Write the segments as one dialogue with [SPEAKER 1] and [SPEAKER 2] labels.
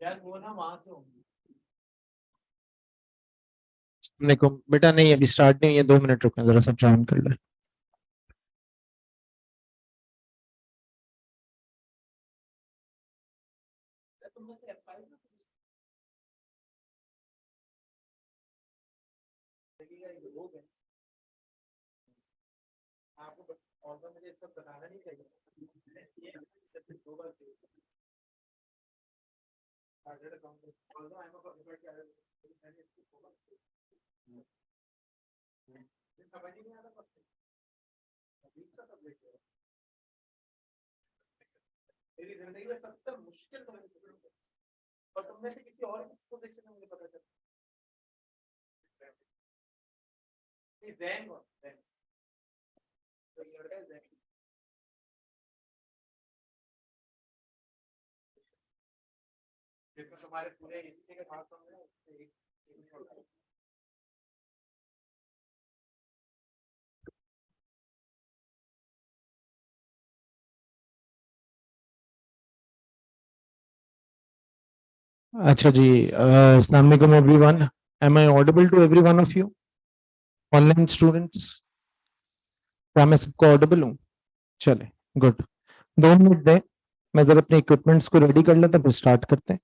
[SPEAKER 1] यार वो ना वहां से होंगी।
[SPEAKER 2] देखो बेटा, नहीं अभी स्टार्ट नहीं है, 2 मिनट रुकना, जरा सब ज्वाइन कर ले।
[SPEAKER 1] तुमने से F5 ना लगेगा, ये लोग हैं आपको। और तो मुझे इसका बताना नहीं चाहिए। ये दो बार started account, although I'm a public मैंने इसको दो बार समझ ही नहीं आता अभी का सब्जेक्ट है। मेरी जिंदगी में सबसे मुश्किल तो और तुम में से किसी और पोजीशन में मुझे पता चला जैन तो लड़का है जैन। जिसमें तुम्हारे पूरे इसी के साथ होंगे एक
[SPEAKER 2] अच्छा जी, अस्सलाम वालेकुम everyone. Am I audible to every one of you online students? क्या मैं सबको ऑडिबल हूँ? चले, गुड। 2 मिनट दें, मैं जरा अपने इक्विपमेंट्स को रेडी कर लेता, फिर स्टार्ट करते हैं।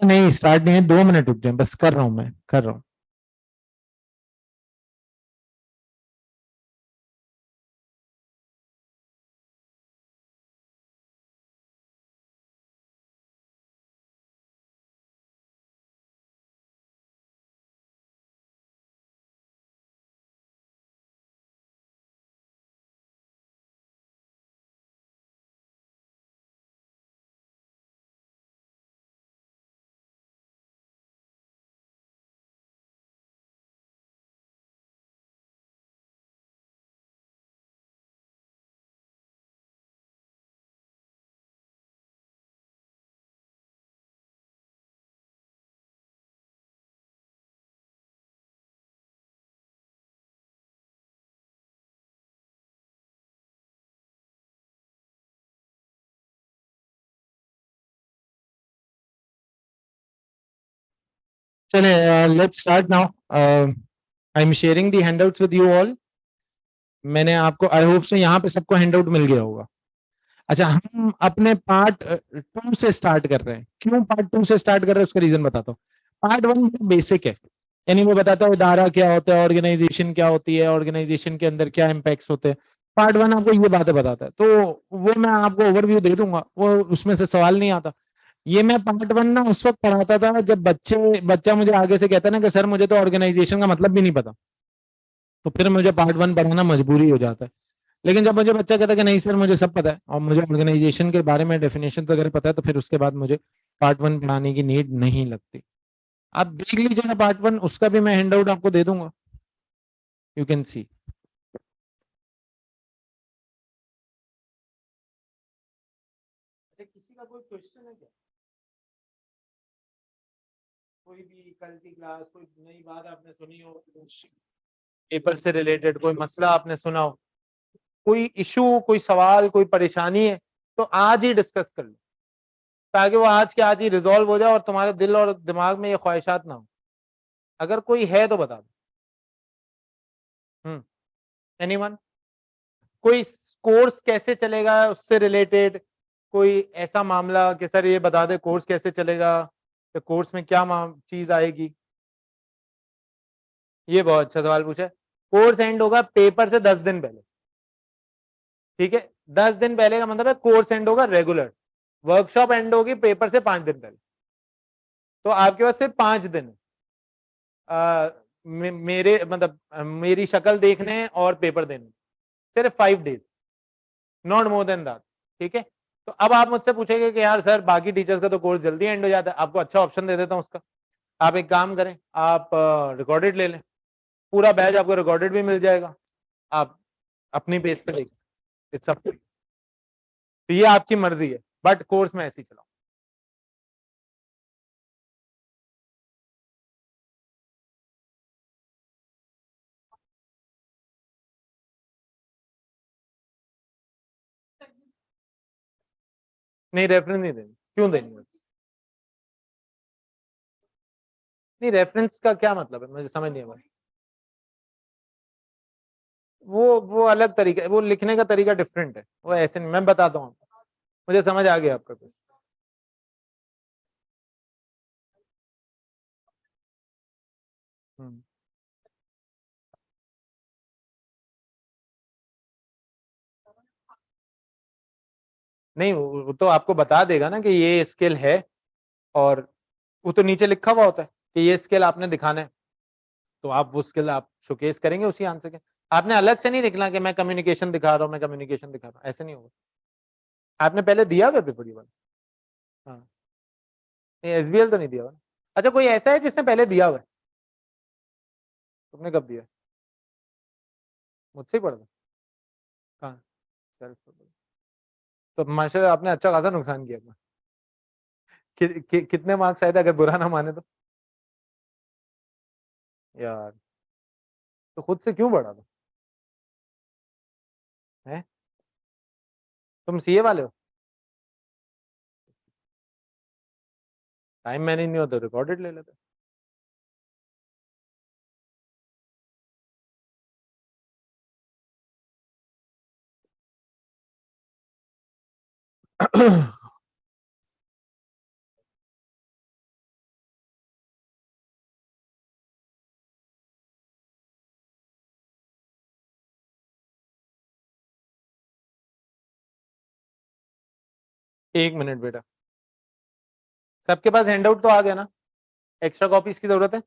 [SPEAKER 2] नहीं स्टार्ट नहीं है, 2 मिनट रुक जाए, बस कर रहा हूँ, मैं कर रहा हूँ। चले, let's start now. I am sharing the handouts with you all. मैंने आपको, आई होप से यहाँ पे सबको हैंडआउट मिल गया होगा। अच्छा, हम अपने पार्ट 2 से स्टार्ट कर रहे हैं। क्यों पार्ट 2 से स्टार्ट कर रहे हैं उसका रीजन बताता हूँ। पार्ट 1 बेसिक है, यानी वो बताता है इदारा क्या होता है, ऑर्गेनाइजेशन क्या होती है, ऑर्गेनाइजेशन के अंदर क्या इम्पैक्ट्स होते हैं। पार्ट 1 आपको ये बातें बताता है, तो वो मैं आपको ओवरव्यू दे दूंगा, वो उसमें से सवाल नहीं आता। ये मैं पार्ट 1 ना उस वक्त पढ़ाता था जब बच्चा मुझे आगे से कहता ना कि सर मुझे तो ऑर्गेनाइजेशन का मतलब भी नहीं पता, तो फिर मुझे पार्ट 1 पढ़ाना मजबूरी हो जाता है। लेकिन जब मुझे बच्चा कहता है कि नहीं सर मुझे सब पता है और मुझे ऑर्गेनाइजेशन के बारे में डेफिनेशन वगैरह पता है, तो फिर उसके बाद मुझे पार्ट 1 पढ़ाने की नीड नहीं लगती। आप देख लीजिएगा पार्ट 1, उसका भी मैं हैंड आउट आपको दे दूंगा, यू कैन सी।
[SPEAKER 1] अच्छा, किसी का कोई क्वेश्चन है क्या? कोई भी कल की क्लास, कोई नई बात आपने सुनी हो, पेपर से रिलेटेड कोई मसला आपने सुना हो, कोई इशू, कोई सवाल, कोई परेशानी है, तो आज ही डिस्कस कर लो, ताकि वो आज के आज ही रिजॉल्व हो जाए और तुम्हारे दिल और दिमाग में ये ख्वाहिशात ना हो। अगर कोई है तो बता दो। एनीवन? कोई कोर्स कैसे चलेगा उससे रिलेटेड कोई ऐसा मामला कि सर ये बता दे कोर्स कैसे चलेगा, तो कोर्स में क्या चीज आएगी। ये बहुत अच्छा सवाल पूछा है। कोर्स एंड होगा पेपर से 10 दिन पहले, ठीक है। 10 दिन पहले का मतलब है कोर्स एंड होगा रेगुलर, वर्कशॉप एंड होगी पेपर से 5 दिन पहले। तो आपके पास सिर्फ 5 दिन है मेरे मतलब मेरी शक्ल देखने और पेपर देने, सिर्फ 5 days, not more than that, ठीक है। तो अब आप मुझसे पूछेंगे कि यार सर बाकी टीचर्स का तो कोर्स जल्दी एंड हो जाता है, आपको अच्छा ऑप्शन दे देता हूं उसका। आप एक काम करें, आप रिकॉर्डेड ले लें, पूरा बैच आपको रिकॉर्डेड भी मिल जाएगा, आप अपनी बेस पे देखें, इट्स अप टू यू। तो ये आपकी मर्जी है, बट कोर्स में ऐसे ही चलाओ। नहीं रेफरेंस नहीं देनी, क्यों देनी है? नहीं रेफरेंस का क्या मतलब है, मुझे समझ नहीं आया। वो अलग तरीका है, वो लिखने का तरीका डिफरेंट है, वो ऐसे नहीं, मैं बताता हूँ आपको। मुझे समझ आ गया आपका कुछ। नहीं वो तो आपको बता देगा ना कि ये स्किल है, और वो तो नीचे लिखा हुआ होता है कि ये स्किल आपने दिखाना है, तो आप वो स्किल आप शोकेस करेंगे उसी आंसर के। आपने अलग से नहीं लिखना कि मैं कम्युनिकेशन दिखा रहा हूँ, मैं कम्युनिकेशन दिखा रहा हूँ, ऐसे नहीं होगा। आपने पहले दिया हुआ पेपर ये वाला? हाँ, नहीं एसबीएल तो नहीं दिया हुआ ना। अच्छा कोई ऐसा है जिसने पहले दिया हुआ है? तुमने कब दिया? मुझसे ही पढ़ा था? कहाँ? तो माशाल्लाह आपने अच्छा खासा नुकसान किया अपना। कितने मार्क्स आए थे अगर बुरा ना माने तो? यार तो खुद से क्यों पढ़ा था? हैं? तुम सीए वाले हो? टाइम मैनेज नहीं होता, रिकॉर्डेड ले लेते। एक मिनट बेटा, सबके पास हैंडआउट तो आ गया ना? एक्स्ट्रा कॉपीज की जरूरत है?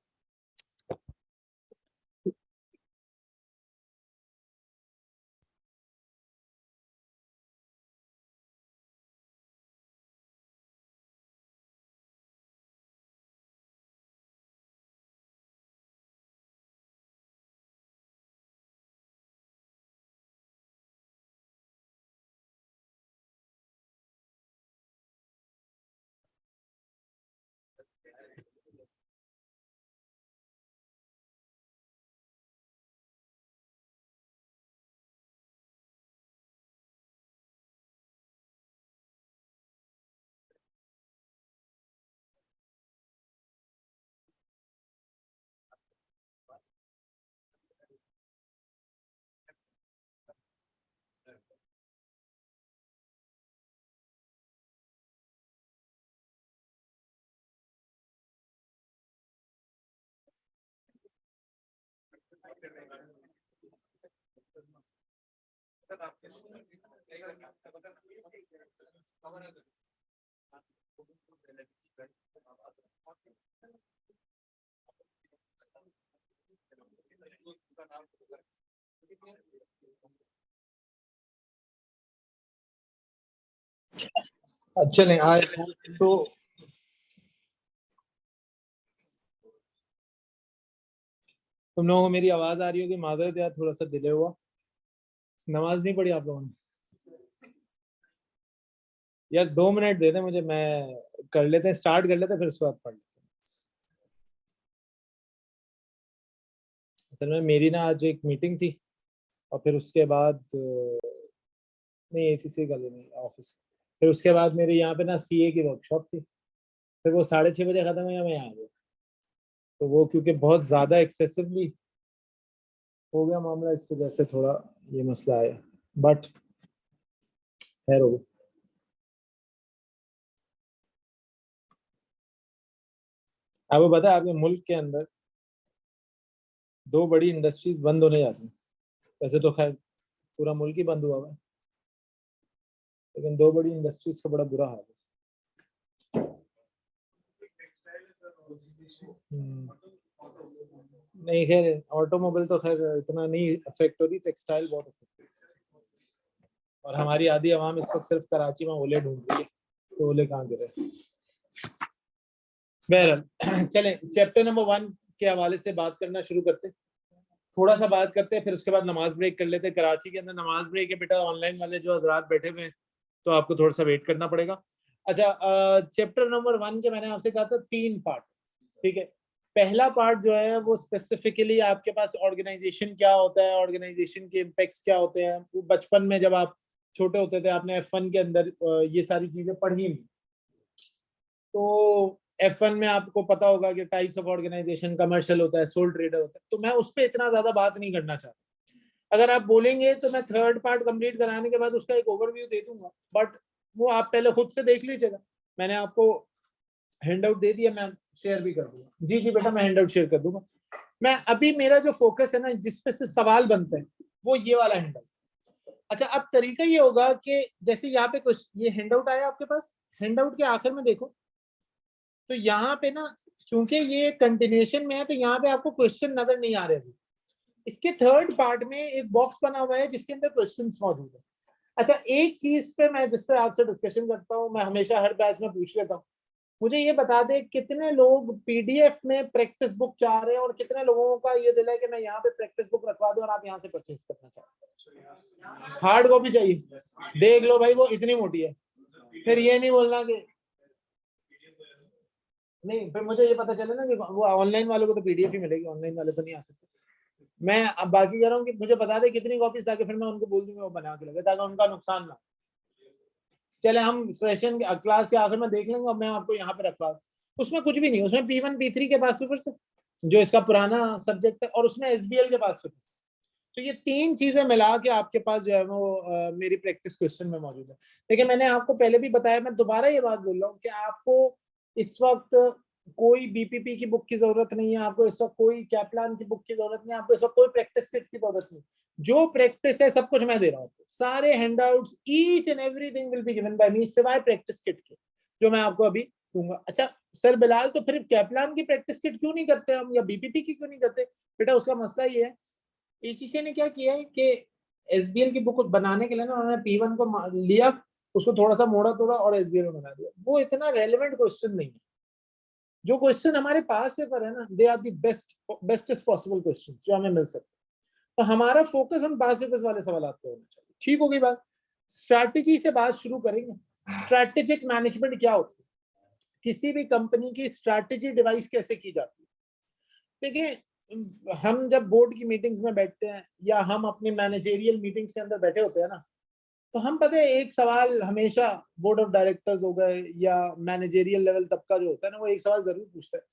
[SPEAKER 1] चलें आज तो तुम लोगों को मेरी आवाज आ रही होगी, माजरत यार थोड़ा सा डिले हुआ। नमाज नहीं पढ़ी आप लोगों ने? यार 2 मिनट दे दे मुझे, मैं कर लेते हैं, स्टार्ट कर लेते हैं, फिर उसके बाद पढ़ लेते हैं। असल में मेरी ना आज एक मीटिंग थी, और फिर उसके बाद नहीं एसीसी का नहीं ऑफिस, फिर उसके बाद मेरे यहाँ पे ना सीए की वर्कशॉप थी, फिर वो 6:30 बजे खत्म हुई, मैं यहाँ आ गया। तो वो क्योंकि बहुत ज्यादा एक्सेसिवली हो गया मामला, इस वजह से थोड़ा ये मसला आया।
[SPEAKER 2] बट खैर हो गया। आपको पता है आपके मुल्क के अंदर 2 बड़ी इंडस्ट्रीज बंद होने जाती हैं। वैसे तो खैर पूरा मुल्क ही बंद हुआ है, लेकिन 2 बड़ी इंडस्ट्रीज का बड़ा बुरा हाल है। नहीं खैर ऑटोमोबाइल तो खैर इतना नहीं अफेक्ट हो रही, टेक्सटाइल बहुत अफेक्ट। और हमारी आधी आवाम इस वक्त सिर्फ कराची में ओले ढूंढ रही है, तो ओले कहाँ गिरे। बहरहाल चलें चैप्टर नंबर 1 के हवाले से बात करना शुरू करते, थोड़ा सा बात करते हैं, फिर उसके बाद नमाज ब्रेक कर लेते हैं। कराची के अंदर नमाज ब्रेक है बेटा, ऑनलाइन वाले जो हजरात बैठे हुए हैं तो आपको थोड़ा सा वेट करना पड़ेगा। अच्छा चैप्टर नंबर 1 के मैंने आपसे कहा था 3 पार्ट, ठीक है। पहला पार्ट जो है वो स्पेसिफिकली आपके पास ऑर्गेनाइजेशन क्या होता है, ऑर्गेनाइजेशन के इम्पैक्ट्स क्या होते हैं। वो बचपन में जब आप छोटे होते थे आपने F1 के अंदर ये सारी चीजें पढ़ी, तो F1 में आपको पता होगा कि टाइप्स ऑफ ऑर्गेनाइजेशन, कमर्शियल होता है, सोल ट्रेडर होता है। तो मैं उस पर इतना ज्यादा बात नहीं करना चाहता। अगर आप बोलेंगे तो मैं थर्ड पार्ट कंप्लीट कराने के बाद उसका एक ओवरव्यू दे दूंगा, बट वो आप पहले खुद से देख लीजिएगा। मैंने आपको हैंडआउट दे दिया, मैं शेयर भी कर दूंगा। जी जी बेटा मैं हैंडआउट शेयर कर दूंगा। मैं अभी मेरा जो फोकस है ना, जिसपे से सवाल बनते हैं, वो ये वाला हैंडआउट। अच्छा अब तरीका ये होगा कि जैसे यहाँ पे कुछ ये हैंडआउट आया आपके पास, हैंडआउट के आखिर में देखो तो यहाँ पे ना, क्योंकि ये कंटिन्यूएशन में है तो यहाँ पे आपको क्वेश्चन नजर नहीं आ रहे अभी। इसके थर्ड पार्ट में एक बॉक्स बना हुआ है जिसके अंदर क्वेश्चंस मौजूद है। अच्छा एक चीज पे मैं जिस पे आपसे डिस्कशन करता हूँ, मैं हमेशा हर बैच में पूछ लेता हूँ, मुझे ये बता दे कितने लोग पीडीएफ में प्रैक्टिस बुक चाह रहे हैं और कितने लोगों का ये दिल है कि मैं यहाँ पे प्रैक्टिस बुक रखवा दूं और आप यहाँ से परचेज करना चाहते हैं। हार्ड कॉपी चाहिए, देख लो भाई वो इतनी मोटी है। फिर ये नहीं बोलना कि नहीं, फिर मुझे ये पता चले ना कि वो ऑनलाइन वालों को तो पीडीएफ ही मिलेगी, ऑनलाइन वाले तो नहीं आ सकते। मैं अब बाकी कह रहा हूँ कि मुझे बता दे कितनी कॉपीज, ताकि फिर मैं उनको बोल दूंगा वो बना के लगे, ताकि उनका नुकसान ना। चले हम सेशन क्लास के आखिर में देख लेंगे और मैं आपको यहाँ पे रखवा, उसमें कुछ भी नहीं, उसमें P1 P3 के पास पेपर से जो इसका पुराना सब्जेक्ट है, और उसमें SBL के पास पेपर। तो ये 3 चीजें मिला के आपके पास जो है वो मेरी प्रैक्टिस क्वेश्चन में मौजूद है। देखिए मैंने आपको पहले भी बताया, मैं दोबारा ये बात बोल रहा हूँ कि आपको इस वक्त कोई BPP की बुक की जरूरत नहीं है, आपको इस वक्त कोई कैपलान की बुक की जरूरत नहीं है, आपको इस वक्त कोई प्रैक्टिस किट की जरूरत नहीं। जो प्रैक्टिस है सब कुछ मैं दे रहा हूँ, सारे handouts each and everything will be given by me, सिवाय प्रैक्टिस किट के जो मैं आपको अभी दूंगा। अच्छा सर बिलाल तो फिर कैपलान की प्रैक्टिस किट क्यों नहीं करते हम, या BPP की क्यों नहीं करते? बेटा उसका मसला ये है, ACC ने क्या किया है कि SBL की बुक बनाने के लिए ना उन्होंने P1 को लिया, उसको थोड़ा सा मोड़ा तोड़ा और SBL में बना दिया। वो इतना रेलेवेंट क्वेश्चन नहीं है। जो क्वेश्चन हमारे पास पेपर है ना, they are the bestest possible question जो हमें मिल सकते। तो हमारा फोकस हम पास पेपर्स वाले सवाल पे होना चाहिए। ठीक होगी बात। स्ट्रैटेजी से बात शुरू करेंगे। स्ट्रैटेजिक मैनेजमेंट क्या होती है, किसी भी कंपनी की स्ट्रैटेजी डिवाइस कैसे की जाती है। देखिए हम जब बोर्ड की मीटिंग्स में बैठते हैं या हम अपनी मैनेजेरियल मीटिंग्स के अंदर बैठे होते हैं ना, तो हम पता है एक सवाल हमेशा बोर्ड ऑफ डायरेक्टर्स हो गए या मैनेजेरियल लेवल तबका जो होता है ना, वो एक सवाल जरूर पूछता है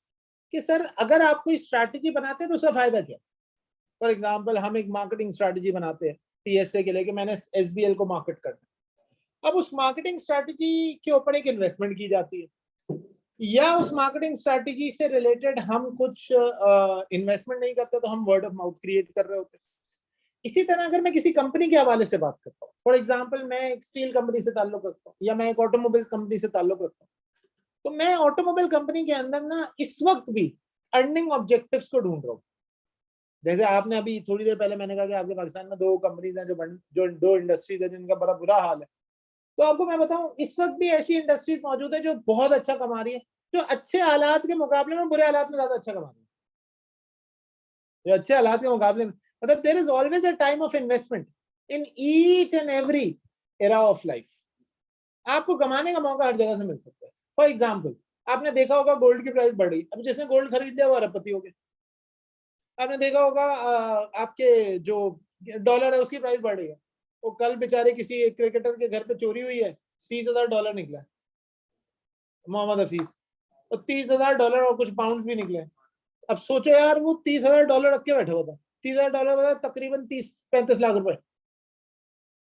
[SPEAKER 2] कि सर अगर आप कोई स्ट्रैटेजी बनाते हैं तो उसका फायदा क्या। फॉर एग्जाम्पल हम एक मार्केटिंग स्ट्रैटेजी बनाते हैं TSA के लिए कि मैंने SBL को मार्केट करना। अब उस मार्केटिंग स्ट्रैटेजी के ऊपर एक इन्वेस्टमेंट की जाती है, या उस मार्केटिंग स्ट्रैटेजी से रिलेटेड हम कुछ इन्वेस्टमेंट नहीं करते तो हम वर्ड ऑफ माउथ क्रिएट कर रहे होते हैं। इसी तरह अगर मैं किसी कंपनी के हवाले से बात करता हूँ, फॉर एग्जाम्पल मैं एक स्टील कंपनी से ताल्लुक रखता हूँ या मैं एक ऑटोमोबाइल कंपनी से ताल्लुक रखता हूँ, तो मैं ऑटोमोबाइल कंपनी के अंदर ना इस वक्त भी अर्निंग ऑब्जेक्टिव्स को ढूंढ रहा हूँ। जैसे आपने अभी थोड़ी देर पहले मैंने कहा कि आपके पाकिस्तान में 2 कंपनीज हैं जो 2 इंडस्ट्रीज है जिनका बड़ा बुरा हाल है। तो आपको मैं बताऊं इस वक्त भी ऐसी इंडस्ट्रीज मौजूद है जो बहुत अच्छा कमा रही है, जो अच्छे हालात के मुकाबले में बुरे हालात में ज्यादा अच्छा कमा रही है। जो अच्छे हालात के मुकाबले में, मतलब there is always a time of investment in each and every era of life. आपको कमाने का मौका हर जगह से मिल सकता है। फॉर एग्जाम्पल आपने देखा होगा गोल्ड की प्राइस बढ़ गई, अब जिसने गोल्ड खरीद लिया वो अरबपति हो गया। आपने देखा होगा आपके जो डॉलर है उसकी प्राइस बढ़ रही है। वो कल बेचारे किसी क्रिकेटर के घर पे चोरी हुई है, $30,000 निकला है, मोहम्मद हफीज, और $30,000 और कुछ पाउंड भी निकले। अब सोचो यार वो $30,000 रख के बैठा हुआ था, $30,000 तकरीबन 30-35 लाख रुपए।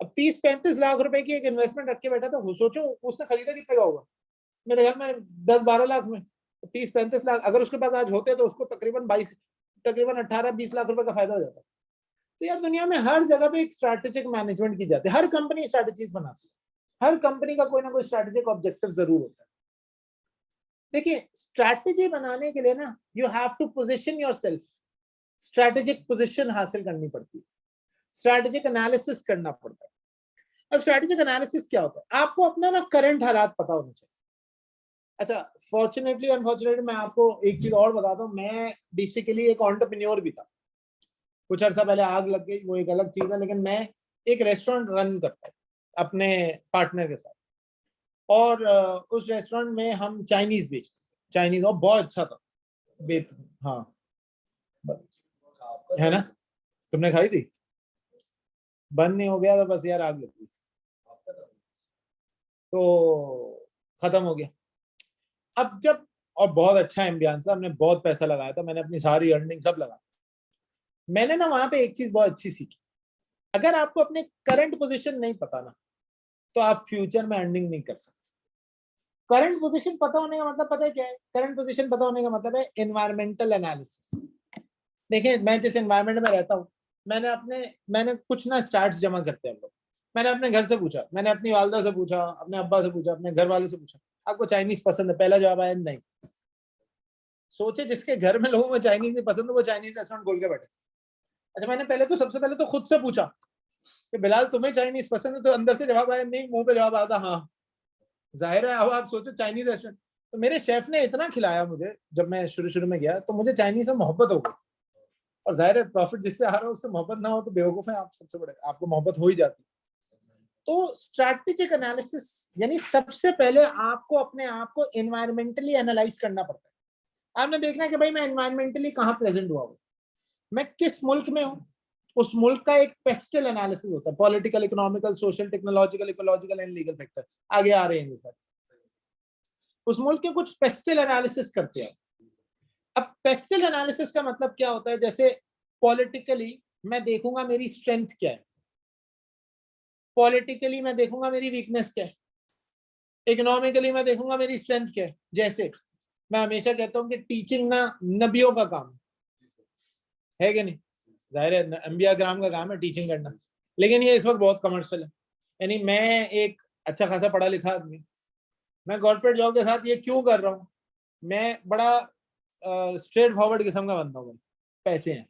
[SPEAKER 1] अब 30-35 लाख रुपए की एक इन्वेस्टमेंट रख के बैठा था, सोचो उसने खरीदा कितने का होगा, मेरे ख्याल में 10-12 लाख में। 30-35 लाख अगर उसके पास आज होते तो उसको तकरीबन 18-20 लाख रुपए का फायदा हो जाता। तो यार दुनिया में हर जगह पे एक स्ट्रैटेजिक मैनेजमेंट की जाती है, हर कंपनी स्ट्रैटेजीज बनाती है, हर कंपनी का कोई ना कोई स्ट्रैटेजिक ऑब्जेक्टिव जरूर होता है। देखिए स्ट्रैटेजी बनाने के लिए ना you have to position yourself, strategic position हासिल करनी पड़ती है, स्ट्रैटेजिक एनालिसिस करना पड़ता है। अब स्ट्रैटेजिक एनालिसिस क्या होता है, आपको अपना ना करंट हालात पता होने चाहिए। अच्छा फॉर्चुनेटली अनफॉर्चुनेटली मैं आपको एक चीज और बताता हूँ, मैं बेसिकली एक एंटरप्रेन्योर भी था, कुछ अर्सा पहले आग लग गई वो एक अलग चीज है, लेकिन मैं एक रेस्टोरेंट रन करता हूँ अपने पार्टनर के साथ, और उस रेस्टोरेंट में हम चाइनीज बेचते, चाइनीज, और बहुत अच्छा था बेच, हाँ है ना, तुमने खाई थी, बंद नहीं हो गया तो बस यार आग लग गई तो खत्म हो गया। अब जब, और बहुत अच्छा एम्बियंस था, हमने बहुत पैसा लगाया था, मैंने अपनी सारी अर्निंग सब लगा, मैंने ना वहां पे एक चीज बहुत अच्छी सीखी, अगर आपको अपने करंट पोजीशन नहीं पता ना तो आप फ्यूचर में अर्निंग नहीं कर सकते। करंट पोजीशन पता होने का मतलब पता है क्या है, करंट पोजीशन पता होने का मतलब है एनवायरमेंटल एनालिसिस। देखिए मैं जिस एनवायरमेंट में रहता हूँ, मैंने कुछ ना स्टार्ट जमा करते हैं हम लोग, मैंने अपने घर से पूछा, मैंने अपनी वालदा से पूछा, अपने अब्बा से पूछा, अपने घर वालों से पूछा, आपको चाइनीज पसंद है, पहला जवाब आया नहीं। सोचे जिसके घर में लोगों को चाइनीज नहीं पसंद वो चाइनीज रेस्टोरेंट खोल के बैठे। अच्छा मैंने सबसे पहले तो खुद से पूछा कि बिलाल तुम्हें चाइनीज पसंद है, तो अंदर से जवाब आया नहीं, मुंह पे जवाब आता हाँ। जाहिर है अब आप सोचो चाइनीज रेस्टोरेंट, तो मेरे शेफ ने इतना खिलाया मुझे, जब मैं शुरू में गया तो मुझे चाइनीज से मोहब्बत हो गई, और जाहिर है प्रॉफिट जिससे आ रहा है उससे मोहब्बत ना हो तो बेवकूफ है आप, सबसे बड़े आपको मोहब्बत हो ही जाती है। तो स्ट्रैटेजिक एनालिसिस यानी सबसे पहले आपको अपने आप को एनवायरमेंटली एनालाइज करना पड़ता है। आपने देखना है कि भाई मैं एनवायरमेंटली कहाँ प्रेजेंट हुआ हूँ, मैं किस मुल्क में हूँ, उस मुल्क का एक पेस्टल एनालिसिस होता है, political, economical, social, technological, ecological and legal factor आगे आ रहे हैं, उस मुल्क के कुछ पेस्टल एनालिसिस करते हैं। अब पेस्टल एनालिसिस का मतलब क्या होता है, जैसे पॉलिटिकली मैं देखूंगा मेरी स्ट्रेंथ क्या है, पॉलिटिकली मैं देखूंगा मेरी वीकनेस क्या है, इकोनॉमिकली मैं देखूंगा मेरी स्ट्रेंथ क्या है। जैसे मैं हमेशा कहता हूँ कि टीचिंग ना नबियों का काम है कि नहीं, जाहिर है अंबिया ग्राम का काम है टीचिंग करना, लेकिन ये इस वक्त बहुत कमर्शियल है। यानी मैं एक अच्छा खासा पढ़ा लिखा आदमी, मैं कॉर्पोरेट जॉब के साथ ये क्यों कर रहा हूँ, मैं बड़ा स्ट्रेट फॉरवर्ड किस्म का बंदा हूँ, पैसे हैं,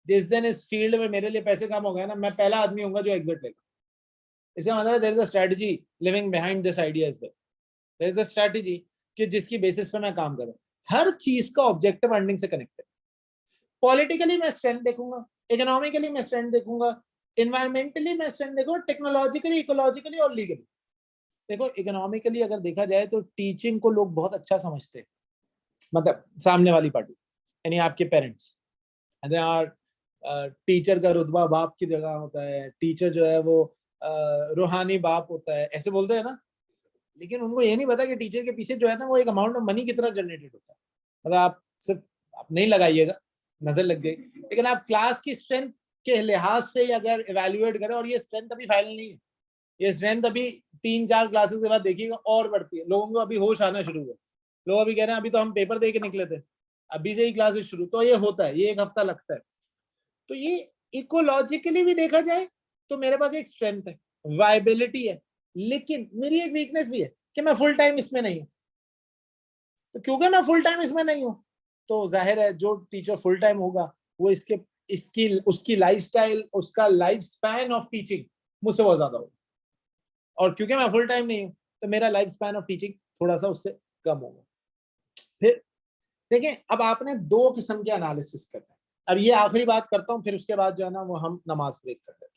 [SPEAKER 1] जिस दिन इस फील्ड में मेरे लिए पैसे कम हो गए ना, मैं पहला आदमी होऊंगा जो एग्जिट लेगा। इसका मतलब है there is a strategy living behind this idea is there is a strategy कि जिसकी बेसिस पे मैं काम करूं। हर चीज का ऑब्जेक्टिव अर्निंग से कनेक्टेड। पॉलिटिकली मैं स्ट्रेंथ देखूंगा, इकोनॉमिकली मैं स्ट्रेंथ देखूंगा, इन्वायरमेंटली मैं स्ट्रेंथ देखूंगा, टेक्नोलॉजिकली, इकोलॉजिकली और लीगली। देखो इकोनॉमिकली अगर देखा जाए तो टीचिंग को लोग बहुत अच्छा समझते हैं, मतलब सामने वाली पार्टी यानी आपके पेरेंट्स, टीचर का रुतबा बाप की जगह होता है, टीचर जो है वो रूहानी बाप होता है, ऐसे बोलते हैं ना, लेकिन उनको ये नहीं पता कि टीचर के पीछे जो है ना वो एक अमाउंट ऑफ मनी कितना जनरेटेड होता है। मतलब आप सिर्फ आप नहीं लगाइएगा, नजर लग गई, लेकिन आप क्लास की स्ट्रेंथ के लिहाज से अगर इवेल्युएट करें, और ये स्ट्रेंथ अभी फाइनल नहीं है, ये स्ट्रेंथ अभी 3-4 क्लासेस के बाद देखिएगा और बढ़ती है। लोगों को अभी होश आना शुरू हुआ, लोग अभी कह रहे हैं अभी तो हम पेपर दे के निकले थे, अभी से ही क्लासेस शुरू, तो ये होता है, ये 1 हफ्ता लगता है। तो ये इकोलॉजिकली भी देखा जाए तो मेरे पास एक स्ट्रेंथ है, वायबिलिटी है, लेकिन मेरी एक वीकनेस भी है कि मैं फुल टाइम इसमें नहीं हूं। तो क्योंकि मैं फुल टाइम इसमें नहीं हूं तो जाहिर है जो टीचर फुल टाइम होगा वो इसकी उसकी लाइफस्टाइल, उसका लाइफ स्पैन ऑफ टीचिंग मुझसे बहुत ज्यादा होगा, और क्योंकि मैं फुल टाइम नहीं हूं तो मेरा लाइफ स्पैन ऑफ टीचिंग थोड़ा सा उससे कम होगा। फिर देखें, अब आपने 2 किस्म के एनालिसिस करना है। अब ये आखिरी बात करता हूं, फिर उसके बाद जो है ना वो हम नमाज ब्रेक कर देते हैं।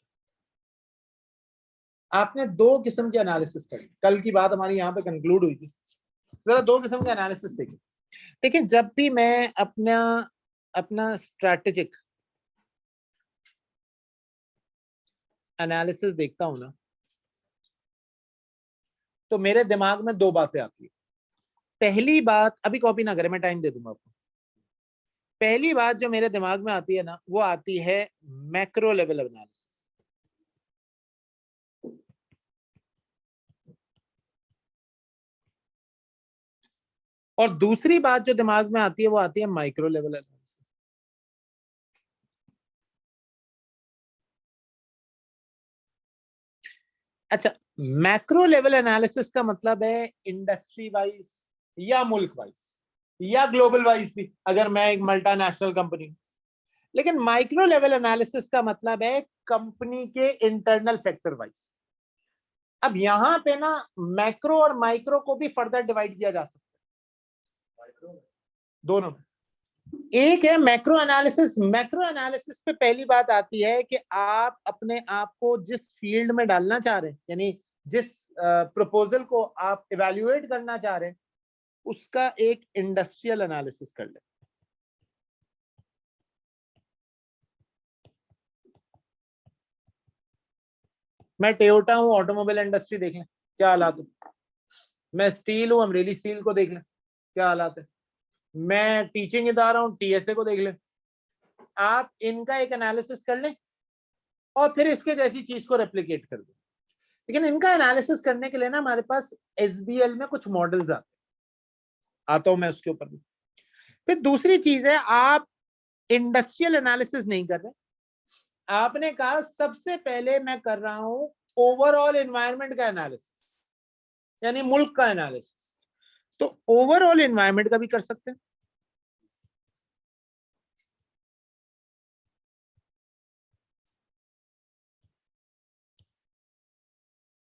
[SPEAKER 1] आपने 2 किस्म के एनालिसिस करनी, कल की बात हमारी यहाँ पे कंक्लूड हुई थी, जरा 2 किस्म के एनालिसिस देखिए। देखिए जब भी मैं अपना अपना स्ट्रैटेजिक एनालिसिस देखता हूं ना तो मेरे दिमाग में 2 बातें आती है। पहली बात, अभी कॉपी ना करें, मैं टाइम दे दूंगा आपको। पहली बात जो मेरे दिमाग में आती है ना वो आती है मैक्रो लेवल एनालिसिस। और दूसरी बात जो दिमाग में आती है वो आती है माइक्रो लेवल एनालिसिस। अच्छा, मैक्रो लेवल एनालिसिस का मतलब है इंडस्ट्री वाइज या मुल्क वाइज या ग्लोबल वाइज भी, अगर मैं एक मल्टीनेशनल कंपनी हूं। लेकिन माइक्रो लेवल एनालिसिस का मतलब है कंपनी के इंटरनल फैक्टर वाइज। अब यहां पे ना मैक्रो और माइक्रो को भी फर्दर डिवाइड किया जा सकता है दोनों में। एक है मैक्रो एनालिसिस। मैक्रो एनालिसिस पे पहली बात आती है कि आप अपने आप को जिस फील्ड में डालना चाह रहे हैं, यानी जिस प्रपोजल को आप इवैल्यूएट करना चाह रहे हैं, उसका एक इंडस्ट्रियल एनालिसिस कर लें। मैं टोयोटा हूं, ऑटोमोबाइल इंडस्ट्री देख लें क्या हालात है। मैं स्टील हूं, अमरेली स्टील को देख लें क्या हालात है। मैं टीचिंग इदारा हूं, टीएसए को देख लें। आप इनका एक एनालिसिस कर लें और फिर इसके जैसी चीज को रेप्लिकेट कर दें। लेकिन इनका एनालिसिस करने के लिए ना हमारे पास एसबीएल में कुछ मॉडल्स आता हूं मैं उसके ऊपर भी। फिर दूसरी चीज है, आप इंडस्ट्रियल एनालिसिस नहीं कर रहे। आपने कहा सबसे पहले मैं कर रहा हूं ओवरऑल एनवायरनमेंट का एनालिसिस, यानी मुल्क का एनालिसिस। तो ओवरऑल एनवायरनमेंट का भी कर सकते हैं।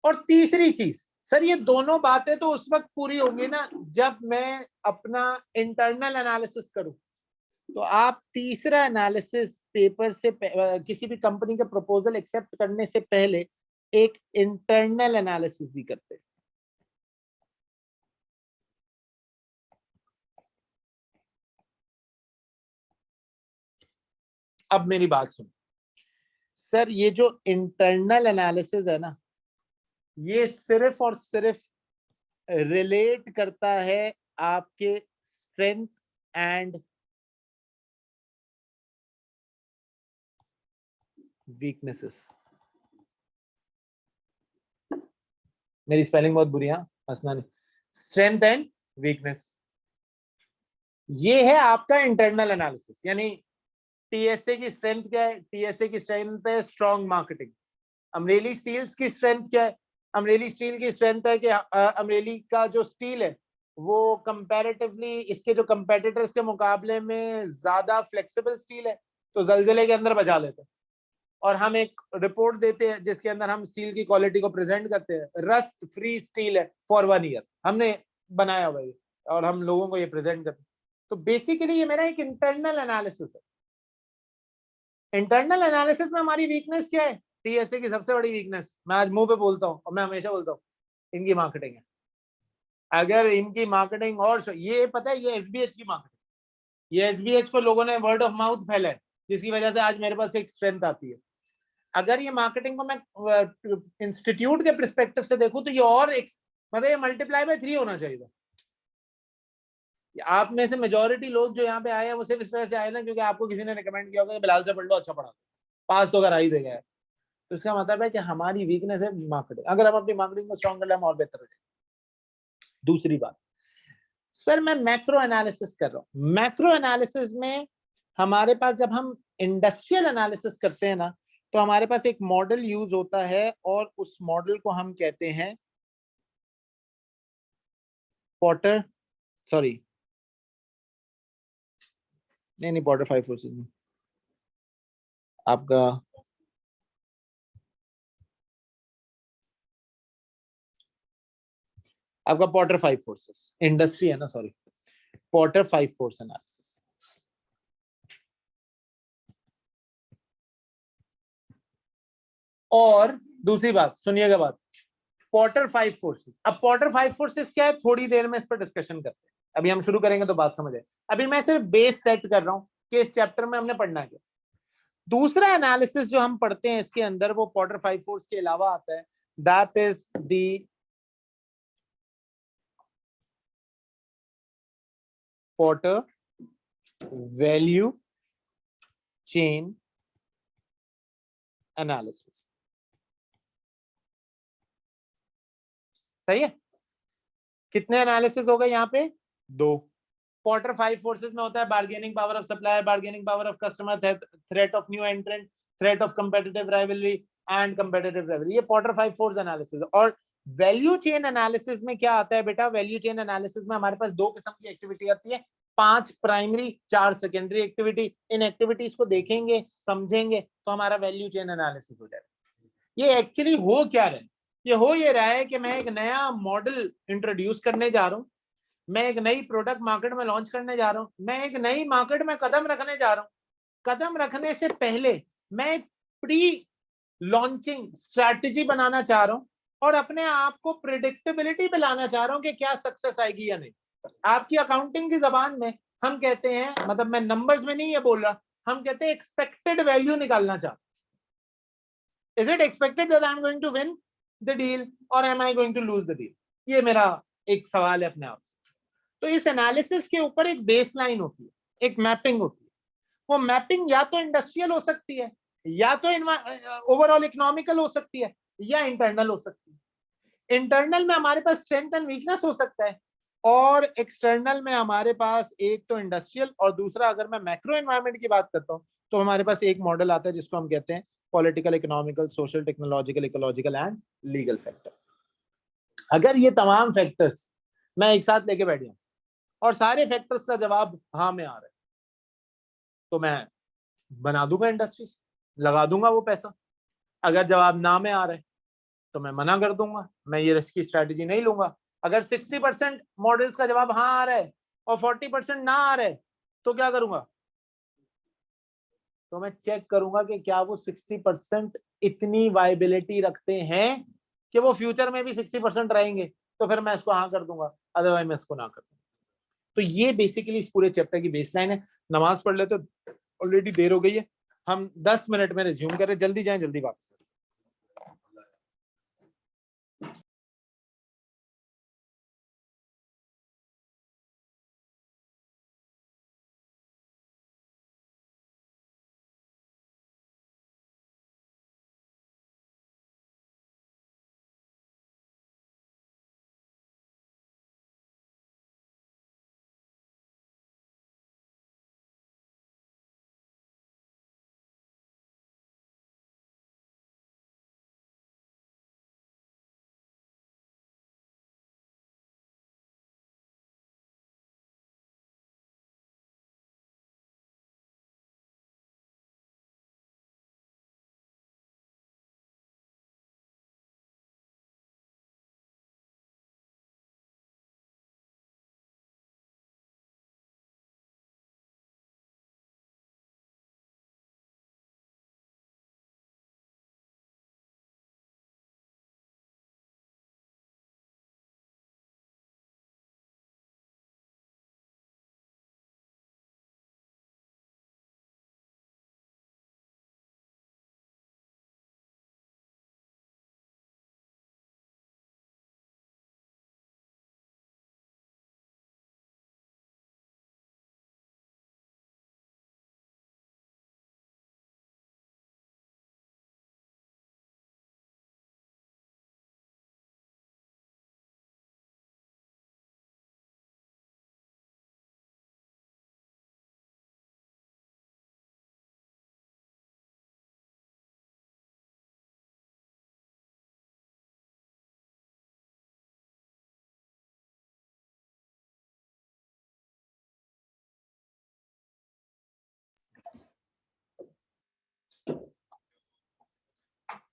[SPEAKER 1] और तीसरी चीज, सर ये दोनों बातें तो उस वक्त पूरी होंगी ना जब मैं अपना इंटरनल एनालिसिस करूं। तो आप तीसरा एनालिसिस पेपर से किसी भी कंपनी के प्रपोजल एक्सेप्ट करने से पहले एक इंटरनल एनालिसिस भी करते हैं। अब मेरी बात सुनो सर, ये जो इंटरनल एनालिसिस है ना, ये सिर्फ और सिर्फ रिलेट करता है आपके स्ट्रेंथ एंड वीकनेसेस। मेरी स्पेलिंग बहुत बुरी है, हंसना नहीं। स्ट्रेंथ एंड वीकनेस, ये है आपका इंटरनल एनालिसिस। यानी टीएसए की स्ट्रेंथ क्या है? टीएसए की स्ट्रेंथ है स्ट्रॉन्ग मार्केटिंग। अमरेली स्टील्स की स्ट्रेंथ क्या है? अमरेली स्टील की स्ट्रेंथ है कि अमरेली का जो स्टील है वो कंपैरेटिवली इसके जो कंपेटिटर्स के मुकाबले में ज्यादा फ्लेक्सिबल स्टील है, तो जलजले के अंदर बचा लेते हैं। और हम एक रिपोर्ट देते हैं जिसके अंदर हम स्टील की क्वालिटी को प्रेजेंट करते हैं। रस्ट फ्री स्टील है फॉर 1 ईयर, हमने बनाया हुआ है और हम लोगों को ये प्रेजेंट करते हैं। तो बेसिकली ये मेरा एक इंटरनल एनालिसिस है। इंटरनल एनालिसिस में हमारी वीकनेस क्या है? टीएसए की सबसे बड़ी वीकनेस, मैं आज मुंह पे बोलता हूँ और मैं हमेशा बोलता हूँ, इनकी मार्केटिंग है। अगर इनकी मार्केटिंग, और ये पता है ये एसबीएच की मार्केटिंग, ये एसबीएच को लोगों ने वर्ड ऑफ माउथ फैला है जिसकी वजह से आज मेरे पास एक स्ट्रेंथ आती है। अगर ये मार्केटिंग को मैं इंस्टीट्यूट के परस्पेक्टिव से देखूं तो ये और एक, मतलब ये मल्टीप्लाई बाय 3 होना चाहिए। आप में से मेजोरिटी लोग जो यहाँ पे आए हैं वो सिर्फ इस वजह से आए ना क्योंकि आपको किसी ने रिकमेंड किया होगा कि बिलाल से पढ़ लो, अच्छा पढ़ा, पास तो कर ही देगा। तो इसका मतलब है कि हमारी वीकनेस है मार्केटिंग। अगर हम अपनी मार्केटिंग को स्ट्रॉन्ग कर ले हम और बेहतर हो जाएंगे। दूसरी बात, सर मैं मैक्रो एनालिसिस कर रहा हूं। मैक्रो एनालिसिस में हमारे पास जब हम इंडस्ट्रियल एनालिसिस करते हैं ना, तो हमारे पास एक मॉडल यूज होता है और उस मॉडल को हम कहते हैं पॉटर, सॉरी नहीं पॉटर 5 फोर्सेस में आपका पॉटर 5 फोर्सेस इंडस्ट्री है ना, सॉरी, पॉटर 5 फोर्स एनालिसिस। और दूसरी बात सुनिएगा बात, पॉटर 5 फोर्सेस। अब पॉटर 5 फोर्सेस क्या है, थोड़ी देर में इस पर डिस्कशन करते हैं। अभी हम शुरू करेंगे तो बात समझ आए। अभी मैं सिर्फ बेस सेट कर रहा हूं कि इस चैप्टर में हमने पढ़ना है। दूसरा एनालिसिस जो हम पढ़ते हैं इसके अंदर वो पॉटर 5 फोर्स के अलावा आता है, that is the Potter value chain analysis. सही है? कितने एनालिसिस हो गए यहाँ पे? 2। क्वार्टर 5 फोर्सेस में होता है bargaining power of supplier, bargaining power of customer, threat of new एंट्रेंट, threat of competitive rivalry and competitive rivalry. ये क्वार्टर 5 फोर्स एनालिसिस। और वैल्यू चेन एनालिसिस में क्या आता है बेटा? वैल्यू चेन एनालिसिस में हमारे पास 2 किस्म की एक्टिविटी आती है, 5 प्राइमरी 4 सेकेंडरी एक्टिविटी। इन एक्टिविटीज को देखेंगे समझेंगे तो हमारा वैल्यू चेन एनालिसिस हो जाएगा। ये एक्चुअली हो क्या रहा है? ये रहा है कि मैं एक नया मॉडल इंट्रोड्यूस करने जा रहा हूं, मैं एक नई प्रोडक्ट मार्केट में लॉन्च करने जा रहा हूं, मैं एक नई मार्केट में कदम रखने जा रहा हूं। कदम रखने से पहले मैं प्री लॉन्चिंग स्ट्रैटेजी बनाना चाह रहा हूं और अपने आप को प्रिडिक्टेबिलिटी पे लाना चाह रहा हूं कि क्या सक्सेस आएगी या नहीं। आपकी अकाउंटिंग की जबान में हम कहते हैं, मतलब मैं नंबर्स में नहीं ये बोल रहा, हम कहते हैं एक्सपेक्टेड वैल्यू निकालना चाहते। Is it expected that I am going to win the deal और am I going to lose the deal? ये मेरा एक सवाल है अपने आप। तो इस एनालिसिस के ऊपर एक बेसलाइन होती है, एक मैपिंग होती है। वो मैपिंग या तो इंडस्ट्रियल हो सकती है, या तो ओवरऑल इकोनॉमिकल हो सकती है, या इंटरनल हो सकती है। इंटरनल में हमारे पास स्ट्रेंथ एंड वीकनेस हो सकता है, और एक्सटर्नल में हमारे पास एक तो इंडस्ट्रियल और दूसरा, अगर मैं मैक्रो एनवायरनमेंट की बात करता हूं तो हमारे पास एक मॉडल आता है जिसको हम कहते हैं political, economical, social, technological, ecological and legal factor. अगर ये तमाम फैक्टर्स मैं एक साथ लेके बैठ जाऊं और सारे फैक्टर्स का जवाब हाँ में आ रहा है, तो मैं बना दूंगा इंडस्ट्री, लगा दूंगा वो पैसा। अगर जवाब ना में आ रहा है तो मैं मना कर दूंगा, मैं ये रिस्क की स्ट्रैटेजी नहीं लूंगा। अगर 60% मॉडल्स का जवाब हाँ आ रहा है और 40% ना आ रहा है तो क्या करूंगा? तो मैं चेक करूंगा कि क्या वो 60% इतनी वायबिलिटी रखते हैं कि वो फ्यूचर में भी 60% रहेंगे, तो फिर मैं इसको हाँ कर दूंगा, अदरवाइज मैं इसको ना कर दूंगा। तो ये बेसिकली इस पूरे चैप्टर की बेसलाइन है। नमाज पढ़ ले, तो ऑलरेडी देर हो गई है, हम 10 मिनट में रिज्यूम करें, जल्दी जाएं जल्दी वापस।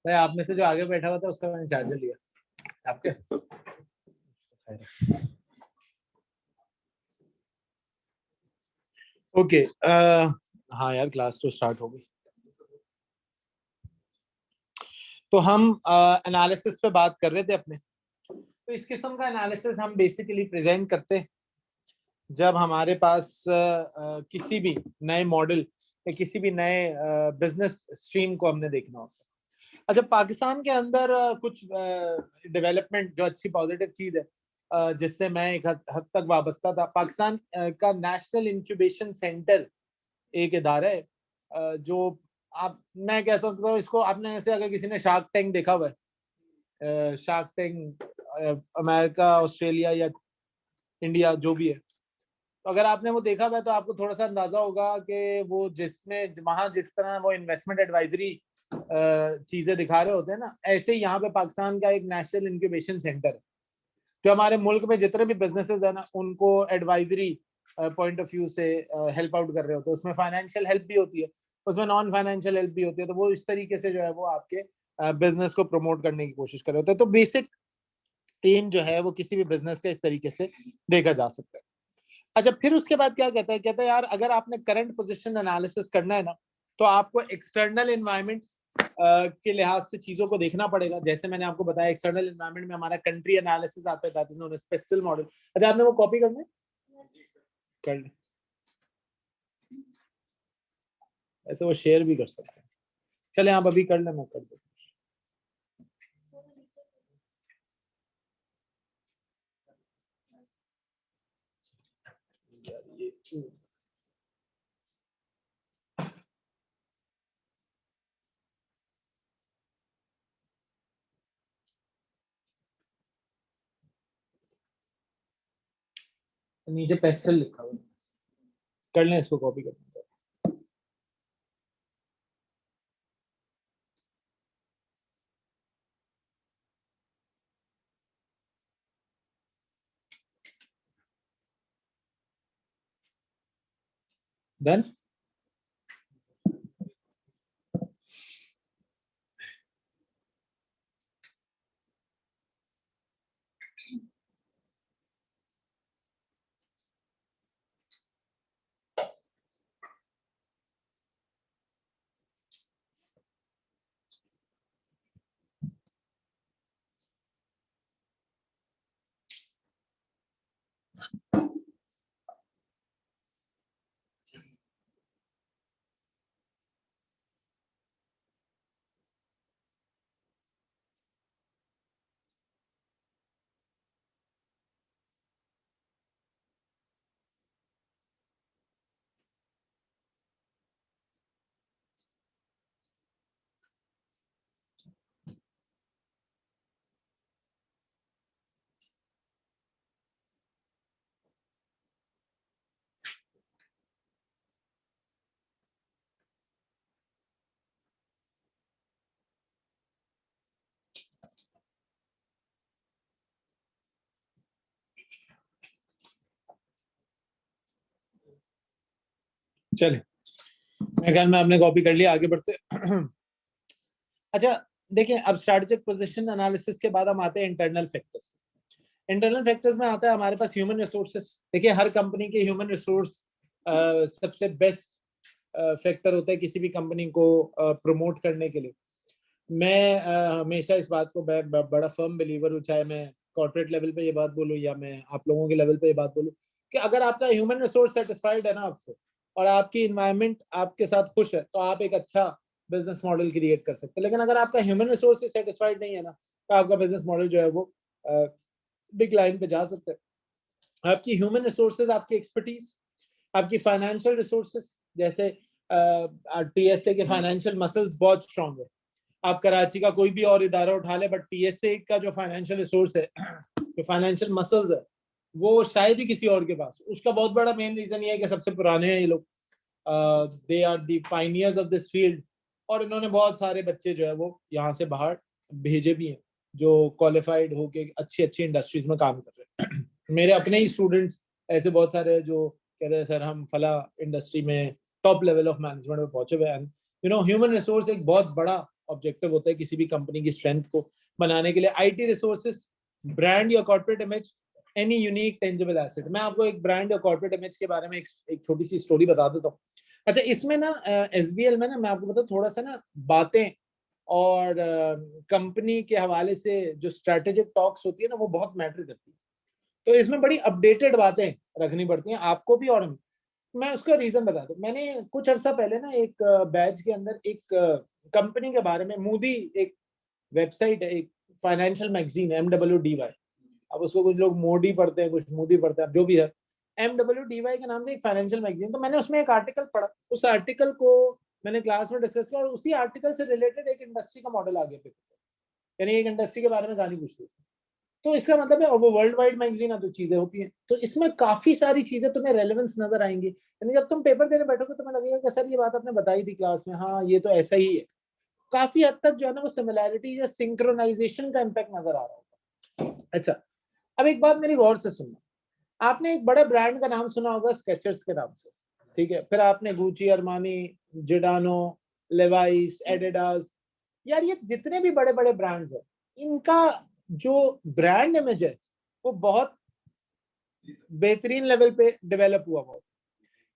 [SPEAKER 1] भाई आप में से जो आगे बैठा हुआ था उसका मैंने चार्जर लिया आपके। ओके, हाँ यार क्लास तो स्टार्ट हो गई। तो हम एनालिसिस पे बात कर रहे थे अपने। तो इस किस्म का एनालिसिस हम बेसिकली प्रेजेंट करते हैं जब हमारे पास किसी भी नए मॉडल या किसी भी नए बिजनेस स्ट्रीम को हमने देखना होता है। अच्छा, पाकिस्तान के अंदर कुछ डेवलपमेंट जो अच्छी पॉजिटिव चीज है, जिससे मैं एक हद तक वाबस्ता था। पाकिस्तान का नेशनल इंक्यूबेशन सेंटर एक इदारा है, जो आप, मैं कह सकता हूँ इसको, आपने ऐसे अगर किसी ने शार्क टैंक देखा हुआ है, शार्क टैंक अमेरिका, ऑस्ट्रेलिया या इंडिया जो भी है, तो अगर आपने वो देखा हुआ है तो आपको थोड़ा सा अंदाजा होगा कि वो जिसमें वहां जिस तरह वो इन्वेस्टमेंट एडवाइजरी चीजें दिखा रहे होते हैं ना, ऐसे ही यहाँ पे पाकिस्तान का एक नेशनल इंक्यूबेशन सेंटर है जो हमारे मुल्क में जितने भी बिजनेसेस है ना उनको एडवाइजरी पॉइंट ऑफ व्यू से हेल्प आउट कर रहे होते हैं। उसमें फाइनेंशियल हेल्प भी होती है, उसमें नॉन फाइनेंशियल हेल्प भी होती है। तो वो इस तरीके से जो है वो आपके बिजनेस को प्रमोट करने की कोशिश कर रहे होते हैं। तो बेसिक एम जो है वो किसी भी बिजनेस का इस तरीके से देखा जा सकता है। अच्छा, फिर उसके बाद क्या कहता है, कहता है यार अगर आपने करंट पोजीशन एनालिसिस करना है ना तो आपको एक्सटर्नल एनवायरनमेंट के लिहाज से चीजों को देखना पड़ेगा। जैसे मैंने आपको बताया एक्सटर्नल एनवायरनमेंट में हमारा कंट्री एनालिसिस आता है, that is known as PESTEL model. अच्छा, आपने वो कॉपी करना है, कर ले, ऐसे वो शेयर भी कर सकते हैं। चले आप अभी कर ले, मैं कर दूँ। नीचे पेस्टल लिखा हुआ है, कर लें इसको कॉपी कर। डन। चले, मैं ख्याल में आपने कॉपी कर लिया, आगे बढ़ते। अच्छा, देखिए अब स्ट्रैटेजिक पोजीशन एनालिसिस के बाद हम आते हैं इंटरनल फैक्टर्स। इंटरनल फैक्टर्स में आता है हमारे पास ह्यूमन रिसोर्सेस। देखिए हर कंपनी के ह्यूमन रिसोर्स सबसे बेस्ट फैक्टर होता है किसी भी कंपनी को प्रमोट करने के लिए। मैं हमेशा इस बात को बड़ा फर्म बिलीवर हूँ, चाहे मैं कॉर्पोरेट लेवल पे ये बात बोलूँ या मैं आप लोगों के लेवल पे ये बात बोलूँ, कि अगर आपका ह्यूमन रिसोर्स सेटिस्फाइड है ना आपसे और आपकी इन्वायरमेंट आपके साथ खुश है तो आप एक अच्छा बिजनेस मॉडल क्रिएट कर सकते हैं। लेकिन अगर आपका ह्यूमन रिसोर्स सेटिस्फाइड नहीं है ना तो आपका बिजनेस मॉडल जो है वो डिक्लाइन पे जा सकता है। आपकी ह्यूमन रिसोर्सेज, आपकी एक्सपर्टीज, आपकी फाइनेंशियल रिसोर्सेज, जैसे टीएसए के फाइनेंशियल मसल्स बहुत स्ट्रांग है। आप कराची का कोई भी और इदारा उठा ले, बट टीएसए का जो फाइनेंशियल रिसोर्स है, जो फाइनेंशियल मसल्स है, वो शायद ही किसी और के पास। उसका बहुत बड़ा मेन रीजन ये है कि सबसे पुराने हैं ये लोग, they are the pioneers of this field, और इन्होंने बहुत सारे बच्चे जो है वो यहाँ से बाहर भेजे भी हैं जो क्वालिफाइड होके अच्छी अच्छी इंडस्ट्रीज में काम कर रहे हैं। मेरे अपने ही स्टूडेंट्स ऐसे बहुत सारे हैं जो कह रहे हैं सर हम फला इंडस्ट्री में टॉप लेवल ऑफ मैनेजमेंट में पहुंचे हुए हैं। यू नो, ह्यूमन रिसोर्स एक बहुत बड़ा ऑब्जेक्टिव होता है किसी भी कंपनी की स्ट्रेंथ को बनाने के लिए। आईटी रिसोर्सेज, ब्रांड या corporate image, any unique tangible asset. मैं आपको एक ब्रांड या कॉर्पोरेट इमेज के बारे में एक छोटी सी स्टोरी बता देता हूँ। अच्छा, इसमें ना एसबीएल में ना मैं आपको बताऊँ थोड़ा सा ना बातें और कंपनी के हवाले से जो स्ट्रेटेजिक टॉक्स होती है ना वो बहुत मैटर करती है। तो इसमें बड़ी अपडेटेड बातें रखनी पड़ती हैं आपको भी और मैं उसका रीजन बता दूं। मैंने कुछ अर्सा पहले ना एक बैच के अंदर एक कंपनी के बारे में, मूडी एक वेबसाइट है, एक फाइनेंशियल मैगजीन MWDY, अब उसको कुछ लोग मोडी पढ़ते हैं, कुछ मोदी पढ़ते हैं, जो भी है, MWDY के नाम से एक फाइनेंशियल मैगजीन। तो मैंने उसमें एक आर्टिकल पढ़ा, उस आर्टिकल को मैंने क्लास में डिस्कस किया और उसी आर्टिकल से रिलेटेड एक इंडस्ट्री का मॉडल आ गया, यानी एक इंडस्ट्री के बारे में कहानी पूछ ली।
[SPEAKER 3] तो इसका मतलब है वो वर्ल्ड वाइड मैगजीन है तो चीजें होती हैं, तो इसमें काफी सारी चीजें तुम्हें रेलेवेंस नजर आएंगी। यानी जब तुम पेपर देने बैठोगे तुम्हें लगेगा कि सर ये बात आपने बताई थी क्लास में, हाँ ये तो ऐसा ही है। काफी हद तक जो है ना वो सिमिलैरिटी या सिंक्रोनाइजेशन का इम्पैक्ट नजर आ रहा होगा। अच्छा, अब एक बात मेरी गौर से सुनना, आपने एक बड़े ब्रांड का नाम सुना होगा स्केचर्स के नाम से, ठीक है, फिर आपने गुची, अरमानी, जिडानो, लेवाइस, एडिडास, यार ये जितने भी बड़े बड़े ब्रांड्स हैं इनका जो ब्रांड इमेज है वो बहुत बेहतरीन लेवल पे डेवलप हुआ हुआ है।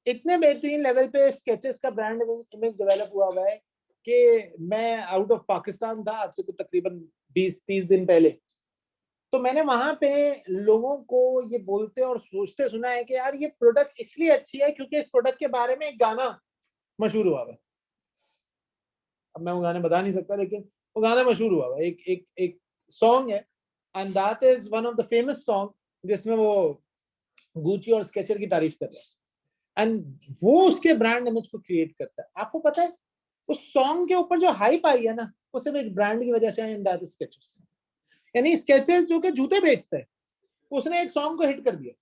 [SPEAKER 3] इतने बेहतरीन लेवल पे स्केचेस का ब्रांड इमेज डेवलप हुआ हुआ है कि मैं आउट ऑफ पाकिस्तान था आज से तो तकरीबन 20-30 दिन पहले, तो मैंने वहां पे लोगों को ये बोलते और सोचते सुना है कि यार ये प्रोडक्ट इसलिए अच्छी है क्योंकि इस प्रोडक्ट के बारे में एक गाना मशहूर हुआ है। अब मैं वो गाने बता नहीं सकता लेकिन वो गाना मशहूर हुआ है, एक सॉन्ग है and that is one of the famous song जिसमें वो गुची और स्केचर की तारीफ कर रहा है एंड वो उसके ब्रांड इमेज को क्रिएट करता है। आपको पता है उस सॉन्ग के ऊपर जो हाइप आई है ना वो सिर्फ एक ब्रांड की वजह से आई, एंड दैट इज स्केचर्स। यानी स्केचर्स जो कि जूते बेचता है उसने एक सॉन्ग को हिट कर दिया,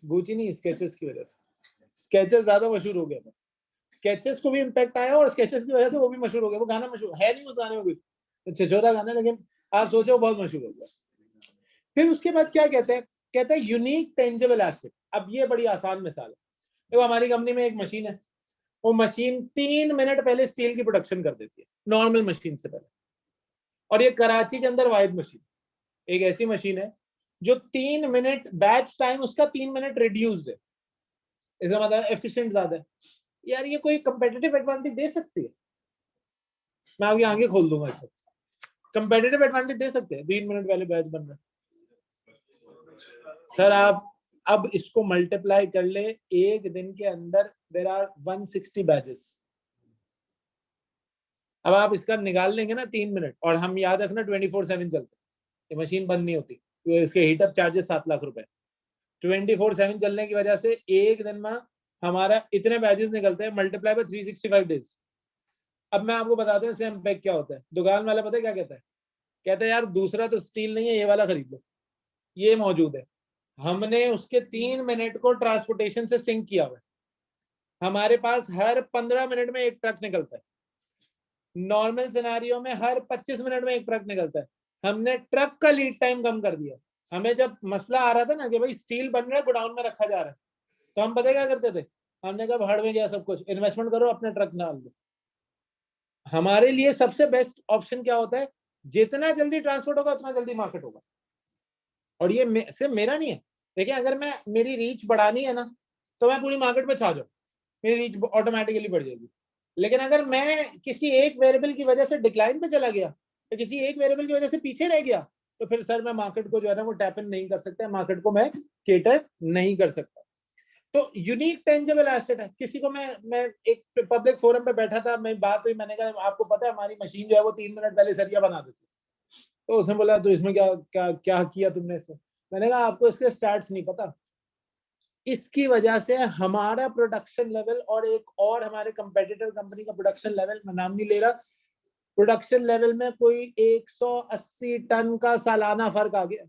[SPEAKER 3] गुची नहीं स्केचर्स की वजह से। स्केचर्स ज्यादा मशहूर हो गया था, स्केचेस को भी इम्पैक्ट आया और स्केचेस की वजह से वो भी मशहूर हो गया। वो गाना मशहूर है नहीं उस गाने में कुछ, छिछोरा गाना, लेकिन आप सोचो वो बहुत मशहूर हो गया। फिर उसके बाद क्या कहते हैं, कहते हैं यूनिक टेंजेबल एसेट। अब ये बड़ी आसान मिसाल है, देखो हमारी कंपनी में एक मशीन है, वो मशीन 3 मिनट पहले स्टील की प्रोडक्शन कर देती है नॉर्मल मशीन से पहले, और ये कराची के अंदर वाहिद मशीन, एक ऐसी मशीन है जो 3 मिनट बैच टाइम उसका 3 मिनट रिड्यूस्ड है, इसका मतलब एफिशिएंट ज्यादा है। यार ये कोई कंपेटिटिव एडवांटेज दे सकती है? मैं आपकी आगे खोल दूंगा इससे, कंपेटिटिव एडवांटेज दे सकते हैं 3 मिनट पहले बैच बन रहा है। सर आप अब इसको मल्टीप्लाई कर ले, एक दिन के अंदर देयर आर 160 बैचेस। अब आप इसका निकाल लेंगे ना 3 मिनट, और हम याद रखना 24/7 चलते, ये मशीन बंद नहीं होती, तो इसके हीटअप चार्जेस 7 लाख रुपए। 24/7 चलने की वजह से एक दिन में हमारा इतने बैचेस निकलते हैं, मल्टीप्लाई बाय 365 डेज। अब मैं आपको बताता हूँ इससे इम्पैक्ट क्या होता है। दुकान वाला पता है क्या कहता है? कहता है यार दूसरा तो स्टील नहीं है, ये वाला खरीद लो, ये मौजूद है। हमने उसके 3 मिनट को ट्रांसपोर्टेशन से सिंक किया हुआ है, हमारे पास हर 15 मिनट में एक ट्रक निकलता है, नॉर्मल सिनेरियो में हर 25 मिनट में एक ट्रक निकलता है। हमने ट्रक का लीड टाइम कम कर दिया। हमें जब मसला आ रहा था ना कि भाई स्टील बन रहा है गोडाउन में रखा जा रहा है, तो हम पता क्या करते थे, हमने कहा भाड़ में गया सब कुछ, इन्वेस्टमेंट करो अपने ट्रक डाल दो। हमारे लिए सबसे बेस्ट ऑप्शन क्या होता है, जितना जल्दी ट्रांसपोर्ट होगा उतना जल्दी मार्केट होगा। और ये सिर्फ मेरा नहीं है, देखिए अगर मैं मेरी रीच बढ़ानी है ना तो मैं पूरी मार्केट में छा जाऊं, मेरी रीच ऑटोमेटिकली बढ़ जाएगी। लेकिन अगर मैं किसी एक वेरिएबल की वजह से डिक्लाइन पे चला गया, तो किसी एक वेरिएबल की वजह से पीछे रह गया, तो फिर सर मैं मार्केट को जो है ना वो टैप इन नहीं कर सकता, मार्केट को मैं केटर नहीं कर सकता। तो यूनिक टेंजेबल एसेट है। किसी को मैं एक पब्लिक फोरम पे बैठा था, मैं बात हुई, मैंने कहा आपको पता है हमारी मशीन जो है वो 3 मिनट पहले सरिया बना देती है। तो उसने बोला तो इसमें क्या क्या क्या किया तुमने इसमें? मैंने कहा आपको इसके स्टार्ट्स नहीं पता, इसकी वजह से हमारा प्रोडक्शन लेवल और एक और हमारे कंपेटिटर कंपनी का प्रोडक्शन लेवल, मैं नाम नहीं ले रहा, प्रोडक्शन लेवल में कोई 180 टन का सालाना फर्क आ गया।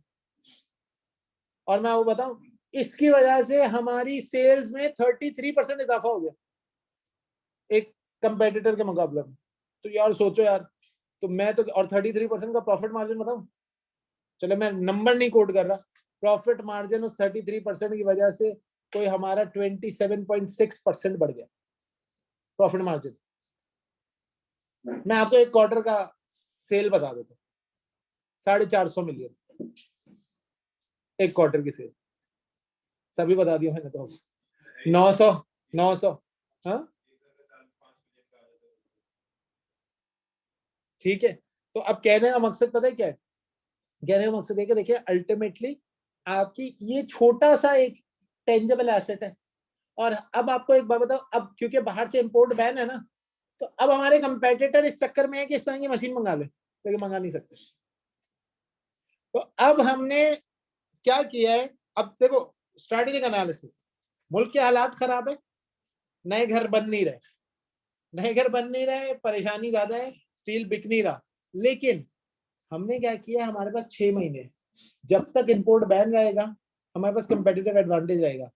[SPEAKER 3] और मैं वो बताऊं, इसकी वजह से हमारी सेल्स में 33% इजाफा हो गया एक कंपेटिटर के मुकाबले में। तो यार सोचो यार, तो मैं तो, और 33% का प्रॉफिट मार्जिन बताऊं, चलो मैं नंबर नहीं कोट कर रहा, प्रॉफिट मार्जिन उस 33% की वजह से कोई हमारा 27.6% बढ़ गया प्रॉफिट मार्जिन। मैं आपको एक क्वार्टर का सेल बता देता हूँ, 450 मिलियन एक क्वार्टर की सेल, सभी बता दिया मैंने तो। 900 हाँ ठीक है। तो अब कहने का मकसद पता है क्या है, कहने का मकसद है कि देखिए अल्टीमेटली आपकी ये छोटा सा एक टेंजेबल एसेट है। और अब आपको एक बात बताओ, अब क्योंकि बाहर से इंपोर्ट बैन है ना, तो अब हमारे कंपेटिटर इस चक्कर में है कि इस तरह की मशीन मंगा ले, लेकिन मंगा नहीं सकते। तो अब हमने क्या किया है, अब देखो स्ट्रैटेजिक एनालिसिस, मुल्क के हालात खराब है, नए घर बन नहीं रहे, परेशानी ज्यादा है, स्टील बिक नहीं रहा, लेकिन हमने क्या किया, हमारे पास 6 महीने हैं। जब तक इंपोर्ट बैन रहेगा हमारे पास कंपेटिटिव एडवांटेज रहेगा।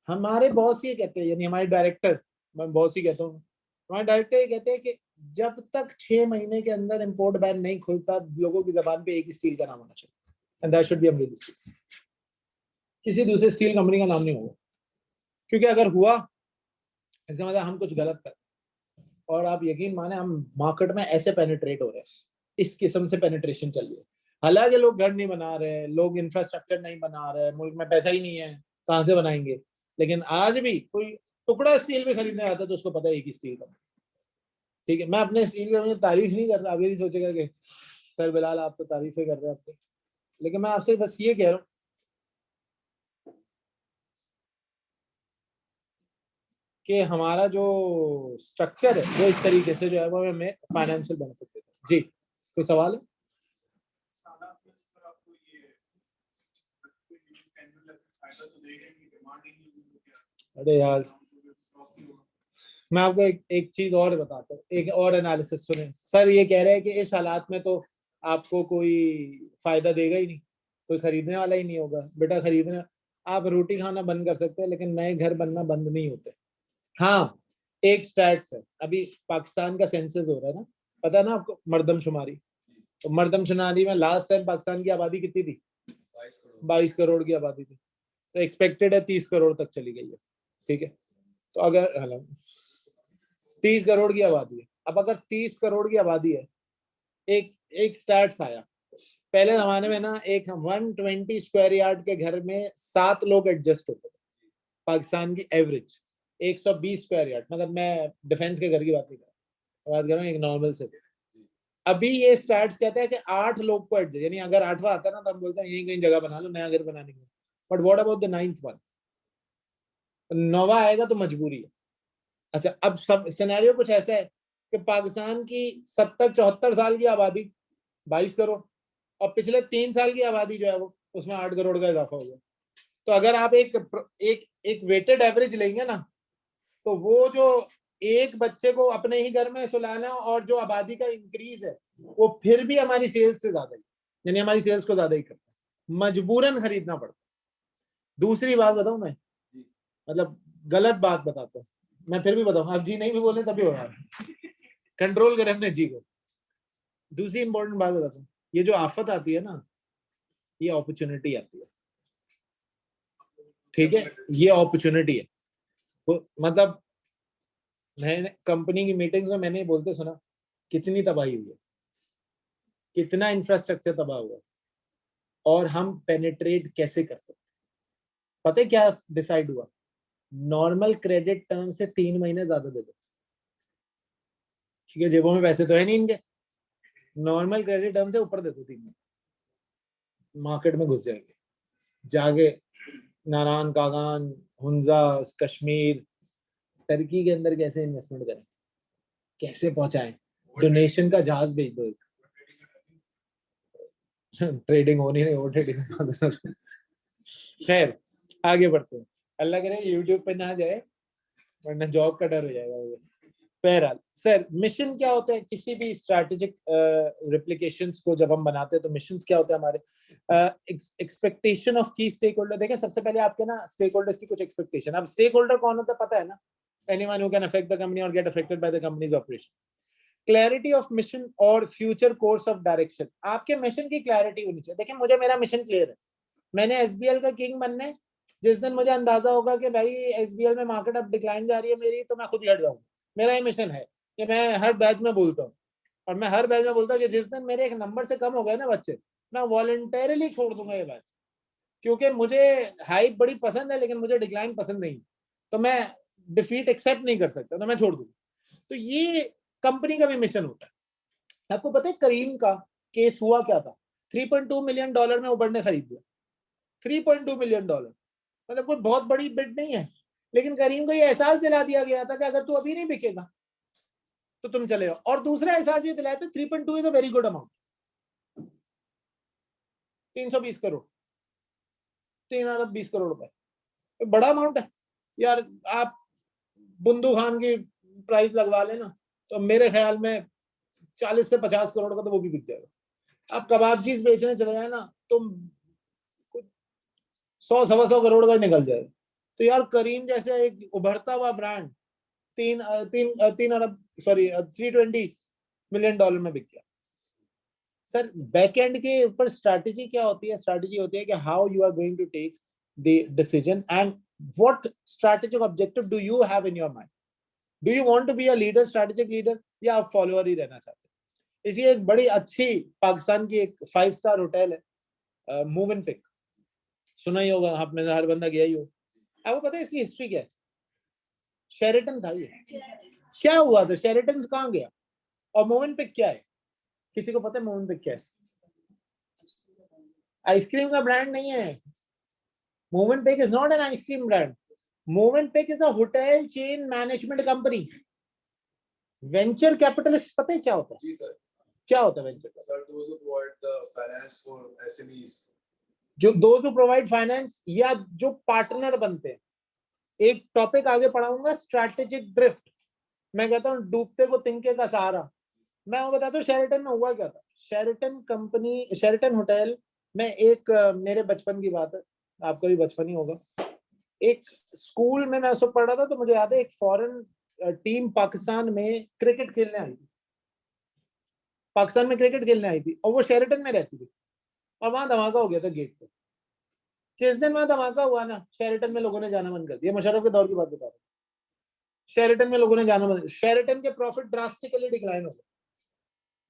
[SPEAKER 3] हमारे बॉस ये कहते हैं, यानी हमारे डायरेक्टर, मैं बॉस ही कहता हूँ, हमारे डायरेक्टर ये कहते हैं कि जब तक 6 महीने के अंदर इंपोर्ट बैन नहीं खुलता, लोगों की जबान पे एक ही स्टील का नाम होना चाहिए, एंड दैट शुड बी अमरीकी स्टील। किसी दूसरे स्टील कंपनी का नाम नहीं होगा, क्योंकि अगर हुआ इसका मतलब हम कुछ गलत कर। और आप यकीन माने हम मार्केट में ऐसे पेनिट्रेट हो रहे हैं, इस किस्म से पेनिट्रेशन चल रही है। हालांकि लोग घर नहीं बना रहे, लोग इंफ्रास्ट्रक्चर नहीं बना रहे, मुल्क में पैसा ही नहीं है, कहाँ से बनाएंगे। लेकिन आज भी कोई टुकड़ा स्टील भी खरीदने आता है तो उसको पता है एक स्टील का। ठीक है, मैं अपने स्टील की तारीफ नहीं कर रहा, अभी नहीं सोचेगा कि सर बिलाल आप तो तारीफें कर रहे हैं आपके, लेकिन मैं आपसे बस ये कह रहा हूँ कि हमारा जो स्ट्रक्चर है वो इस तरीके से जो है वो हमें फाइनेंशियल बेनिफिट देता है। जी, कोई सवाल है? अरे यार, मैं आपको एक चीज और बताता हूँ, एक और एनालिसिस सुने। सर ये कह रहे हैं कि इस हालात में तो आपको कोई फायदा देगा ही नहीं, कोई खरीदने वाला ही नहीं होगा। बेटा खरीदना, आप रोटी खाना बंद कर सकते हैं लेकिन नए घर बनना बंद नहीं होते। हाँ, एक स्टैट्स है, अभी पाकिस्तान का सेंसस हो रहा है ना, पता है ना आपको, मर्दमशुमारी। तो मर्दमशुमारी में लास्ट टाइम पाकिस्तान की आबादी कितनी थी? 22 करोड़ की आबादी थी। तो एक्सपेक्टेड है 30 करोड़ तक चली गई है। ठीक है, तो अगर 30 करोड़ की आबादी है, अब अगर 30 करोड़ की आबादी है, एक एक स्टैट्स आया पहले जमाने में ना, एक 120 स्क्वायर यार्ड के घर में 7 लोग एडजस्ट होते थे। पाकिस्तान की एवरेज 120 स्क्वायर यार्ड, मतलब मैं डिफेंस के घर की बात नहीं कर रहा, बात कर रहा हूँ एक नॉर्मल से। अभी ये स्टैट्स कहते हैं कि 8 लोग को एडजस्ट, यानी अगर 8वां आता है ना तो हम बोलते हैं यही कहीं जगह बना लो नया घर बनाने के लिए। But what about the 9th one? 9वां आएगा तो मजबूरी है। अच्छा, अब सब सिनेरियो कुछ ऐसा है कि पाकिस्तान की 70-74 साल की आबादी 22 करोड़, और पिछले 3 साल की आबादी जो है वो उसमें 8 करोड़ का इजाफा हो गया। तो अगर आप एक वेटेड एवरेज लेंगे ना, तो वो जो एक बच्चे को अपने ही घर में सुलाना और जो आबादी का इंक्रीज है वो फिर भी हमारी सेल्स से ज्यादा ही, यानी हमारी सेल्स को ज्यादा ही करता है, मजबूरन खरीदना पड़ता है। दूसरी बात बताऊं मैं, मतलब गलत बात बताता हूँ मैं, फिर भी बताऊँ, आप जी नहीं भी बोले तभी हो रहा है, कंट्रोल करें अपने जी को। दूसरी इंपॉर्टेंट बात बताता हूँ, ये जो आफत आती है ना, ये अपॉर्चुनिटी आती है। ठीक है, ये अपॉर्चुनिटी है। तो मतलब मैंने कंपनी की मीटिंग्स में मैंने बोलते सुना कितनी तबाही हुई है, कितना इंफ्रास्ट्रक्चर तबाह हुआ, और हम पेनिट्रेट कैसे कर सकते। पता है क्या डिसाइड हुआ? नॉर्मल क्रेडिट टर्म से 3 महीने ज्यादा दे दो। ठीक है, जेबों में पैसे तो है नहीं इनके, नॉर्मल क्रेडिट टर्म से ऊपर दे दो 3 महीने, मार्केट में घुस जाएंगे, जाके नारायण कागान, हुंजा, कश्मीर, टर्की के अंदर कैसे इन्वेस्टमेंट करें, कैसे पहुंचाएं, डोनेशन का जहाज भेज दो। ट्रेडिंग होनी नहीं, वो ट्रेडिंग। खैर आगे बढ़ते हैं, अल्लाह करे यूट्यूब पे ना जाए वरना जॉब का डर हो जाएगा मुझे। बहरहाल सर, मिशन क्या होता है किसी भी स्ट्रैटेजिक रेप्लिकेशंस को जब हम बनाते हैं तो मिशंस क्या होते हैं हमारे? एक्सपेक्टेशन ऑफ की स्टेक होल्डर। देखें, सबसे पहले आपके ना स्टेक होल्डर्स की कुछ एक्सपेक्टेशन। अब स्टेक होल्डर कौन होता है पता है ना? Anyone who can affect the company और get affected by the company's operation. Clarity of mission और फ्यूचर कोर्स ऑफ डायरेक्शन। आपके मिशन की क्लैरिटी होनी चाहिए। देखिए, मुझे मेरा मिशन क्लियर है, मैंने एसबीएल का किंग बनना है। जिस दिन मुझे अंदाजा होगा कि भाई एसबीएल में मार्केट अब डिक्लाइन जा रही है मेरी, तो मैं खुद ही हट जाऊंगा। मेरा ये मिशन है कि मैं हर बैच में बोलता हूँ, और मैं हर बैच में बोलता हूँ कि जिस दिन मेरे एक नंबर से कम हो गए ना बच्चे, मैं वॉलंटरली छोड़ दूंगा ये बैच, क्योंकि मुझे हाइप बड़ी पसंद है लेकिन मुझे डिक्लाइन पसंद नहीं, तो मैं डिफीट एक्सेप्ट नहीं कर सकता, तो मैं छोड़ दूंगा। तो ये कंपनी का भी मिशन होता है। आपको पता है करीम का केस हुआ क्या था? $3.2 मिलियन में उबर ने खरीद लिया। $3.2 मिलियन, मतलब कोई बहुत बड़ी बिड नहीं है, लेकिन करीम को ये एहसास दिला दिया गया था कि अगर तू अभी नहीं बिकेगा तो तुम चले जाओ। और दूसरा एहसास ये दिलाया था 3.2 is a very good amount, 320 crore, 3 अरब 20 करोड़ रुपए, तो बड़ा अमाउंट है यार। आप बुंदू खान की प्राइस लगवा लेना तो मेरे ख्याल में 40 से 50 करोड़ का तो वो भी बिक जाएगा। आप कबाब चीज बेचने चले जाए ना, तो 100-125 करोड़ का निकल जाए। तो यार करीम जैसे एक उभरता हुआ ब्रांड 320 मिलियन डॉलर में बिक गया। सर बैकएंड के ऊपर स्ट्रैटेजी क्या होती है? स्ट्रैटेजी होती है कि how you are going to take the decision and what strategic objective do you have in your mind. Do you want to be a leader, strategic leader, या आप फॉलोअर ही रहना चाहते हैं? इसी एक बड़ी अच्छी पाकिस्तान की एक 5 स्टार होटल है, मूव एंड पिक, सुना ही होगा आप में से हर बंदा गया ही हो। आपको पता है इसकी हिस्ट्री क्या है? शेरेटन था ये। क्या हुआ था? शेरेटन कहाँ गया? और मूव एंड पिक क्या है? किसी को पता है मूव एंड पिक क्या है? आइसक्रीम का ब्रांड नहीं है। Move and pick is not an ice cream brand. Move and pick is a hotel chain management company. Venture capitalist पता है क्या होता है?
[SPEAKER 4] जी सर।
[SPEAKER 3] क्या होता है venture?
[SPEAKER 4] Sir, those who provide the finance for SMEs.
[SPEAKER 3] जो दोज हु प्रोवाइड फाइनेंस या जो पार्टनर बनते हैं। एक टॉपिक आगे पढ़ाऊंगा, स्ट्रैटेजिक ड्रिफ्ट। मैं कहता हूँ डूबते को तिनके का सहारा। मैं वो बताता हूँ शेरेटन में हुआ क्या था। शेरेटन कंपनी, शेरेटन होटल में एक मेरे बचपन की बात है, आपका भी बचपन ही होगा। एक स्कूल में मैं उसको पढ़ रहा था, तो मुझे याद है एक फॉरेन टीम पाकिस्तान में क्रिकेट खेलने आई थी। पाकिस्तान में क्रिकेट खेलने आई थी और वो शेरेटन में रहती थी। और वहां धमाका हो गया था गेट पे। जिस दिन वहां धमाका हुआ ना, शेरेटन में लोगों ने जाना बंद कर दिया। मुशर्रफ के दौर की बात बता रहा हूँ। शेरेटन में लोगों ने जाना बंद, शेरेटन के प्रॉफिट ड्रास्टिकली डिक्लाइन हो गए।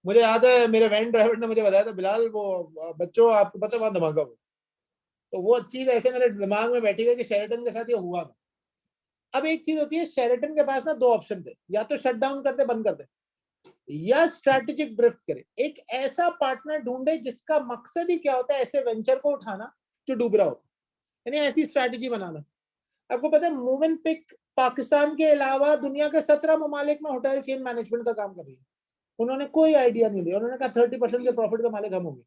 [SPEAKER 3] मुझे याद है मेरे वैन ड्राइवर ने मुझे बताया था, बिलाल वो बच्चों आपको पता है वहां धमाका हुआ। तो वो चीज ऐसे मेरे दिमाग में बैठी हुई कि शेरेटन के साथ ये हुआ था। अब एक चीज होती है, शेरेटन के पास ना 2 ऑप्शन थे, या तो शट डाउन करते बंद कर दे, या स्ट्रैटेजिक ड्रिफ्ट करे। एक ऐसा पार्टनर ढूंढे जिसका मकसद ही क्या होता है, ऐसे वेंचर को उठाना जो डूब रहा होता है, यानी ऐसी स्ट्रैटेजी बनाना। आपको पता है मूव एंड पिक पाकिस्तान के अलावा दुनिया के 17 ममालिक में होटल चेन मैनेजमेंट का काम कर रही है। उन्होंने कोई आइडिया नहीं दिया। उन्होंने कहा 30% के प्रॉफिट के मालिक हम होंगे।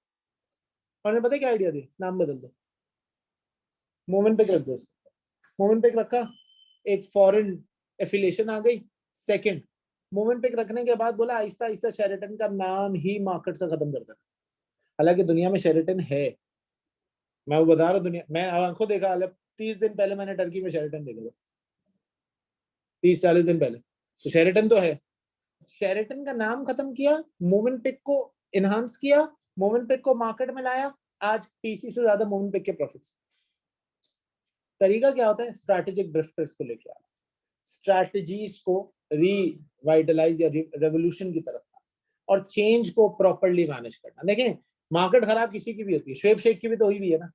[SPEAKER 3] उन्होंने पता क्या आइडिया दिया? नाम बदल दो, मूव एंड पिक रख दो। मूव एंड पिक रखा, एक फॉरेन एफिलिएशन आ गई। सेकंड, मूव एंड पिक रखने के बाद बोला आहिस्ता आहिस्ता शेरेटन का नाम ही मार्केट से खत्म कर देना। हालांकि दुनिया में शेरेटन है, मैं वो बता रहा हूँ। दुनिया मैं आंखों देखा, 30 दिन पहले मैंने टर्की में शेरेटन देखा था, 30-40 दिन पहले। तो शेरेटन तो है। शेरेटन का नाम खत्म किया, मूव एंड पिक को इनहांस किया, मूव एंड पिक को मार्केट में लाया। आज पीसी से ज्यादा मूव एंड पिक के प्रॉफिट्स। तरीका क्या होता है? स्ट्रैटेजिक ड्रिफ्टर्स को लेके आना, स्ट्रैटेजीज को रिवाइटलाइज या रेवोल्यूशन की तरफ, और चेंज को प्रॉपर्ली मैनेज करना। देखें मार्केट खराब किसी की भी होती है, शुएब शेख की भी तो हुई भी है ना।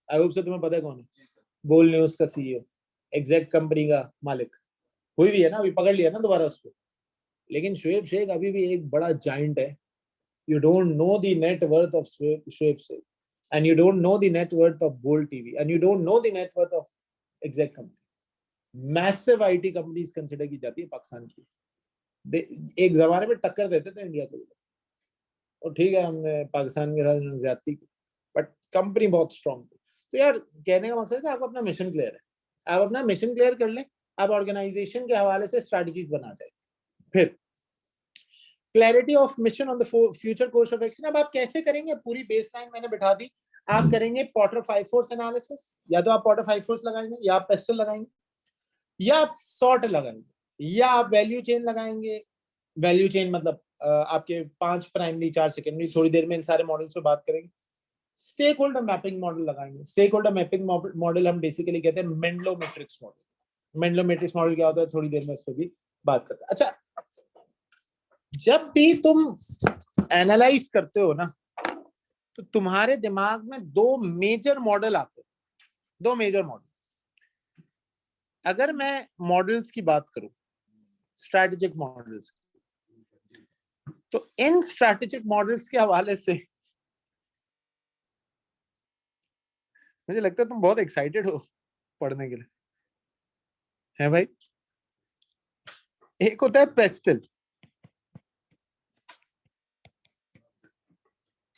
[SPEAKER 3] आई होप से तुम्हें पता है कौन है।
[SPEAKER 4] जी सर।
[SPEAKER 3] बोल न्यूज का सीईओ, एग्जैक्ट कंपनी का मालिक, हुई भी है ना, अभी पकड़ लिया ना दोबारा उसको। लेकिन शुएब शेख अभी भी एक बड़ा जाइंट है। You don't know the net worth of Shoaib Sheikh, and you don't know the net worth of Bold TV, and you don't know the net worth of exec company. Massive IT companies consider की जाती है पाकिस्तान की। एक जमाने में टक्कर देते थे इंडिया को, और ठीक है हमने पाकिस्तान के साथ ज्यादती की, बट कंपनी बहुत स्ट्रॉन्ग थी। तो यार कहने का मकसद है कि आपको अपना मिशन क्लियर है, आप अपना मिशन क्लियर कर लें, आप ऑर्गेनाइजेशन के हवाले से स्ट्रैटेजीज बना जाए। फिर clarity of mission on the future course of action. अब आप कैसे करेंगे? पूरी बेसलाइन मैंने बिठा दी। आप करेंगे पॉटर 5 फोर्स एनालिसिस, या तो आप पॉटर 5 फोर्स लगाएंगे, या आप पेस्टल लगाएंगे, या आप सॉर्ट लगाएंगे, या आप वैल्यू चेन लगाएंगे। वैल्यू चेन मतलब आपके 5 प्राइमरी 4 सेकेंडरी। थोड़ी देर में इन सारे मॉडल्स पे बात करेंगे। स्टेक होल्डर मैपिंग मॉडल लगाएंगे। स्टेक होल्डर मैपिंग मॉडल हम बेसिकली कहते हैं मेंडलो मैट्रिक्स मॉडल। मेंडलो मैट्रिक्स मॉडल क्या होता है, थोड़ी देर में इस पर भी बात करते हैं। अच्छा, जब भी तुम एनालाइज करते हो ना, तो तुम्हारे दिमाग में 2 मेजर मॉडल आते हैं। 2 मेजर मॉडल। अगर मैं मॉडल्स की बात करूं, स्ट्रैटेजिक मॉडल्स, तो इन स्ट्रैटेजिक मॉडल्स के हवाले से मुझे लगता है तुम बहुत एक्साइटेड हो पढ़ने के लिए, है भाई। एक होता है पेस्टल,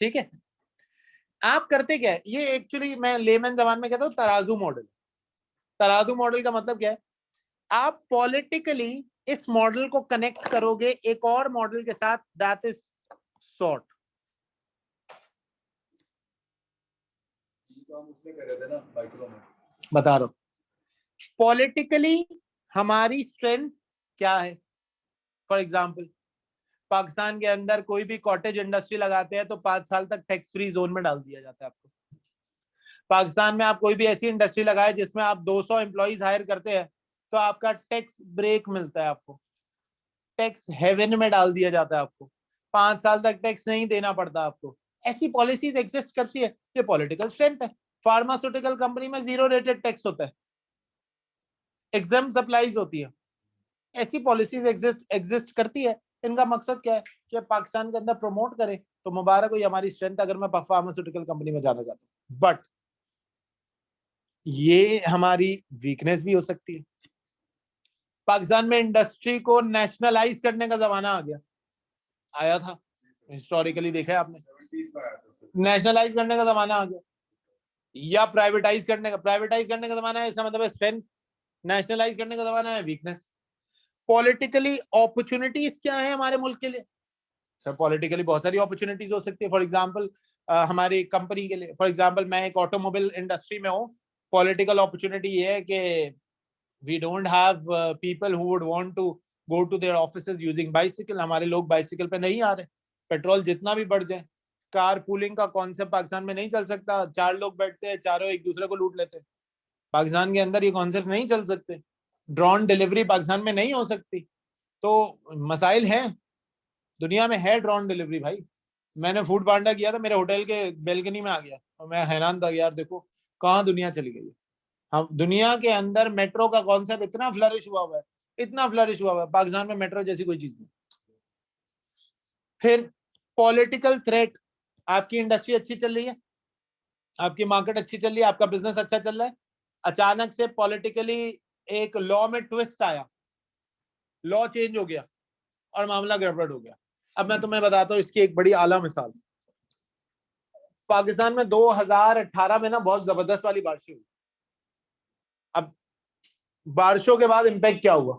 [SPEAKER 3] ठीक है। आप करते क्या है, ये एक्चुअली मैं लेमन जबान में कहता हूँ तराजू मॉडल। तराजू मॉडल का मतलब क्या है? आप पॉलिटिकली इस मॉडल को कनेक्ट करोगे एक और मॉडल के साथ, दैट इज सॉर्ट।
[SPEAKER 4] काम उसने कर रहे थे ना माइक्रो में।
[SPEAKER 3] बता रहा हूँ पॉलिटिकली हमारी स्ट्रेंथ क्या है। फॉर एग्जाम्पल पाकिस्तान के अंदर कोई भी कॉटेज इंडस्ट्री लगाते हैं तो 5 साल तक टैक्स फ्री जोन में डाल दिया जाता है आपको। पाकिस्तान में आप कोई भी ऐसी इंडस्ट्री लगाए जिसमें आप 200 एम्प्लॉइज हायर करते हैं तो आपका टैक्स ब्रेक मिलता है, आपको टैक्स हेवन में डाल दिया जाता है, आपको 5 साल तक टैक्स नहीं देना पड़ता आपको। ऐसी पॉलिसीज एग्जिस्ट करती है, ये पॉलिटिकल स्ट्रेंथ है। फार्मास्यूटिकल कंपनी में 0 रेटेड टैक्स होता है, एग्जाम सप्लाईज होती है, ऐसी पॉलिसीज एग्जिस्ट करती है। इनका मकसद क्या है कि पाकिस्तान के अंदर प्रमोट करे। तो मुबारक हो, ये हमारी स्ट्रेंथ अगर मैं फार्मास्यूटिकल कंपनी में जाना चाहता हूँ। बट ये हमारी वीकनेस भी हो सकती है। पाकिस्तान में इंडस्ट्री को नेशनलाइज करने का जमाना आ गया, आया था, हिस्टोरिकली देखा है आपने,
[SPEAKER 4] 70s में आया था सर।
[SPEAKER 3] नेशनलाइज करने का जमाना आ गया या प्राइवेटाइज करने का जमाना है, इसका मतलब है स्ट्रेंथ। नेशनलाइज करने का जमाना है, वीकनेस। पॉलिटिकली अपॉर्चुनिटीज क्या है हमारे मुल्क के लिए? सर पॉलिटिकली बहुत सारी अपॉर्चुनिटीज हो सकती है। फॉर एग्जांपल हमारी कंपनी के लिए, फॉर एग्जांपल मैं एक ऑटोमोबाइल इंडस्ट्री में हूँ, पॉलिटिकल अपॉर्चुनिटी ये है कि we don't have people who would want to go to their offices using bicycle। हमारे लोग बाइसिकल पे नहीं आ रहे। पेट्रोल जितना भी बढ़ जाए, कार पूलिंग का कॉन्सेप्ट पाकिस्तान में नहीं चल सकता। 4 लोग बैठते हैं, चारों एक दूसरे को लूट लेते हैं। पाकिस्तान के अंदर ये कॉन्सेप्ट नहीं चल सकते। ड्रोन डिलीवरी पाकिस्तान में नहीं हो सकती। तो मसाइल हैं, दुनिया में है ड्रोन डिलीवरी भाई। मैंने फूड पांडा किया था, मेरे होटल के बेलकनी में आ गया और मैं हैरान था, यार देखो कहाँ दुनिया चली गई है। हम दुनिया के अंदर मेट्रो का कॉन्सेप्ट इतना फ्लरिश हुआ हुआ है, इतना फ्लरिश हुआ हुआ है, पाकिस्तान में मेट्रो जैसी कोई चीज नहीं। फिर पॉलिटिकल थ्रेट, आपकी इंडस्ट्री अच्छी चल रही है, आपकी मार्केट अच्छी चल रही है, आपका बिजनेस अच्छा चल रहा है, अचानक से पॉलिटिकली एक लॉ में ट्विस्ट आया, लॉ चेंज हो गया और मामला गड़बड़ हो गया। अब मैं तुम्हें बताता हूँ इसकी एक बड़ी आला मिसाल। पाकिस्तान में 2018 में ना बहुत जबरदस्त वाली बारिश हुई। अब बारिशों के बाद इम्पैक्ट क्या हुआ?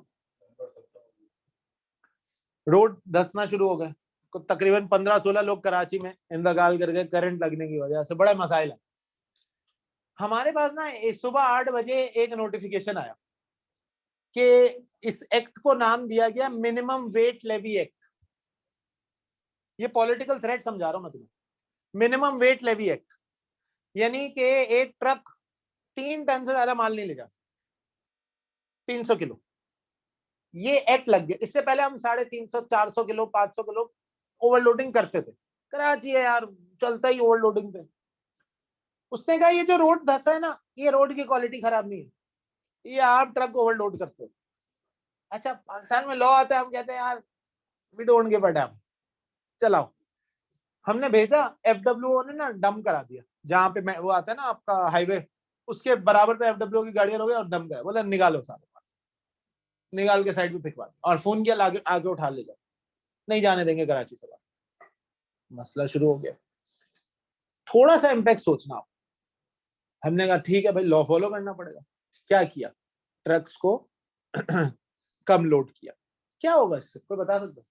[SPEAKER 3] रोड धंसना शुरू हो गए। तकरीबन 15-16 लोग कराची में इंतकाल कर गए करंट लगने की वजह से। बड़ा मसाइल है। हमारे पास ना सुबह 8 बजे एक नोटिफिकेशन आया कि इस एक्ट को नाम दिया गया मिनिमम वेट लेवी एक्ट। ये पॉलिटिकल थ्रेट समझा रहा हूं मैं तुम्हें। मिनिमम वेट लेवी एक्ट यानी कि एक ट्रक 3 टन से ज्यादा माल नहीं ले जा सकता, 300 किलो। ये एक्ट लग गया। इससे पहले हम 350, 400 किलो, 500 किलो ओवरलोडिंग करते थे। कराची है यार, चलता ही ओवरलोडिंग पे। उसने कहा ये जो रोड धंसा है ना, ये रोड की क्वालिटी खराब नहीं है, ये आप ट्रक ओवरलोड करते हो। अच्छा, पाकिस्तान में लॉ आता है, हम कहते हैं यार we don't give a damn, चलाओ। हमने भेजा, एफडब्ल्यूओ ने ना डंप करा दिया जहां पे वो आता है ना आपका हाईवे, उसके बराबर पे एफडब्ल्यूओ की गाड़ियां हो गई और डंप करा। बोला निकालो सारे, निकाल के साइड पे फेंकवा दिया और फोन किया आगे आगे उठा ले जाओ, नहीं जाने देंगे कराची से बाहर। मसला शुरू हो गया। थोड़ा सा इम्पैक्ट सोचना आप। हमने कहा ठीक है भाई, लॉ फॉलो करना पड़ेगा। क्या किया? ट्रक्स को कम लोड किया। क्या होगा इससे, कोई बता सकता?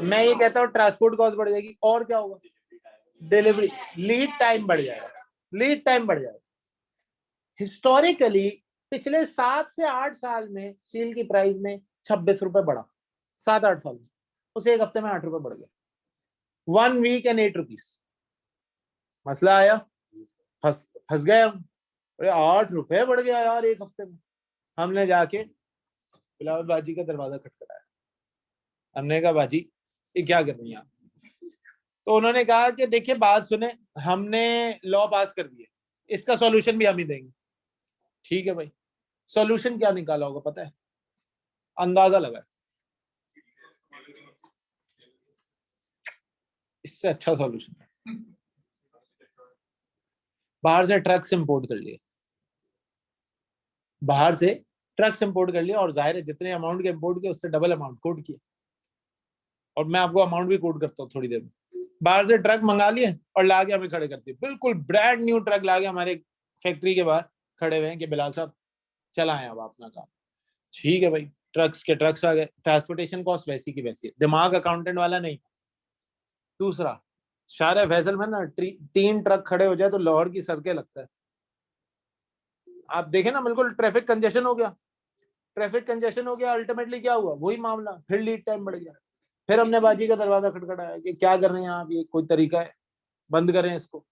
[SPEAKER 3] मैं ये कहता हूँ ट्रांसपोर्ट कॉस्ट बढ़ जाएगी। और क्या होगा? डिलीवरी, लीड टाइम बढ़ जाएगा, लीड टाइम बढ़ जाएगा। हिस्टोरिकली पिछले 7 से 8 साल में स्टील की प्राइस में 26 रुपए बढ़ा। 7-8 साल में उसे एक हफ्ते में 8 रुपए बढ़ गया। 1 वीक एंड 8 रुपीज। मसला आया, फंस गए हम। अरे 8 रुपए बढ़ गया यार एक हफ्ते में। हमने जाके बिलावल बाजी का दरवाजा खटखटाया। हमने कहा बाजी ये क्या कर रही हैं आप? तो उन्होंने कहा कि देखिए बात सुने, हमने लॉ पास कर दिए, इसका सॉल्यूशन भी हम ही देंगे। ठीक है भाई, सॉल्यूशन क्या निकाला होगा पता है? अंदाजा लगा, इससे अच्छा सॉल्यूशन बाहर से ट्रक्स इंपोर्ट कर लिए। बाहर से ट्रक्स इंपोर्ट कर लिया और जाहिर है जितने अमाउंट के इंपोर्ट किए उससे डबल अमाउंट कोट किया। और मैं आपको अमाउंट भी कोट करता हूँ थोड़ी देर में। बाहर से ट्रक मंगा लिए और ला के हमें खड़े कर दिए, बिल्कुल ब्रांड न्यू ट्रक ला के हमारे फैक्ट्री के बाहर खड़े हुए हैं कि बिलाल साहब चलाएं अब अपना काम। ठीक है भाई, ट्रक्स के ट्रक्स आ गए। ट्रांसपोर्टेशन कॉस्ट वैसी की वैसी है, दिमाग अकाउंटेंट वाला नहीं। दूसरा, शार फैसल में ना 3 ट्रक खड़े हो जाए तो लाहौर की सड़कें लगता है। आप देखें ना, बिल्कुल ट्रैफिक कंजेशन हो गया। ट्रैफिक कंजेशन हो गया, अल्टीमेटली क्या हुआ, वही मामला, फिर लीड टाइम बढ़ गया। फिर हमने बाजी का दरवाजा खटखटाया कि क्या कर रहे हैं आप, ये कोई तरीका है, बंद करें इसको।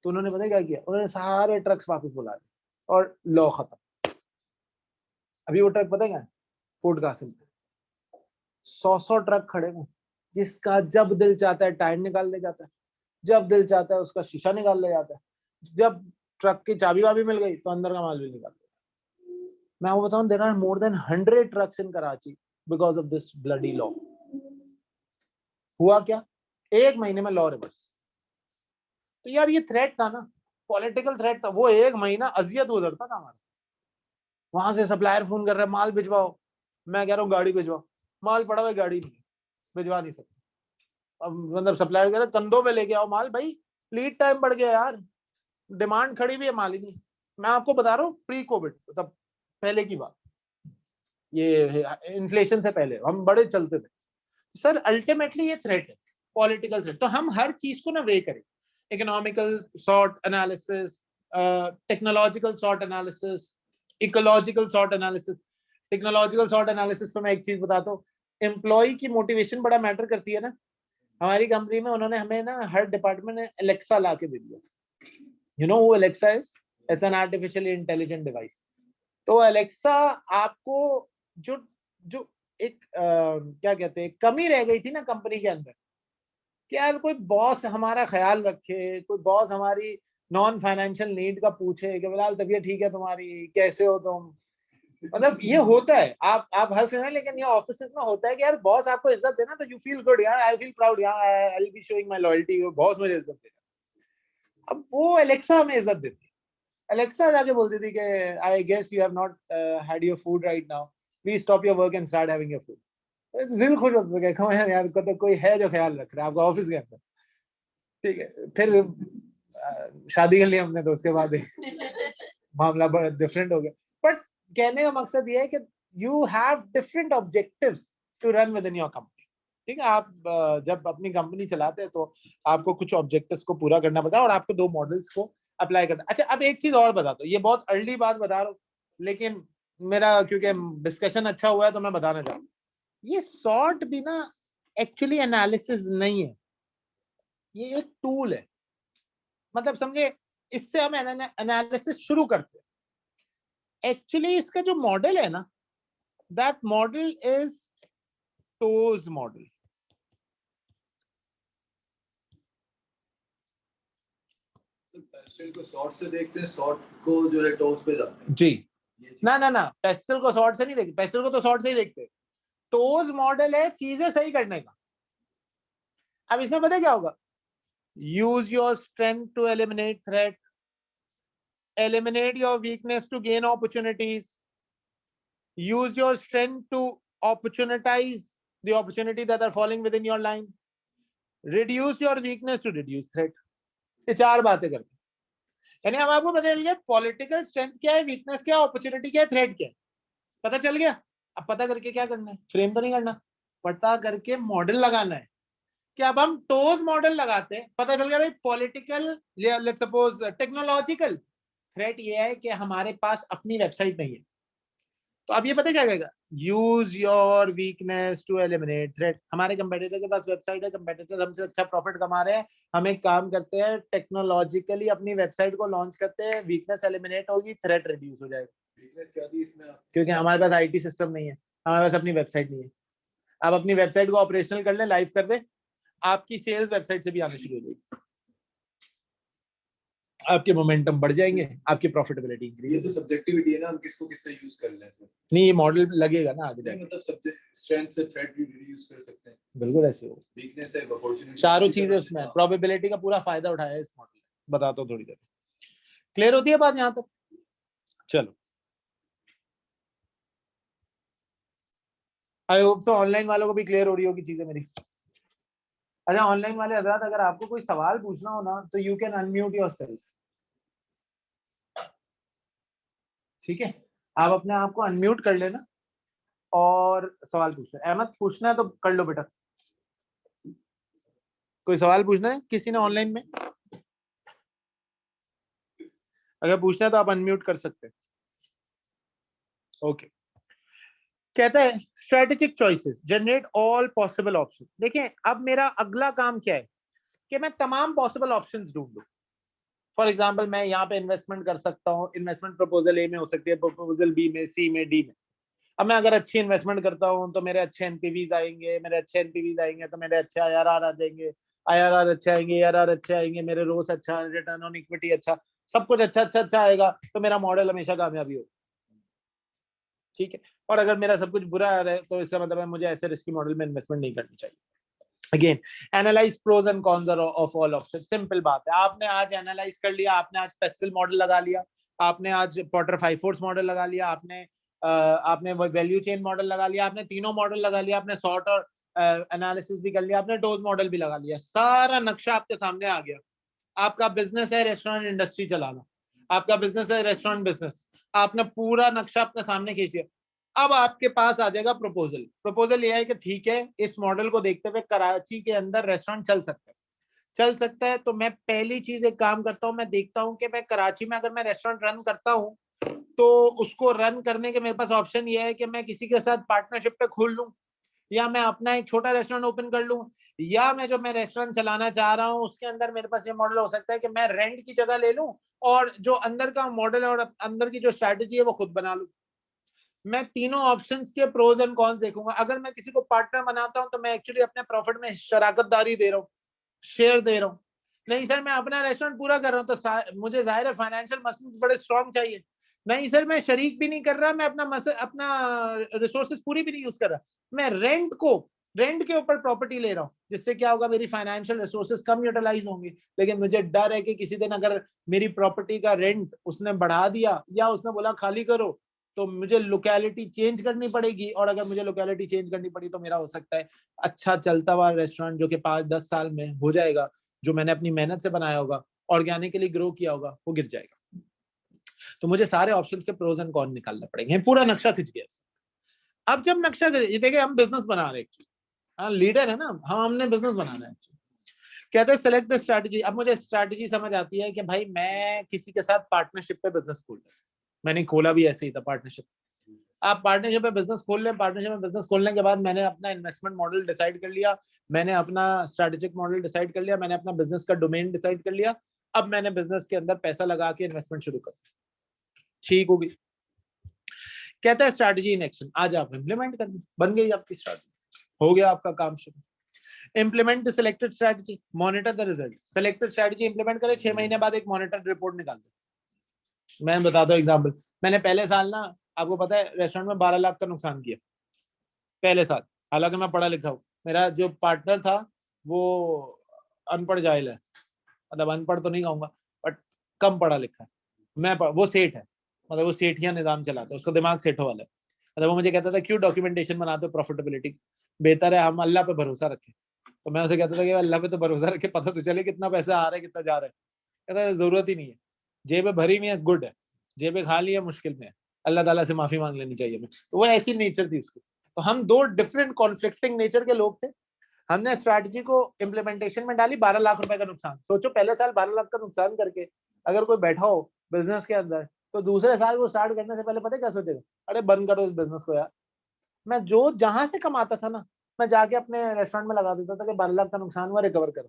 [SPEAKER 3] तो उन्होंने पता है क्या किया, उन्होंने सारे ट्रक्स वापस बुला दिए और लॉ खत्म। अभी वो ट्रक पता है क्या है, कोर्ट कासिम पे 100 ट्रक खड़े हैं, जिसका जब दिल चाहता है टायर निकाल ले जाता है, जब दिल चाहता है उसका शीशा निकाल ले जाता है, जब ट्रक की चाबी वाबी मिल गई तो अंदर का माल भी निकाल ले। मैं आपको बताऊं, there are more than 100 trucks in Karachi because of this bloody law. हुआ क्या, 1 महीने में लॉ रिवर्स। तो यार ये थ्रेट था ना, पॉलिटिकल थ्रेट था। वो 1 महीना अजियत गुजरता था हमारा। वहां से सप्लायर फोन कर रहा है, माल भिजवाओ। मैं कह रहा हूँ गाड़ी भिजवाओ, माल पड़ा हुआ है, गाड़ी नहीं, भिजवा नहीं सकते। अब मतलब सप्लायर कह रहे कंधों पे लेके आओ माल। भाई लीड टाइम बढ़ गया यार, डिमांड खड़ी भी है, माल ही नहीं। मैं आपको बता रहा हूँ प्री कोविड, तब पहले की बात, ये इन्फ्लेशन से पहले हम बड़े चलते थे। सर अल्टीमेटली ये थ्रेट है, पॉलिटिकल थ्रेट। तो हम हर चीज को ना वे करें, economical sort analysis, technological sort analysis, ecological sort analysis. Technological sort analysis पे मैं एक चीज बताता हूँ, एम्प्लॉय की मोटिवेशन बड़ा मैटर करती है ना। हमारी कंपनी में उन्होंने हमें ना हर डिपार्टमेंट में एलेक्सा ला के दे दिया। यू नो वो Alexa is, it's an artificially intelligent device. तो एलेक्सा आपको जो जो एक क्या कहते हैं, कमी रह गई थी ना कंपनी के अंदर, कि यार कोई बॉस हमारा ख्याल रखे, कोई बॉस हमारी नॉन फाइनेंशियल नीड का पूछे कि फिलहाल तबीयत ठीक है तुम्हारी, कैसे हो तुम। मतलब ये होता है, आप हंस रहे हैं, लेकिन ये ऑफिस में होता है कि यार बॉस आपको इज्जत देना तो यू फील गुड, यार आई फील प्राउड, यार I will be showing my loyalty, boss मुझे इज्जत देगा। अब वो एलेक्सा हमें इज्जत देती है। एलेक्सा जाके बोलती थी कि I guess you have not had your food right now, please stop your work and start having your food. दिल खुश होता है कि यार को तो कोई है जो ख्याल रख रहा है आपका ऑफिस के अंदर। ठीक है, फिर शादी कर लिया हमने तो उसके बाद मामला बड़ा डिफरेंट हो गया। बट कहने का मकसद ये है कि you have different objectives to run within your company. ठीक है, आप जब अपनी कंपनी चलाते हैं तो आपको कुछ ऑब्जेक्टिव्स को पूरा करना पड़ता है और आपको 2 मॉडल्स को अप्लाई करना। अच्छा, अब एक चीज और बता दो, ये बहुत अर्ली बात बता रहा हूँ, लेकिन मेरा क्योंकि डिस्कशन अच्छा हुआ है तो मैं बताना चाहूँ, ये सॉर्ट भी ना एक्चुअली एनालिसिस नहीं है, ये एक टूल है। मतलब समझे, इससे हम एनालिसिस शुरू करते हैं। एक्चुअली इसका जो मॉडल है ना, that model is toes model.
[SPEAKER 4] Pastel को सॉर्ट से देखते हैं, सॉर्ट को जो है टोस पे जाते हैं।
[SPEAKER 3] जी,
[SPEAKER 4] ये चीज-
[SPEAKER 3] ना पेस्टल को सॉर्ट से नहीं देखते, पेस्टल को तो सॉर्ट से ही देखते हैं। टोज मॉडल है चीजें सही करने का। अब इसमें पता है क्या होगा, use your strength to eliminate threat, eliminate your weakness to gain opportunities, use your strength to opportunize the opportunity that are falling within your line, reduce your weakness to reduce threat। ये 4 बातें करते हैं। यानी हम आपको बता रहे हैं पॉलिटिकल स्ट्रेंथ क्या है, वीकनेस क्या है, अपॉर्चुनिटी क्या है, थ्रेट क्या है, पता चल गया। अब पता करके क्या करना है, फ्रेम तो नहीं करना, पता करके मॉडल लगाना है। कि अब हम टोज मॉडल लगाते हैं, पता चल गया भाई political, let's suppose technological threat ये है कि हमारे पास अपनी वेबसाइट नहीं है। तो अब ये पता क्या कहेगा, use your weakness to eliminate threat. हमारे कंपेटिटर के पास वेबसाइट है, कंपेटिटर हमसे अच्छा प्रॉफिट कमा रहे हैं, हम एक काम करते हैं टेक्नोलॉजिकली अपनी वेबसाइट को लॉन्च करते हैं, वीकनेस एलिमिनेट होगी, थ्रेट रिड्यूस हो जाएगा।
[SPEAKER 4] वीकनेस क्या थी इसमें?
[SPEAKER 3] क्योंकि हमारे पास आईटी सिस्टम नहीं है, हमारे पास अपनी वेबसाइट नहीं है। आप अपनी वेबसाइट को ऑपरेशनल कर लें, लाइव कर दें, आपकी सेल्स वेबसाइट से भी आने शुरू हो जाएगी, आपके मोमेंटम बढ़ जाएंगे, आपकी प्रॉफिटेबिलिटी इंक्रीज।
[SPEAKER 4] ये तो सब्जेक्टिविटी है ना, हम किसको किससे यूज कर लें सर।
[SPEAKER 3] नहीं, ये मॉडल लगेगा ना आगे
[SPEAKER 4] नहीं
[SPEAKER 3] जाके।
[SPEAKER 4] मतलब सब्जेक्ट स्ट्रेंथ से थ्रेट भी रिड्यूस कर सकते हैं।
[SPEAKER 3] बिल्कुल ऐसे हो,
[SPEAKER 4] वीकनेस है, अपॉर्चुनिटी,
[SPEAKER 3] चारों चीजें उसमें, प्रोबेबिलिटी का पूरा फायदा उठाया है इस मॉडल में। बताता हूँ थोड़ी देर। क्लियर होती है बात यहाँ तक? चलो, आई होप सो ऑनलाइन वालों को भी क्लियर हो रही होगी चीजें मेरी। अच्छा, ऑनलाइन वाले हजरात, अगर आपको कोई सवाल पूछना हो ना तो यू कैन अनम्यूट योरसेल्फ। ठीक है, आप अपने आप को अनम्यूट कर लेना और सवाल पूछना। अहमद पूछना है तो कर लो बेटा। कोई सवाल पूछना है किसी ने ऑनलाइन में? अगर पूछना है तो आप अनम्यूट कर सकते हैं। ओके। कहता है strategic choices generate all possible option. देखिए अब मेरा अगला काम क्या है कि मैं तमाम पॉसिबल ऑप्शंस ढूंढ लूं। फॉर एग्जांपल मैं यहाँ पे इन्वेस्टमेंट कर सकता हूँ, इन्वेस्टमेंट प्रपोजल ए में हो सकती है, प्रपोजल बी में, सी में, डी में। अब मैं अगर अच्छी इन्वेस्टमेंट करता हूँ तो मेरे अच्छे एनपीवीज आएंगे, मेरे अच्छे एनपीवीज आएंगे तो मेरे अच्छे आईआरआर आ जाएंगे, आईआरआर अच्छे आएंगे, एआरआर अच्छे आएंगे, मेरे रोस अच्छा, रिटर्न ऑन इक्विटी अच्छा, सब कुछ अच्छा अच्छा अच्छा आएगा तो मेरा मॉडल हमेशा कामयाबी होगा। ठीक है। और अगर मेरा सब कुछ बुरा आ रहा है तो इसका मतलब है मुझे ऐसे रिस्की मॉडल में इन्वेस्टमेंट नहीं करनी चाहिए। Again analyse pros and cons of all option. Simple बात है, आपने आज एनालाइज कर लिया, आपने आज पेस्टल मॉडल लगा लिया, आपने आज पॉटर 5-4 मॉडल लगा लिया, आपने वैल्यू चेन मॉडल लगा लिया, आपने तीनों मॉडल लगा लिया, आपने सॉर्ट और एनालिसिस भी कर लिया, आपने डोज मॉडल भी लगा लिया, सारा नक्शा आपके सामने आ गया। आपका बिजनेस है रेस्टोरेंट इंडस्ट्री चलाना, आपका बिजनेस है रेस्टोरेंट बिजनेस, आपने पूरा नक्शा अपने सामने खींच दिया। अब आपके पास आ जाएगा प्रपोजल। प्रपोजल ये है कि ठीक है इस मॉडल को देखते हुए कराची के अंदर रेस्टोरेंट चल सकता है। तो मैं पहली चीज एक काम करता हूं, मैं देखता हूं कि मैं कराची में अगर मैं रेस्टोरेंट रन करता हूं तो उसको रन करने के मेरे पास ऑप्शन ये है कि मैं किसी के साथ पार्टनरशिप पे खोल लूं, या मैं अपना एक छोटा रेस्टोरेंट ओपन कर लूं, या मैं रेस्टोरेंट चलाना चाह रहा हूं उसके अंदर मेरे पास ये मॉडल हो सकता है कि मैं रेंट की जगह ले लूं और जो अंदर का मॉडल है और अंदर की जो स्ट्रैटेजी है वो खुद बना लूं। मैं तीनों ऑप्शंस के प्रोज एंड कॉन्स देखूंगा। अगर मैं किसी को पार्टनर बनाता हूं तो मैं एक्चुअली अपने प्रॉफिट में शराकतदारी दे रहा हूँ, शेयर दे रहा हूँ। नहीं सर मैं अपना रेस्टोरेंट पूरा कर रहा हूँ तो मुझे जाहिर है फाइनेंशियल मसल्स बड़े स्ट्रॉन्ग चाहिए। नहीं सर मैं शरीक भी नहीं कर रहा, मैं अपना रिसोर्सेज पूरी भी नहीं यूज कर रहा, मैं रेंट के ऊपर प्रॉपर्टी ले रहा हूँ, जिससे क्या होगा मेरी फाइनेंशियल रिसोर्सेज कम यूटिलाइज होंगे। लेकिन मुझे डर है कि किसी दिन अगर मेरी प्रॉपर्टी का रेंट उसने बढ़ा दिया या उसने बोला खाली करो तो मुझे लोकेलिटी चेंज करनी पड़ेगी, और अगर मुझे लोकेलिटी चेंज करनी पड़ी तो मेरा हो सकता है अच्छा चलता हुआ रेस्टोरेंट जो कि 5-10 साल में हो जाएगा, जो मैंने अपनी मेहनत से बनाया होगा, ऑर्गेनिकली ग्रो किया होगा, वो गिर जाएगा। तो मुझे सारे ऑप्शंस के प्रोज एंड कॉन निकालने पड़ेंगे। पूरा नक्शा खिंच गया। अब जब नक्शा ये देखिए हम बिजनेस बना रहे हैं, हाँ लीडर है ना हम, हमने बिजनेस बनाना है। कहते हैं सेलेक्ट द स्ट्रैटेजी। अब मुझे स्ट्रैटेजी समझ आती है कि भाई मैं किसी के साथ पार्टनरशिप पे बिजनेस खोल रहा हूं। मैंने खोला भी ऐसे ही था पार्टनरशिप। आप पार्टनरशिप में बिजनेस खोल लें, पार्टनरशिप में बिजनेस खोलने के बाद मैंने अपना इन्वेस्टमेंट मॉडल डिसाइड कर लिया, मैंने अपना स्ट्रैटेजिक मॉडल डिसाइड कर लिया, मैंने अपना बिजनेस का डोमेन डिसाइड कर लिया। अब मैंने बिजनेस के अंदर पैसा लगा के इन्वेस्टमेंट शुरू कर, ठीक होगी। कहता है स्ट्रैटेजी इन एक्शन, आज आप इंप्लीमेंट कर, बन गई आपकी स्ट्रैटेजी, हो गया आपका काम शुरू। Implement the selected strategy, monitor the result. Selected strategy implement करें, 6 महीने बाद एक मॉनिटर रिपोर्ट निकाल दे। मैं बताता हूँ एग्जांपल, मैंने पहले साल ना आपको पता है रेस्टोरेंट में 12 लाख का नुकसान किया पहले साल। हालांकि मैं पढ़ा लिखा हूँ, मेरा जो पार्टनर था वो अनपढ़ जाहिल है, मतलब अनपढ़ तो नहीं कहूंगा बट कम पढ़ा लिखा है। वो सेठ है, मतलब वो सेठिया निजाम चलाता है, उसका दिमाग सेठों वाला है। मतलब वो मुझे कहता था क्यों डॉक्यूमेंटेशन बनाते हो प्रॉफिटेबिलिटी, बेहतर है हम अल्लाह पे भरोसा रखें। तो मैं उसे कहता था कि अल्लाह पे तो भरोसा रखे, पता तो चले कितना पैसा आ रहा है कितना जा रहा है। कहता है जरूरत ही नहीं है, जेबें भरी हुई है गुड है, जेबें खाली है मुश्किल में है, अल्लाह ताला से माफी मांग लेनी चाहिए। तो वो ऐसी नेचर थी उसकी। तो हम दो डिफरेंट कॉन्फ्लिक्टिंग नेचर के लोग थे। हमने स्ट्रैटेजी को इम्प्लीमेंटेशन में डाली, 12 लाख रुपए का नुकसान। सोचो पहले साल 12 लाख का नुकसान करके अगर कोई बैठा हो बिजनेस के अंदर तो दूसरे साल वो स्टार्ट करने से पहले पता है क्या सोचेगा, अरे बंद करो इस बिजनेस को यार। मैं जो जहां से कमाता था ना मैं जाके अपने रेस्टोरेंट में लगा देता था कि 12 लाख का नुकसान हुआ रिकवर करो।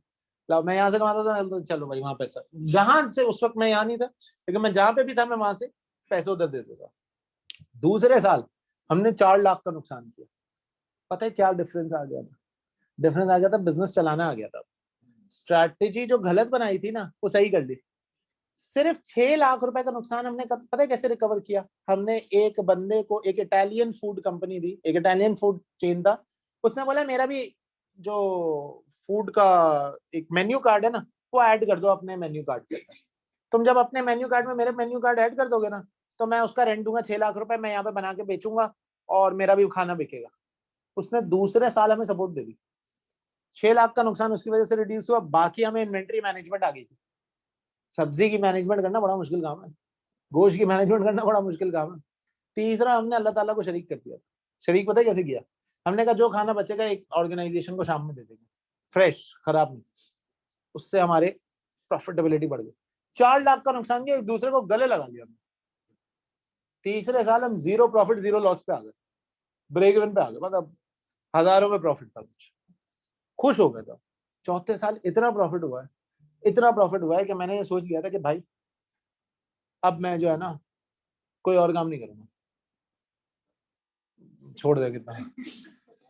[SPEAKER 3] लाओ, मैं यहाँ से कमाता था तो चलो भाई वहां पैसा, जहां से उस वक्त मैं यहाँ नहीं था लेकिन मैं जहां पे भी था मैं वहां से पैसे उधर दे देता। दूसरे साल हमने 4 लाख का नुकसान किया। पता है क्या डिफरेंस आ गया था? डिफरेंस आ गया था, बिजनेस चलाना आ गया था। स्ट्रैटेजी जो गलत बनाई थी ना वो सही कर ली। सिर्फ 6 लाख रुपए का नुकसान हमने पता है कैसे रिकवर किया? हमने एक बंदे को, एक इटालियन फूड कंपनी थी, एक इटालियन फूड चेन था, उसने बोला मेरा भी जो फूड का एक मेन्यू कार्ड है ना वो ऐड कर दो अपने मेन्यू कार्ड के अंदर। तुम जब अपने मेन्यू कार्ड में मेरे मेन्यू कार्ड ऐड कर दोगे ना तो मैं उसका रेंट दूंगा 6 लाख रुपए, मैं यहाँ पे बना के बेचूंगा और मेरा भी खाना बिकेगा। उसने दूसरे साल हमें सपोर्ट दे दी, 6 लाख का नुकसान उसकी वजह से रिड्यूस हुआ। बाकी हमें इन्वेंट्री मैनेजमेंट आ गई थी। सब्जी की मैनेजमेंट करना बड़ा मुश्किल काम है, गोश्त की मैनेजमेंट करना बड़ा मुश्किल काम है। तीसरा हमने अल्लाह ताला को शरीक कर दिया। शरीक पता है कैसे किया? हमने कहा जो खाना बचेगा एक ऑर्गेनाइजेशन को शाम में दे देंगे, फ्रेश, खराब नहीं। उससे हमारे प्रॉफिटेबिलिटी बढ़ गई। 4 लाख का नुकसान किया, एक दूसरे को गले लगा लिया हमने। तीसरे साल हम 0 प्रॉफिट 0 लॉस पे आ गए, ब्रेक इवन पे आ गए, मतलब हजारों में प्रॉफिट था, कुछ खुश हो गए था। चौथे साल इतना प्रॉफिट हुआ है, इतना प्रॉफिट हुआ है कि मैंने ये सोच लिया था कि भाई अब मैं जो है ना कोई और काम नहीं करूंगा, छोड़ दे कितना।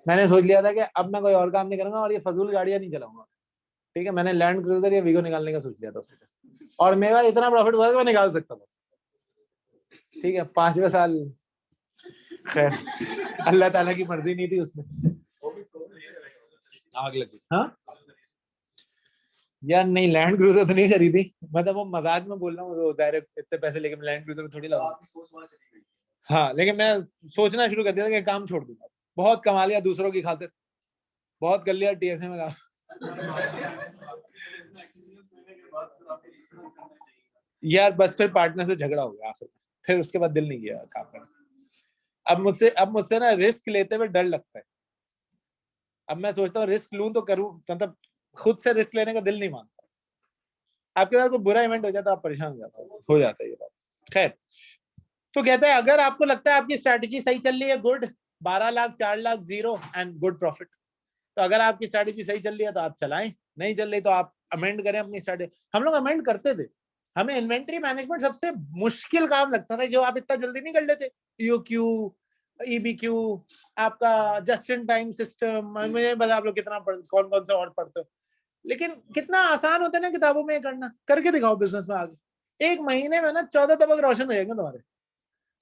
[SPEAKER 3] मैंने सोच लिया था कि अब मैं कोई और काम नहीं करूंगा और ये फजूल गाड़ियां नहीं चलाऊंगा। ठीक है, मैंने लैंड क्रूजर या वीगो निकालने का सोच लिया था उससे, और मेरा इतना प्रॉफिट हुआ कि मैं निकाल सकता था। ठीक है, 5वें साल खैर अल्लाह ताला की मर्जी नहीं थी उसमें, आग लगी। हाँ यार नहीं, लैंड क्रूजर तो नहीं खरीदी, मतलब वो मजाक में बोल रहा हूँ, डायरेक्ट इतने पैसे लेके मैं लैंड क्रूजर थोड़ी लगा। हाँ, लेकिन मैं सोचना शुरू कर दिया था कि काम छोड़ दूंगा। बहुत कमा लिया दूसरों की खातिर, बहुत कर लिया टीएसए में काम। यार बस फिर पार्टनर से झगड़ा हो गया आखिर में, फिर उसके बाद दिल नहीं किया काम करने। अब मुझसे ना रिस्क लेते हुए डर लगता है। अब मैं सोचता हूँ रिस्क लूं तो करूं, मतलब खुद से रिस्क लेने का दिल नहीं मानता। आपके साथ कोई बुरा इवेंट हो जाता है, आप परेशान हो जाता है ये बात। खैर, तो कहता है अगर आपको लगता है आपकी स्ट्रैटेजी सही चल रही है, good, 12 lakh 4 lakh 0 and good profit. तो अगर आपकी स्ट्रैटेजी सही चल रही है तो आप चलाएं, नहीं चल रही तो आप अमेंड करें अपनी स्ट्रैटेजी। हम लोग अमेंड करते थे, हमें इन्वेंटरी मैनेजमेंट सबसे मुश्किल काम लगता था, जो आप इतना जल्दी नहीं कर लेते। ईओक्यू, ईबीक्यू, आपका जस्ट इन टाइम सिस्टम, मुझे बता आप लोग कितना कौन कौन सा और पढ़ते हो, लेकिन कितना आसान होता है ना किताबों में करना। करके दिखाओ बिजनेस में आगे, 1 महीने में ना 14 तबक रोशन हो जाएंगे तुम्हारे।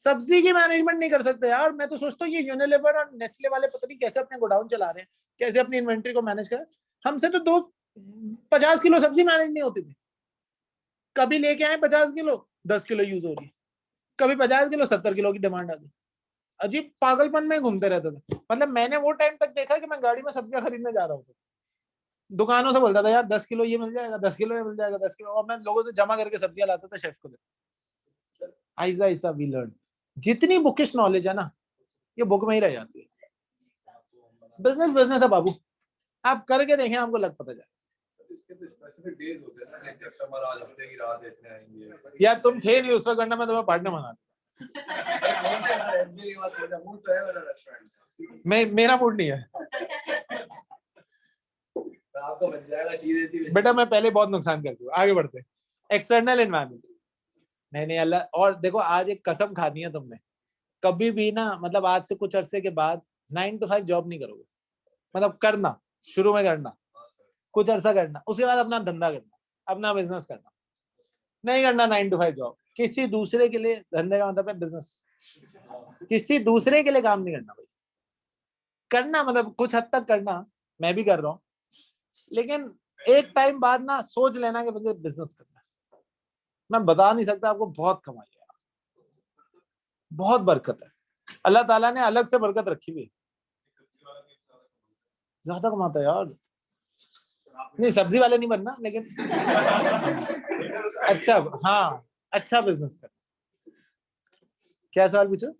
[SPEAKER 3] सब्जी की मैनेजमेंट नहीं कर सकते यार। मैं तो सोचता हूँ ये यूनिलीवर और नेस्ले वाले पता नहीं कैसे अपने गोडाउन चला रहे हैं, कैसे अपनी इन्वेंट्री को मैनेज करें। हमसे तो 50 किलो सब्जी मैनेज नहीं होती थी। कभी लेके आए 50 किलो, 10 किलो यूज हो रही है, कभी 50 किलो 70 किलो की डिमांड आ गई। अजीब पागलपन में घूमते रहते थे। मतलब मैंने वो टाइम तक देखा कि मैं गाड़ी में सब्जियां खरीदने जा रहा हूँ, दुकानों से बोलता था यार 10 किलो ये मिल जाएगा, 10 किलो ये मिल जाएगा, 10 किलो, और मैं लोगों से जमा करके सब्जियां लाता था शेफ को। ऐसा ऐसा वी लर्न। जितनी बुकिश नॉलेज है ना, ये बुक में ही रह जाती है। बिजनेस बिजनेस है बाबू, आप करके देखें, आपको लग पता जाए। यार तुम थे नहीं उस वक्त, करना मैं तुम्हें पार्टनर बना। मेरा मूड नहीं है बेटा, मैं पहले बहुत नुकसान कर चुका। आगे बढ़ते, एक्सटर्नल एनवायरनमेंट। नहीं अल्लाह, और देखो आज एक कसम खानी है तुमने, कभी भी ना, मतलब आज से कुछ अरसे के बाद 9 to 5 जॉब नहीं करोगे। मतलब करना, शुरू में करना, कुछ अरसा करना, उसके बाद अपना धंधा करना, अपना बिजनेस करना। नहीं करना 9 to 5 जॉब। किसी दूसरे के लिए धंधे का मतलब है बिजनेस, किसी दूसरे के लिए काम नहीं करना भाई। करना मतलब कुछ हद तक करना, मैं भी कर रहा हूँ, लेकिन एक टाइम बाद ना सोच लेना कि मुझे बिजनेस करना है। मैं बता नहीं सकता आपको, बहुत कमाई है, बहुत बरकत है। अल्लाह ताला ने अलग से बरकत रखी हुई है। ज्यादा कमाता है यार। नहीं सब्जी वाले नहीं बनना, लेकिन अच्छा, हाँ अच्छा बिजनेस कर। क्या सवाल पूछो?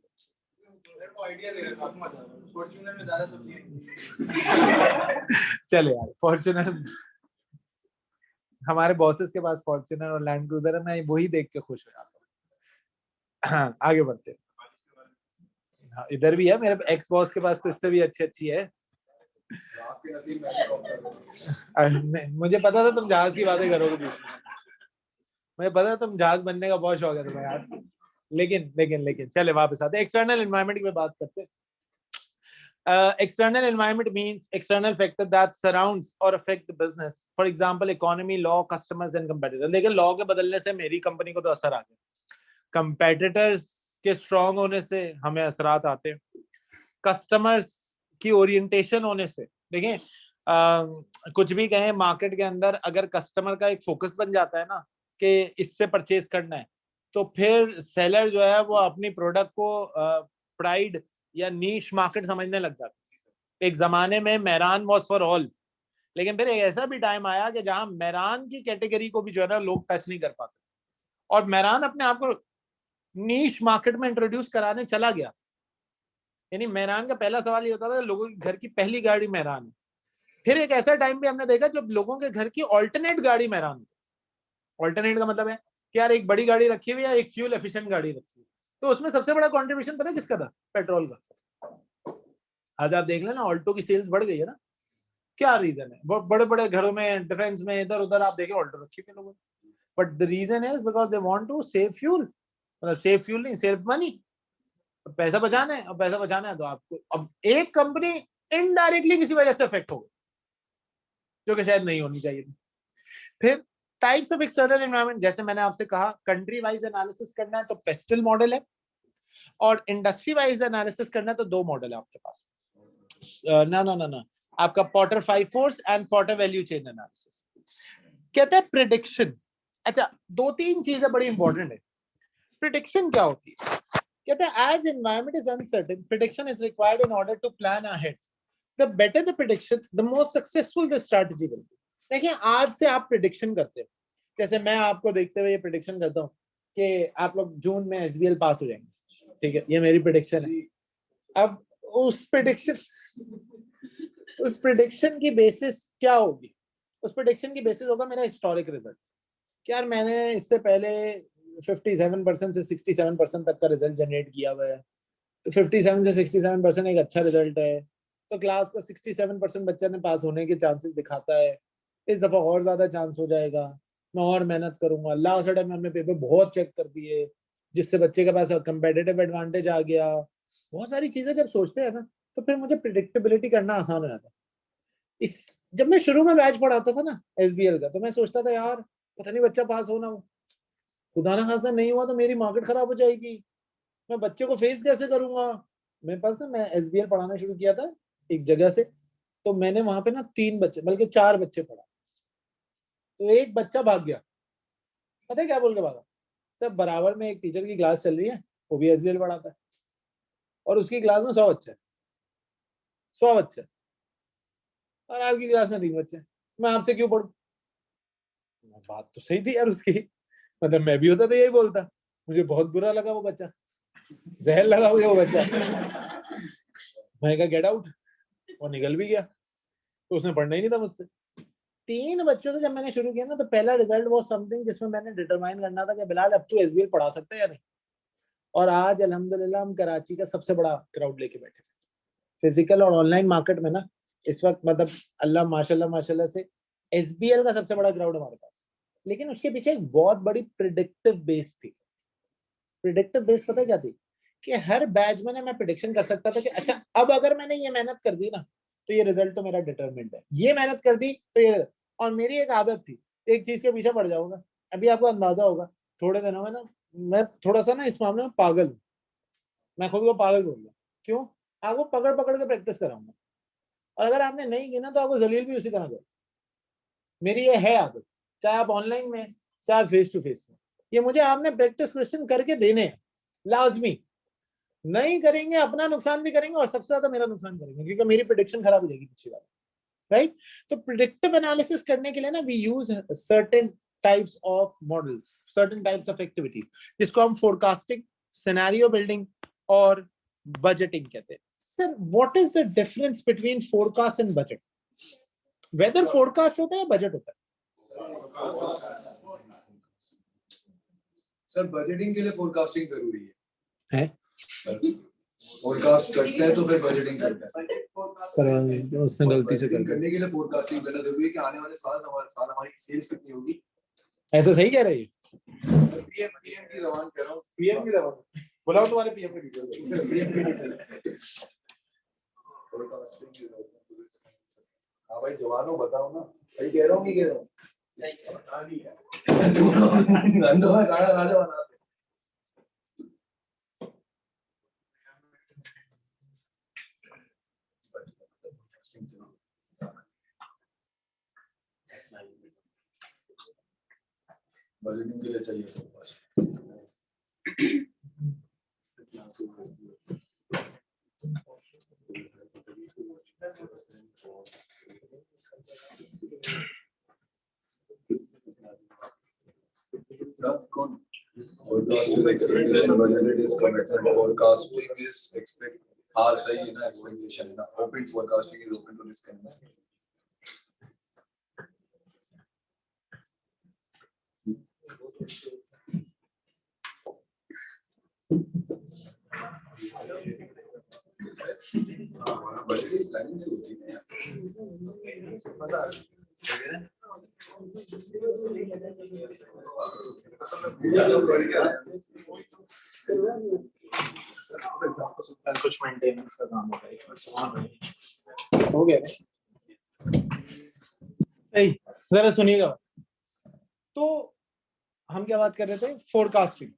[SPEAKER 3] चले यार, फॉर्च्यूनर, हमारे बॉसेस के पास फॉर्च्यूनर और लैंड क्रूजर है, मैं वही देख के खुश हो जाता हूँ। हाँ, आगे बढ़ते हैं। हाँ, इधर भी है, मेरे एक्स बॉस के पास तो इससे भी अच्छी है। मुझे पता था तुम जहाज की बातें करोगे बीच में, मुझे पता था तुम जहाज बनने का बहुत शौक है तुम्हें यार। लेकिन चले वापस आते, एक्सटर्नल एनवायरनमेंट की बात करते हैं। External environment means external factor that surrounds or affect the business. For example, economy, law, customers and competitors. लेकिन लॉ के बदलने से मेरी कंपनी को तो असर आ गया, कंपेटिटर्स के स्ट्रांग होने से हमें असरात आते हैं, कस्टमर्स की ओरिएंटेशन होने से। देखें, कुछ भी कहें, मार्केट के अंदर अगर कस्टमर का एक फोकस बन जाता है ना कि इससे परचेज करना है, तो फिर सेलर जो है वो अपनी प्रोडक्ट को प्राइड या नीश मार्केट समझने लग जाते हैं। एक जमाने में मेहरान वॉज फॉर ऑल, लेकिन फिर एक ऐसा भी टाइम आया कि जहां मेहरान की कैटेगरी को भी जो है ना लोग टच नहीं कर पाते, और मेहरान अपने आप को नीश मार्केट में इंट्रोड्यूस कराने चला गया। यानी मेहरान का पहला सवाल ये होता था लोगों के घर की पहली गाड़ी मेहरान है, फिर एक ऐसा टाइम भी हमने देखा जब लोगों के घर की ऑल्टरनेट गाड़ी मैरान, ऑल्टरनेट का मतलब है कि यार एक बड़ी गाड़ी रखी हुई है, एक फ्यूल एफिशिएंट गाड़ी रखी हुई, तो उसमें सबसे बड़ा कंट्रीब्यूशन पता है किसका था? पेट्रोल का। आज आप देख लेना ऑल्टो की सेल्स बढ़ गई है ना, क्या रीजन है? बड़े बड़े घरों में, डिफेंस में, इधर उधर आप देखें ऑल्टो रखी हुई है लोगों ने, but the reason is because they want to save fuel, मतलब सेव फ्यूल नहीं, सेव मनी, पैसा बचाना है। और पैसा बचाना है तो आपको, अब एक कंपनी इनडायरेक्टली किसी वजह से अफेक्ट हो गई जो कि शायद नहीं होनी चाहिए थी। फिर टाइप्स ऑफ एक्सटर्नल एनवायरनमेंट, जैसे मैंने आपसे कहा कंट्री वाइज एनालिसिस करना है तो पेस्टल मॉडल है, और इंडस्ट्री वाइज एनालिसिस करना है तो दो मॉडल है आपके पास, ना आपका Potter 5 force and Potter value chain analysis. कहते हैं प्रिडिक्शन। अच्छा, दो तीन चीजें बड़ी इंपॉर्टेंट है। प्रिडिक्शन क्या होती है? कहते हैं as environment is uncertain, prediction is required in order to plan ahead. The better the prediction, the more successful the strategy will be. देखिए, आज से आप प्रिडिक्शन करते हो, जैसे मैं आपको देखते हुए ये प्रिडिक्शन करता हूँ कि आप लोग जून में एसबीएल पास हो जाएंगे, ठीक है, ये मेरी प्रिडिक्शन है। अब उस प्रिडिक्शन की बेसिस क्या होगी? उस प्रिडिक्शन की बेसिस होगा मेरा हिस्टोरिक रिजल्ट। यार मैंने इससे पहले 57% से 67% तक का रिजल्ट जनरेट किया हुआ है, तो 57 से 67% एक अच्छा रिजल्ट है, तो क्लास का 67% बच्चे ने पास होने के चांसेस दिखाता है। इस दफा और ज्यादा चांस हो जाएगा, मैं और मेहनत करूंगा। लास्ट टाइम हमने पेपर बहुत चेक कर दिए जिससे बच्चे के पास कंपेटिटिव एडवांटेज आ गया। बहुत सारी चीजें जब सोचते हैं ना, तो फिर मुझे प्रिडिक्टेबिलिटी करना आसान हो जाता है। इस जब मैं शुरू में बैच पढ़ाता था ना एसबीएल का, तो मैं सोचता था यार पता नहीं बच्चा पास होना हो, खुदा ना खासा नहीं हुआ तो मेरी मार्केट खराब हो जाएगी, मैं बच्चे को फेस कैसे करूंगा। मेरे पास ना, मैं एसबीएल पढ़ाना शुरू किया था एक जगह से, तो मैंने वहां पे ना 3 बच्चे बल्कि 4 बच्चे पढ़ा, तो एक बच्चा भाग गया। पता है क्या बोल के भागा? सर बराबर में एक टीचर की क्लास चल रही है, वो भी एसबीएल पढ़ाता है, और उसकी क्लास में 100 बच्चे, 100 बच्चे, और आपकी क्लास में 3 बच्चे, मैं आपसे क्यों पढ़ूं? बात तो सही थी यार उसकी, मतलब मैं भी होता तो यही बोलता। मुझे बहुत बुरा लगा वो बच्चा, जहर लगा मुझे वो बच्चा। मैंने कहा गेट आउट, वो निकल भी गया, तो उसने पढ़ना ही नहीं था मुझसे। 3 बच्चों से जब मैंने शुरू किया ना, तो पहला रिजल्ट वो समथिंग जिसमें मैंने डिटरमाइन करना था कि बिलाल अब तू एसबीएल पढ़ा सकता है या नहीं। और आज अल्हम्दुलिल्लाह हम कराची का सबसे बड़ा क्राउड लेके बैठे, फिजिकल और ऑनलाइन मार्केट में ना इस वक्त, मतलब अल्लाह माशाल्लाह से एसबीएल का सबसे बड़ा क्राउड हमारे पास। लेकिन उसके पीछे एक बहुत बड़ी प्रिडिक्टिव बेस थी। प्रिडिक्टिव बेस पता क्या थी? कि हर बैच में ना मैं प्रिडिक्शन कर सकता था कि अच्छा अब अगर मैंने ये मेहनत कर दी ना, तो ये रिजल्ट तो मेरा डिटरमिन्ड है, ये मेहनत कर दी तो ये। और मेरी एक आदत थी, एक चीज के पीछे पड़ जाऊंगा, अभी आपको अंदाजा होगा थोड़े दिनों में ना मैं थोड़ा सा ना इस मामले में पागल हूँ, मैं खुद को पागल बोल रहा। क्यों? आपको पकड़ पकड़ के प्रैक्टिस कराऊंगा, और अगर आपने नहीं की ना तो आपको जलील भी उसी तरह करो। मेरी ये है आदत, चाहे आप ऑनलाइन में चाहे फेस टू फेस में, ये मुझे आपने प्रैक्टिस क्वेश्चन करके देने हैं लाजमी। नहीं करेंगे अपना नुकसान भी करेंगे और सबसे ज्यादा मेरा नुकसान करेंगे, क्योंकि मेरी प्रिडिक्शन खराब हो जाएगी पिछली बार, राइट? तो प्रिडिक्टिव एनालिसिस करने के लिए ना we use certain types of models, certain types of activities, जिसको हम फोरकास्टिंग, सिनेरियो बिल्डिंग और बजटिंग कहते हैं। Sir what is the difference between forecast and budget? Weather forecast होता है या बजट होता है?
[SPEAKER 4] सर बजटिंग के लिए फोरकास्टिंग जरूरी
[SPEAKER 3] है?
[SPEAKER 4] फोरकास्ट करते हैं तो फिर बजटिंग करते हैं।
[SPEAKER 3] उसने गलती से कर
[SPEAKER 4] करने के लिए फोरकास्टिंग करना जरूरी है कि आने वाले साल हमारी सेल्स कितनी होगी।
[SPEAKER 3] ऐसा सही कह रही है?
[SPEAKER 4] पीएम की जबान कह रहा हूँ,
[SPEAKER 3] पीएम की जबान बुलाओ, तुम्हारे पीएम के डिटेल।
[SPEAKER 4] पीएम की नहीं। फोरकास्टिंग। हाँ भाई जवानों बताओ ना, सही कह रहा हूँ कि कह रहा हूँ? राजा बना बजटिंग के लिए चाहिए। Forecasting expectation, budget is commitment. Forecasting is expect. हाँ सही है ना, expectation है ना. Open forecasting is open to risk and हमारा बजट प्लानिंग से होती है
[SPEAKER 3] कुछ मेंटेनेंस का काम हो गया। नहीं, जरा सुनिएगा। तो हम क्या बात कर रहे थे? Forecasting,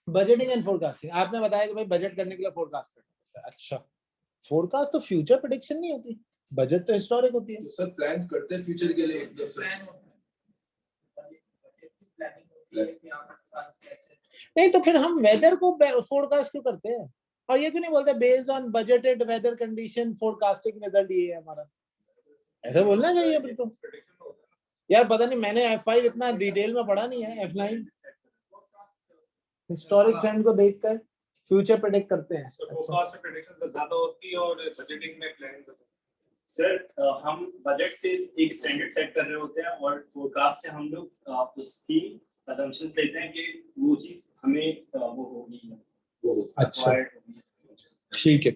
[SPEAKER 3] budgeting and forecasting. आपने बताया कि भाई बजट करने के लिए फोरकास्ट करना पड़ता है। अच्छा, फोरकास्ट तो फ्यूचर प्रेडिक्शन नहीं होती, बजट तो हिस्टोरिक होती है।
[SPEAKER 4] तो सब प्लान्स करते हैं फ्यूचर के लिए, मतलब सब
[SPEAKER 3] नहीं तो फिर हम वेदर को फोरकास्ट क्यों करते हैं? और ये क्यों नहीं बोलते based on budgeted weather condition forecasting result ये है हमारा? ऐसा बोलना चाहिए फिर तो। यार पता नहीं, मैंने F5 इतना डिटेल में पढ़ा नहीं है, F9 हिस्टोरिक ट्रेंड को देखकर फ्यूचर प्रेडिक्ट करते हैं।
[SPEAKER 5] फोरकास्ट में प्रेडिक्शन ज्यादा होती है और बजटिंग में प्लानिंग होती है। सर हम बजट से एक स्टैंडर्ड सेट कर रहे होते हैं और फोरकास्ट से हम लोग उसकी असम्पशंस लेते हैं कि वो चीज हमें वो होगी।
[SPEAKER 3] अच्छा ठीक है,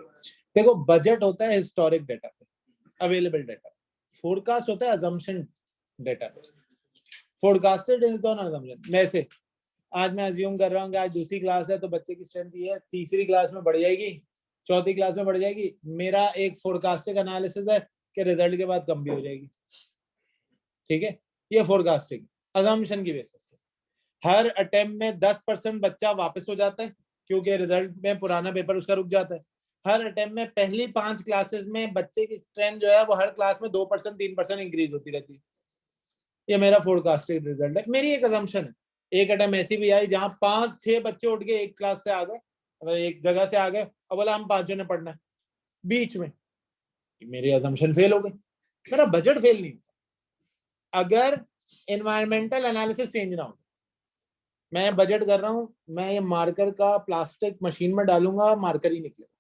[SPEAKER 3] देखो बजट होता है हिस्टोरिक डाटा पे, अवेलेबल डाटा। फोरकास्ट होता है अजम्पशन डाटा पे। Forecasted is on assumption. वैसे आज मैं अज्यूम कर रहा हूँ कि आज दूसरी क्लास है तो बच्चे की स्ट्रेंथ ये है, तीसरी क्लास में बढ़ जाएगी, चौथी क्लास में बढ़ जाएगी। मेरा एक फोरकास्टिंग एनालिसिस है कि रिजल्ट के बाद कम भी हो जाएगी। ठीक है, ये फोरकास्टिंग अजम्पशन की बेसिस पे। हर अटेम्प्ट में 10% बच्चा वापस हो जाता है क्योंकि रिजल्ट में पुराना पेपर उसका रुक जाता है। हर अटेम्प्ट में पहली 5 क्लासेस में बच्चे की स्ट्रेंथ जो है वो हर क्लास में 2% 3% इंक्रीज होती रहती है। ये मेरा फोरकास्टेड रिजल्ट है, मेरी एक अजम्पशन है। एक अटेम्प्ट ऐसी भी आई जहां 5-6 बच्चे उठ के एक क्लास से आ गए, मतलब एक जगह से आ गए और बोला हम 5 ने पढ़ना है, बीच में मेरी अजम्पशन फेल हो गई। मेरा बजट फेल नहीं होता अगर एनवायरमेंटल एनालिसिस चेंज ना हो। मैं बजट कर रहा हूं, मैं ये मार्कर का प्लास्टिक मशीन में डालूंगा, मार्कर ही निकलेगा।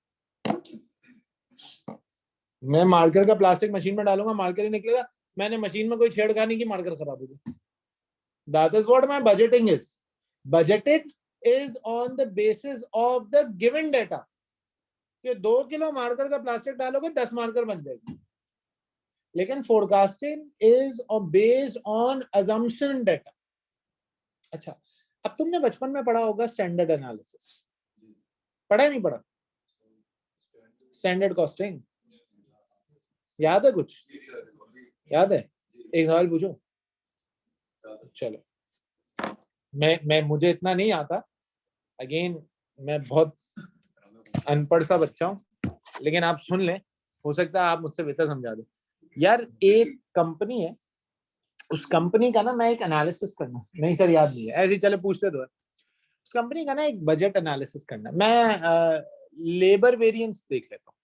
[SPEAKER 3] मैं मार्कर का प्लास्टिक मशीन में डालूंगा, मार्कर ही निकलेगा। मैंने मशीन में कोई छेड़खानी की, मार्कर खराब हो गया। That is what my budgeting is. Budgeted is on the basis of the given data. कि 2 किलो मार्कर का प्लास्टिक डालोगे 10 मार्कर बन जाएगी। लेकिन forecasting is based on assumption data. अच्छा, अब तुमने बचपन में पढ़ा होगा स्टैंडर्ड एनालिसिस, पढ़ा है नहीं पढ़ा? स्टैंडर्ड कॉस्टिंग याद है? कुछ याद है? एक सवाल पूछो। चलो, मैं मुझे इतना नहीं आता, अगेन मैं बहुत अनपढ़ सा बच्चा हूं, लेकिन आप सुन लें, हो सकता है आप मुझसे बेहतर समझा दो। यार एक कंपनी है, उस कंपनी का ना मैं एक एनालिसिस करना, नहीं सर याद नहीं है, ऐसे ही चले पूछते तो है। उस कंपनी का ना एक बजट एनालिसिस करना, मैं लेबर वेरिएंस देख लेता हूँ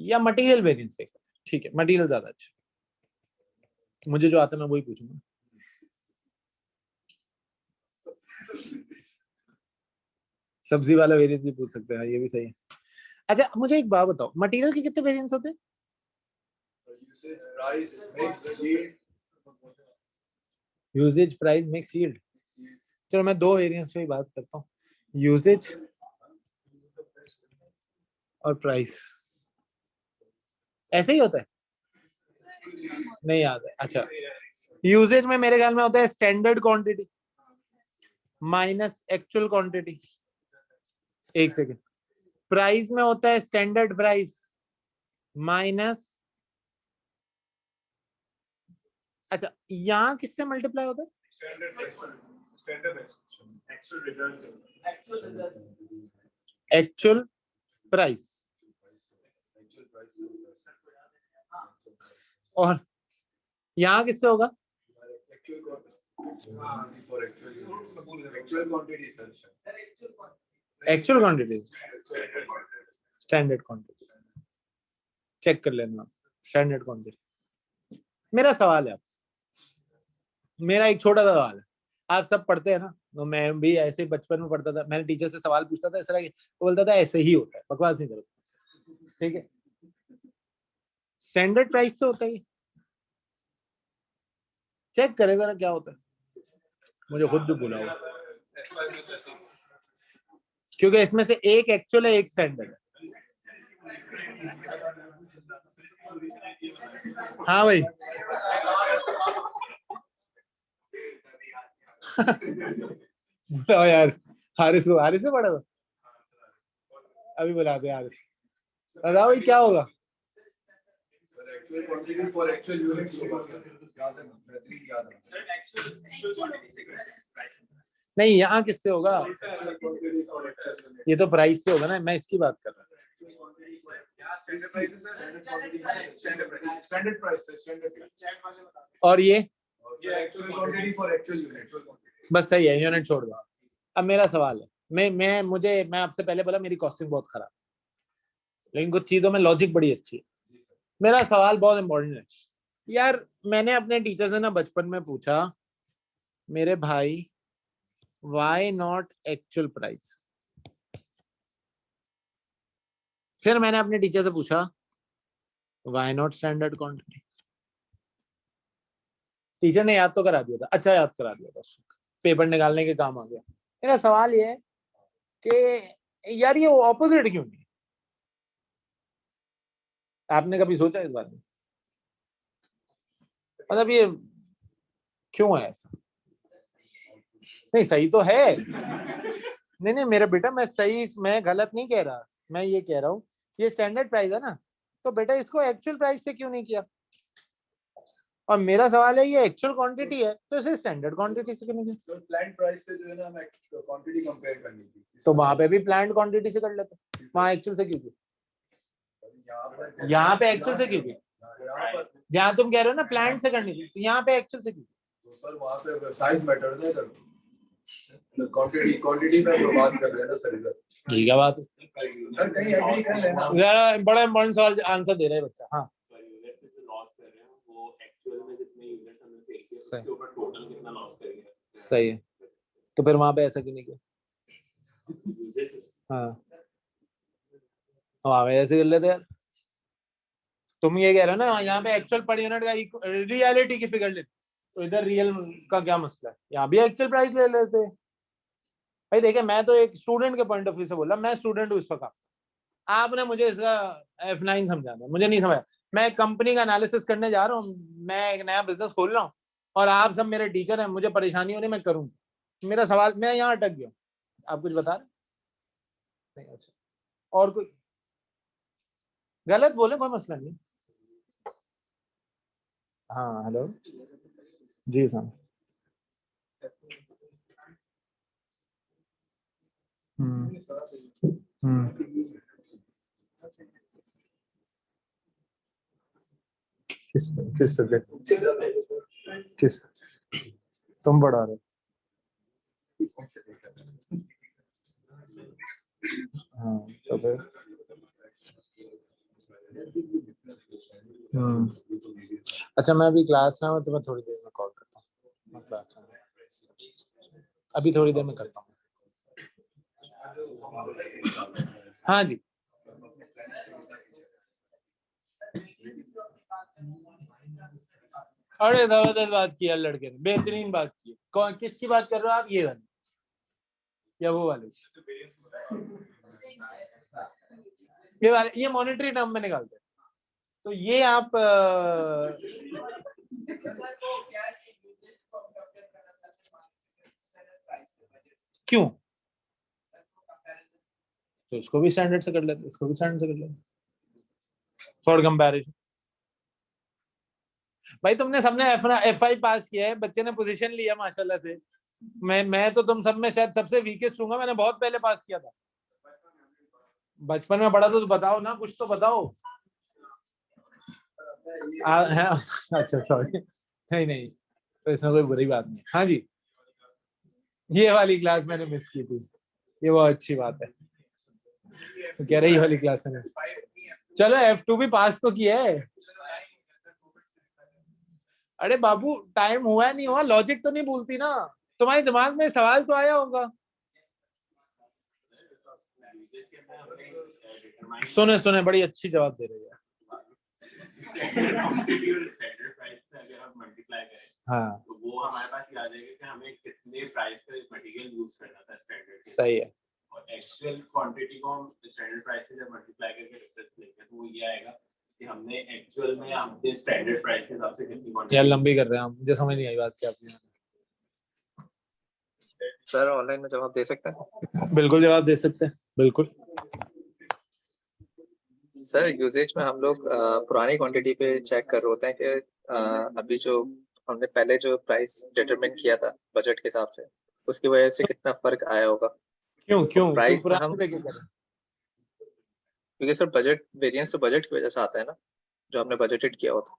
[SPEAKER 3] या मटेरियल वेरिएंस देख लेता हूँ। ठीक है, मटेरियल ज्यादा अच्छा, मुझे जो आता है मैं वही पूछूंगा। सब्जी वाला वेरिएंस भी पूछ सकते हैं, ये भी सही है। अच्छा मुझे एक बात बताओ, मटेरियल के कितने वेरिएंस होते हैं? Usage, price, mix, yield. चलो मैं 2 वेरिएंस पे ही बात करता हूँ, यूसेज और प्राइस। ऐसे ही होता है? नहीं याद है। अच्छा, यूसेज में मेरे ख्याल में होता है standard quantity minus actual quantity. एक सेकेंड, प्राइस में होता है स्टैंडर्ड प्राइस माइनस, अच्छा यहाँ किससे मल्टीप्लाई होता है? Actual price. और यहाँ किससे होगा? Actual quantity, standard quantity. Check कर लेना स्टैंडर्ड क्वांटिटी। मेरा सवाल है आपसे, मेरा एक छोटा सा सवाल है। आप सब पढ़ते हैं ना, तो मैं भी ऐसे बचपन में पढ़ता था, मैंने टीचर से सवाल पूछता था, इस तरह वो बोलता था ऐसे ही होता है, बकवास नहीं करो। ठीक है, स्टैंडर्ड प्राइस से होता है, चेक करें जरा क्या होता है। मुझे खुद भी भूला हुआ, क्योंकि इसमें से एक एक्चुअल है, एक स्टैंडर्ड है। हाँ भाई बुलाओ यार, हारिस से पढ़ा था, अभी बुलाते हैं हारिस। बताओ भाई क्या होगा?
[SPEAKER 4] Actual quantity for actual units होगा सर, याद है ना? बेहतरीन याद है
[SPEAKER 5] सर एक्चुअल
[SPEAKER 3] नहीं, यहाँ किससे होगा? ये तो प्राइस से होगा ना, मैं इसकी बात कर रहा हूँ।
[SPEAKER 4] स्टैंडर्ड प्राइस है, स्टैंडर्ड।
[SPEAKER 3] और ये
[SPEAKER 4] actual quantity for actual units.
[SPEAKER 3] बस सही है, यूनिट छोड़ दो। अब मेरा सवाल है, मैं आपसे पहले बोला मेरी कॉस्टिंग बहुत खराब, लेकिन कुछ चीजों में लॉजिक बड़ी अच्छी है। मेरा सवाल बहुत इंपॉर्टेंट है यार। मैंने अपने टीचर से ना बचपन में पूछा, मेरे भाई व्हाई नॉट एक्चुअल प्राइस? फिर मैंने अपने टीचर से पूछा why not standard quantity? Teacher ने याद तो करा दिया था, अच्छा याद करा दिया था, पेपर निकालने के काम आ गया। मेरा सवाल ये है कि यार ये ऑपोजिट क्यों नहीं? आपने कभी सोचा इस बारे में? मतलब ये क्यों है ऐसा? नहीं सही तो है, नहीं मेरा बेटा, मैं गलत नहीं कह रहा, मैं ये कह रहा हूँ ये स्टैंडर्ड प्राइस है ना, तो बेटा इसको एक्चुअल प्राइस से क्यों नहीं किया? और मेरा सवाल है ये एक्चुअल क्वांटिटी है तो इसे स्टैंडर्ड क्वांटिटी से क्यों नहीं किया?
[SPEAKER 4] सर प्लांट प्राइस से जो है ना, हमें क्वांटिटी कंपेयर करनी थी,
[SPEAKER 3] तो वहां पे भी प्लांट क्वांटिटी से कर लेते, वहां एक्चुअल से क्यों किया? यहाँ पे एक्चुअल से क्यों किया? जहाँ तुम कह रहे हो ना प्लांट से करनी थी, तो यहाँ पे एक्चुअल से क्यों?
[SPEAKER 4] तो सर वहाँ पे साइज मैटर है सर, क्वांटिटी में हम बात कर रहे हैं ना सर इधर।
[SPEAKER 3] ठीक है बात,
[SPEAKER 4] सर कहीं एग्री कर लेना।
[SPEAKER 3] जरा बड़ा इंपॉर्टेंट सवाल आंसर दे रहा है बच्चा। हाँ सही है, तो फिर वहां पे ऐसा क्यों नहीं किया? हाँ वहां पे ऐसे कर लेते यार। तुम ये कह रहे हो ना यहाँ पे एक्चुअल पर यूनिट का रियलिटी की फिगर लेते, तो इधर रियल का क्या मसला है? यहाँ भी एक्चुअल प्राइस ले लेते भाई। देखिए मैं तो एक स्टूडेंट के पॉइंट ऑफ व्यू से बोला, मैं स्टूडेंट हूँ इस वक्त, आपने मुझे इसका F9 समझाना, मुझे नहीं समझ। मैं कंपनी का एनालिसिस करने जा रहा हूँ, मैं एक नया बिजनेस खोल रहा हूँ और आप सब मेरे टीचर हैं, मुझे परेशानी हो रही, मैं करूँ। मेरा सवाल, मैं यहाँ अटक गया, आप कुछ बता रहे नहीं? अच्छा और कोई गलत बोले कोई मसला नहीं। हाँ हेलो जी सर। किस सब्जेक्ट? किस तुम पढ़ा रहे? हाँ तो फिर अच्छा मैं अभी क्लास में हूँ तो मैं थोड़ी देर में कॉल करता हूँ, मैं क्लास में अभी थोड़ी देर में करता हूँ। हाँ जी अरे जबरदस्त बात की यार लड़के ने, बेहतरीन बात की। कौन किसकी बात कर रहे हो आप? ये वाली या वो वाले? ये वाले, ये मॉनेटरी टर्म में निकालते हैं। तो ये आप क्यों? तो इसको भी स्टैंडर्ड से कर लेते, इसको भी स्टैंडर्ड से कर लेते फॉर कंपैरिजन। भाई तुमने सबने F5 पास किया है, बच्चे ने पोजीशन लिया माशाल्लाह से। मैं तो तुम सब में शायद सबसे वीकेस्ट हूँ, मैंने बहुत पहले पास किया था। बचपन में पढ़ा तो बताओ ना, कुछ तो बताओ। अच्छा सॉरी, नहीं तो इसमें कोई बुरी बात नहीं। हाँ जी ये वाली क्लास मैंने मिस की थी, ये बहुत अच्छी बात है। तो कह रही ये वाली क्लास में चलो F2 भी पास तो किया है। अरे बाबू टाइम हुआ नहीं हुआ, लॉजिक तो नहीं भूलती ना, तुम्हारे दिमाग में सवाल तो आया होगा। सुने बड़ी अच्छी जवाब दे रही है।
[SPEAKER 5] अगर हम मल्टीप्लाई करें
[SPEAKER 3] हाँ
[SPEAKER 5] तो वो हमारे पास आ जाएगा कि हमें कितने
[SPEAKER 6] ये प्राइस का मटेरियल यूज करना था स्टैंडर्ड,
[SPEAKER 3] सही है।
[SPEAKER 6] और एक्चुअल क्वांटिटी को हम स्टैंडर्ड प्राइस से जब मल्टीप्लाई करके डिफरेंस लेंगे तो वो ये आएगा कि हमने एक्चुअल में हमने स्टैंडर्ड प्राइस के हिसाब से कितनी
[SPEAKER 3] यार
[SPEAKER 6] क्वांटिटी।
[SPEAKER 3] लंबी कर रहे हैं हम, मुझे समझ नहीं आई बात क्या आपकी।
[SPEAKER 7] सर ऑनलाइन में जवाब दे सकते हैं?
[SPEAKER 3] बिल्कुल जवाब दे सकते हैं, बिल्कुल।
[SPEAKER 7] सर यूजेज में हम लोग पुरानी क्वांटिटी पे चेक कर रहे होते हैं कि अभी जो हमने पहले जो प्राइस डिटरमिन किया था बजट के हिसाब से, उसकी वजह से कितना फर्क आया होगा।
[SPEAKER 3] क्यों क्यों
[SPEAKER 7] प्राइस में
[SPEAKER 3] पुराने
[SPEAKER 7] हम,
[SPEAKER 3] पे क्यों कर रहे हैं?
[SPEAKER 7] क्योंकि सर बजट वेरिएंस तो बजट की वजह से आता है ना, जो हमने बजटेड किया होता।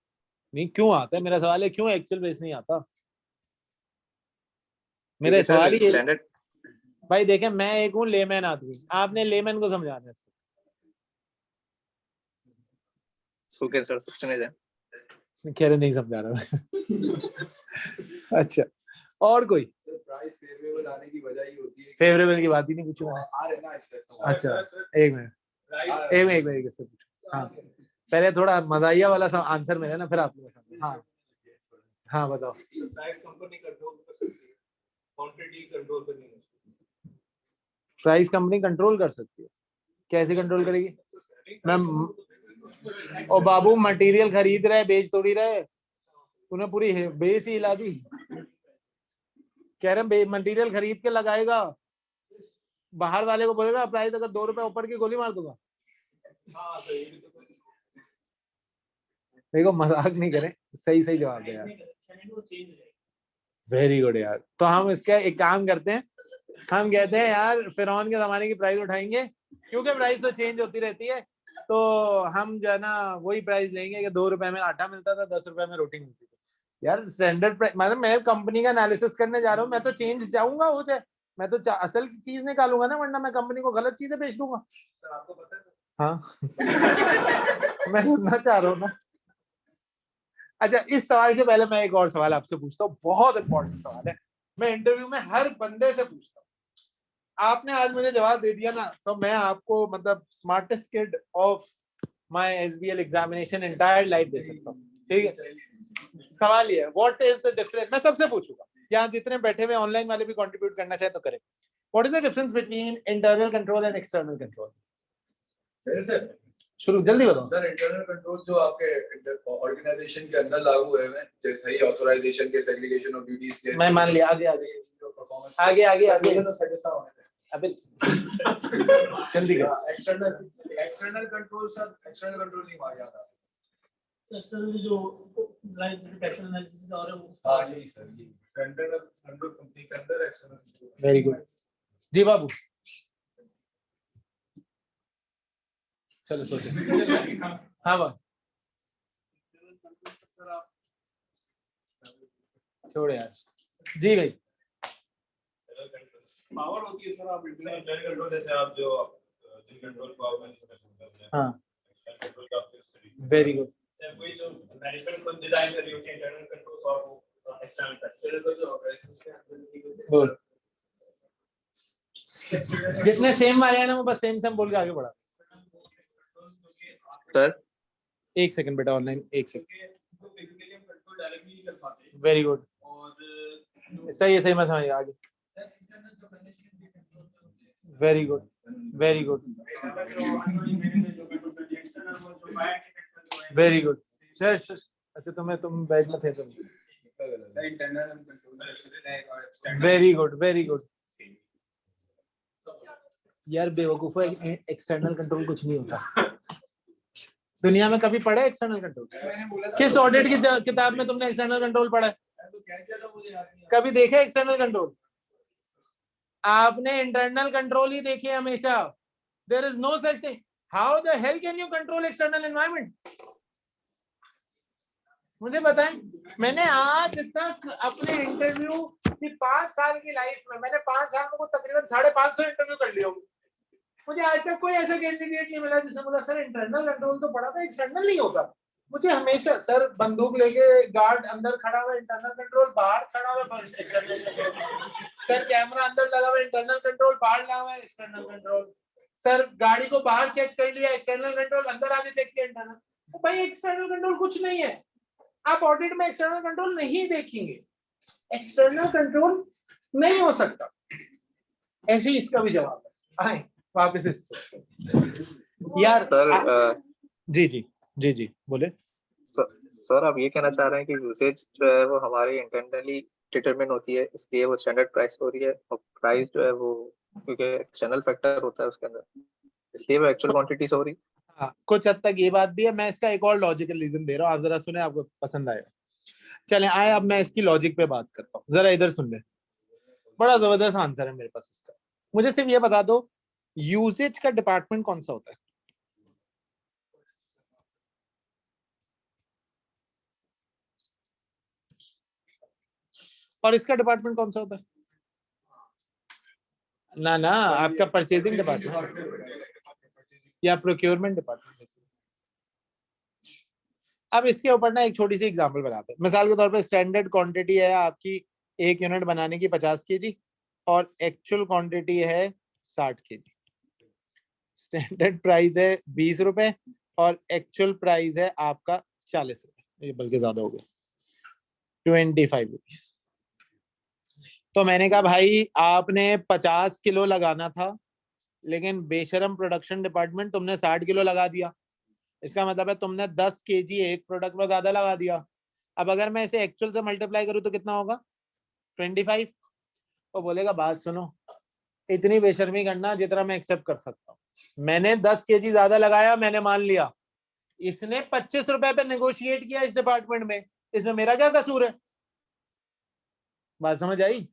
[SPEAKER 3] नहीं क्यों आता है, मेरा सवाल है क्यों एक्चुअल बेस नहीं आता। मेरा
[SPEAKER 7] क्योंकि
[SPEAKER 3] सवाल
[SPEAKER 7] सर
[SPEAKER 3] ही
[SPEAKER 7] स्टैंडर्ड,
[SPEAKER 3] भाई देखें, मैं एक हूँ लेमैन आदमी, आपने लेमैन को समझाना है।
[SPEAKER 7] ओके सर सोचने दें।
[SPEAKER 3] कह रहे नहीं समझा रहा मैं। अच्छा, और कोई
[SPEAKER 4] सर प्राइस फेवरेबल आने की वजह ये होती है कि
[SPEAKER 3] फेवरेबल की बात ही नहीं पूछी मैंने।
[SPEAKER 4] आ रहे ना इससे।
[SPEAKER 3] अच्छा एक मिनट, एक मिनट किससे पूछा। हाँ पहले थोड़ा मजाइया वाला सा आंसर मिला ना, फिर आप लोग। हाँ हाँ बताओ।
[SPEAKER 6] प्राइस कंपनी कंट्रोल कर सकती है, क्वांटिटी कंट्रोल करनी है।
[SPEAKER 3] प्राइस कंपनी कंट्रोल कर सकती है, कैसे कंट्रोल करेगी? मैं ओ बाबू मटेरियल खरीद रहे, बेच थोड़ी रहे, तूने पूरी बेस ही हिला दी। कह रहे मटेरियल खरीद के लगाएगा, बाहर वाले को बोलेगा प्राइस अगर 2 रुपए ऊपर की गोली मार दूंगा। देखो मजाक नहीं करें, सही सही जवाब दे यार। वेरी गुड यार। तो हम इसका एक काम करते हैं, हम कहते हैं यार फिरौन के जमाने की प्राइस उठाएंगे, क्योंकि प्राइस तो चेंज होती रहती है, तो हम जो है ना वही प्राइस लेंगे कि 2 रुपए में आटा मिलता था, 10 रुपए में रोटी मिलती थी। यार स्टैंडर्ड प्राइस मतलब मैं कंपनी का एनालिसिस करने जा रहा हूँ, मैं तो चेंज चाहूंगा हो जाए, मैं तो असल चीज निकालूंगा ना, वरना मैं कंपनी को गलत चीजें बेच दूंगा।
[SPEAKER 6] आपको पता है
[SPEAKER 3] हाँ मैं सुनना चाह रहा हूँ ना। अच्छा इस सवाल से पहले मैं एक और सवाल आपसे पूछता हूँ, बहुत इंपॉर्टेंट सवाल है, मैं इंटरव्यू में हर बंदे से पूछता हूँ। आपने आज मुझे जवाब दे दिया ना, तो मैं आपको मतलब smartest kid of my SBL examination entire life दे सकता हूँ। ठीक है, सवाल ये है, व्हाट इज द डिफरेंस, मैं सबसे पूछूंगा, यहाँ जितने बैठे हुए ऑनलाइन वाले भी कंट्रीब्यूट करना चाहे तो करें। What is the difference between internal control and external control? शुरू जल्दी बताओ
[SPEAKER 4] सर। इंटरनल कंट्रोल जो आपके ऑर्गेनाइजेशन के अंदर लागू हुए हैं, जैसे ही ऑथराइजेशन के, सेग्रीगेशन ऑफ ड्यूटीज के,
[SPEAKER 3] मैं मान लिया, आगे आगे आगे आगे आगे
[SPEAKER 4] तो सैटिस्फाई होने थे।
[SPEAKER 3] अबे जल्दी कर।
[SPEAKER 4] External control sir, external control नहीं मांगा जाता।
[SPEAKER 8] एक्सटर्नली जो लाइक कैश एनालिसिस और है वो।
[SPEAKER 4] हाँ यही सर, ये इंटरनल कंट्रोल कंपनी के अंदर एक्सटर्नल।
[SPEAKER 3] वेरी गुड जी बाबू, चलो सोचो। हाँ बाबू छोड़ यार जी भाई।
[SPEAKER 6] पावर होती है सर, आप इंटरनल कंट्रोल जैसे आप जो कंट्रोल पावर डिस्कशन कर रहे हैं।
[SPEAKER 3] हाँ
[SPEAKER 6] कंट्रोल का
[SPEAKER 3] वेरी गुड।
[SPEAKER 6] सर कोई जो मैनेजमेंट खुद डिजाइन कर रही होती है इंटरनल कंट्रोल्स, और वो एक्सटर्नल कंट्रोल तो जो ऑपरेशन के अंदर
[SPEAKER 3] बोल जितने सेम वाले हैं ना वो बस सेम सेम बोल के आगे बढ़ा।
[SPEAKER 7] सर
[SPEAKER 3] एक सेकंड बेटा, ऑनलाइन एक सेकंड।
[SPEAKER 6] तो बेसिकली हम कंट्रोल डायरेक्टली नहीं कर पाते,
[SPEAKER 3] वेरी गुड,
[SPEAKER 6] और
[SPEAKER 3] सही है, सही मैं समझ गया, आगे। Very good very good very good. अच्छा तुम बैच में थे तुम। Very good very good. यार बेवकूफो, एक्सटर्नल कंट्रोल कुछ नहीं होता दुनिया में। कभी पढ़ा है एक्सटर्नल कंट्रोल? किस ऑडिट की किताब में तुमने एक्सटर्नल कंट्रोल पढ़ा है? कभी देखे एक्सटर्नल कंट्रोल? आपने इंटरनल कंट्रोल ही देखे हमेशा। There is no such thing. How the hell can you control external environment? मुझे बताएं। मैंने आज तक अपने इंटरव्यू की 5 साल की लाइफ में, मैंने 5 साल में तकरीबन 550 इंटरव्यू कर लिए होंगे। मुझे आज तक कोई ऐसा कैंडिडेट नहीं मिला जिसने बोला सर इंटरनल कंट्रोल तो पढ़ा था, एक्सटर्नल नहीं होता। मुझे हमेशा सर बंदूक लेके गार्ड अंदर खड़ा हुआ इंटरनल कंट्रोल, बाहर खड़ा हुआ एक्सटर्नल कंट्रोल, सर कैमरा अंदर लगा हुआ इंटरनल कंट्रोल, बाहर लगा हुआ एक्सटर्नल कंट्रोल, सर गाड़ी को बाहर चेक कर लिया एक्सटर्नल कंट्रोल, अंदर आके चेक किया इंटरनल। तो भाई एक्सटर्नल कंट्रोल कुछ नहीं है। आप ऑडिट में एक्सटर्नल कंट्रोल नहीं देखेंगे। एक्सटर्नल कंट्रोल
[SPEAKER 1] नहीं हो सकता। ऐसे ही इसका भी जवाब है। आए वापस इसको यार
[SPEAKER 7] सर
[SPEAKER 1] जी जी जी जी बोले।
[SPEAKER 7] सर आप ये कहना चाह रहे हैं कि यूसेज जो है वो हमारी इंटरनली डिटरमिन होती है, इसलिए वो स्टैंडर्ड प्राइस हो रही है, और प्राइस जो है वो क्योंकि एक्सटर्नल फैक्टर होता है उसके अंदर, इसलिए वो एक्चुअल क्वांटिटीज हो रही है।
[SPEAKER 1] हाँ, कुछ हद तक ये बात भी है। मैं इसका एक और लॉजिकल रीजन दे रहा हूँ, आप जरा सुने, आपको पसंद आएगा। चले आए, अब मैं इसकी लॉजिक पे बात करता हूँ, जरा इधर सुन ले। बड़ा जबरदस्त आंसर है मेरे पास इसका। मुझे सिर्फ ये बता दो, यूसेज का डिपार्टमेंट कौन सा होता है? और इसका डिपार्टमेंट कौन सा होता है? ना ना, आपका परचेजिंग डिपार्टमेंट या प्रोक्योरमेंट डिपार्टमेंट। अब इसके ऊपर ना एक छोटी सी एग्जांपल बनाते हैं। मिसाल के तौर पे स्टैंडर्ड क्वांटिटी है आपकी 1 यूनिट बनाने की 50 केजी, और एक्चुअल क्वांटिटी है 60 केजी। स्टैंडर्ड प्राइस है 20 रुपए और एक्चुअल प्राइस है आपका 40 रुपए, ये बल्कि ज्यादा हो गया, 25 रुपीज। तो मैंने कहा भाई आपने 50 किलो लगाना था, लेकिन बेशरम प्रोडक्शन डिपार्टमेंट तुमने 60 किलो लगा दिया। इसका मतलब है तुमने 10 केजी एक प्रोडक्ट में ज्यादा लगा दिया। अब अगर मैं इसे एक्चुअल से मल्टीप्लाई करूं तो कितना होगा? 25। तो बोलेगा बात सुनो, इतनी बेशर्मी करना जितना मैं एक्सेप्ट कर सकता हूँ। मैंने 10 केजी ज्यादा लगाया, मैंने मान लिया। इसने 25 रुपए पे नेगोशिएट किया इस डिपार्टमेंट में, इसमें मेरा क्या कसूर है? बात समझ आई?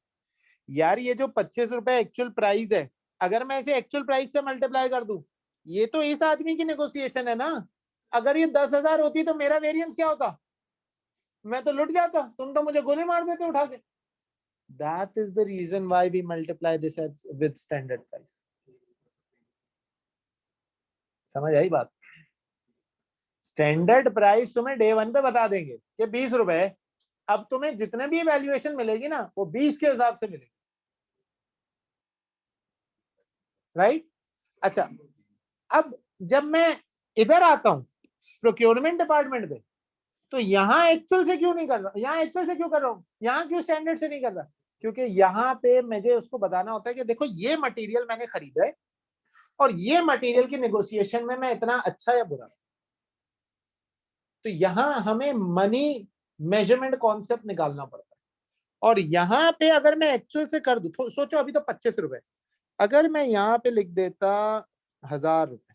[SPEAKER 1] यार ये जो 25 रुपए एक्चुअल प्राइस है, अगर मैं इसे एक्चुअल प्राइस से मल्टीप्लाई कर दूं, ये तो इस आदमी की नेगोशिएशन है ना। अगर ये 10,000 होती तो मेरा वेरिएंस क्या होता? मैं तो लुट जाता, तुम तो मुझे गोली मार देते उठा के। That is the reason why we multiply this with standard price. समझ आई बात? स्टैंडर्ड प्राइस तुम्हें डे 1 पे बता देंगे कि 20 रुपए है। अब तुम्हें जितने भी वैल्यूएशन मिलेगी ना, वो 20 के हिसाब से मिलेगी, राइट? अच्छा, अब जब मैं इधर आता हूं प्रोक्योरमेंट डिपार्टमेंट पे, तो यहाँ एक्चुअल से क्यों नहीं कर रहा, यहाँ एक्चुअल से क्यों कर रहा हूँ, यहाँ क्यों स्टैंडर्ड से नहीं कर रहा? क्योंकि यहाँ पे मुझे उसको बताना होता है कि देखो ये मटेरियल मैंने खरीदा है, और ये मटेरियल की नेगोशिएशन में मैं इतना अच्छा या बुरा। तो यहाँ हमें मनी मेजरमेंट कॉन्सेप्ट निकालना पड़ता है। और यहाँ पे अगर मैं एक्चुअल से कर दूं, तो सोचो अभी तो 25 रुपए, अगर मैं यहाँ पे लिख देता 1000 रुपए,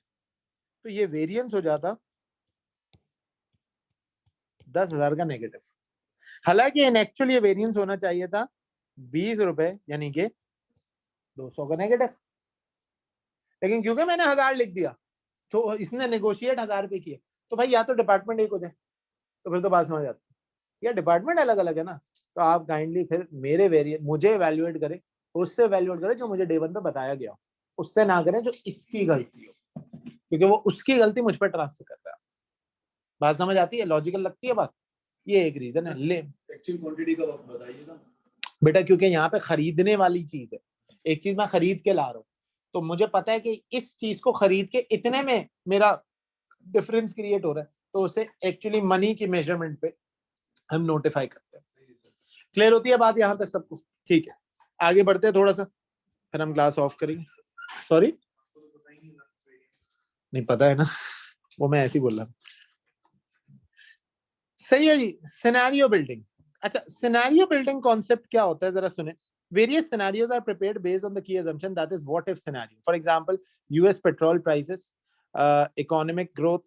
[SPEAKER 1] तो ये वेरिएंस हो जाता 10,000 का नेगेटिव। हालांकि इन एक्चुअल ये वेरिएंस होना चाहिए था 20 रुपए, यानी कि 200 का नेगेटिव। लेकिन क्योंकि मैंने 1000 लिख दिया, तो इसने नेगोशिएट 1000 रुपए किए, तो भाई या तो डिपार्टमेंट एक हो जाए, तो फिर तो बात समझ आती है। या डिपार्टमेंट अलग अलग है ना, तो आप काइंडली फिर मेरे वेरिएंस मुझे एवेल्युएट करें, उससे एवेल्युएट करें जो मुझे डे 1 पे बताया गया, उससे ना करें जो इसकी गलती हो, क्योंकि वो उसकी गलती मुझ पर ट्रांसफर कर रहा है। बात समझ आती है? लॉजिकल लगती है बात? ये एक रीजन है। ले
[SPEAKER 4] एक्चुअल क्वांटिटी का बताइएगा
[SPEAKER 1] बेटा, क्योंकि यहाँ पे खरीदने वाली चीज है, एक चीज मैं खरीद के ला रहा हूँ, तो मुझे पता है कि इस चीज को खरीद के इतने में मेरा डिफरेंस क्रिएट हो रहा है, तो उसे एक्चुअली मनी की मेजरमेंट पे हम नोटिफाई करते हैं। क्लियर होती है बात यहाँ तक सबको? ठीक है, आगे बढ़ते हैं थोड़ा सा, फिर हम क्लास ऑफ करेंगे। सॉरी, नहीं पता है ना, वो मैं ऐसे ही बोल रहा हूँ। सही है जी। Scenario building. अच्छा, सिनेरियो बिल्डिंग कॉन्सेप्ट क्या होता है जरा सुने। Various scenarios are prepared based on the key assumption, that is what if scenario. For example, US petrol prices, economic growth,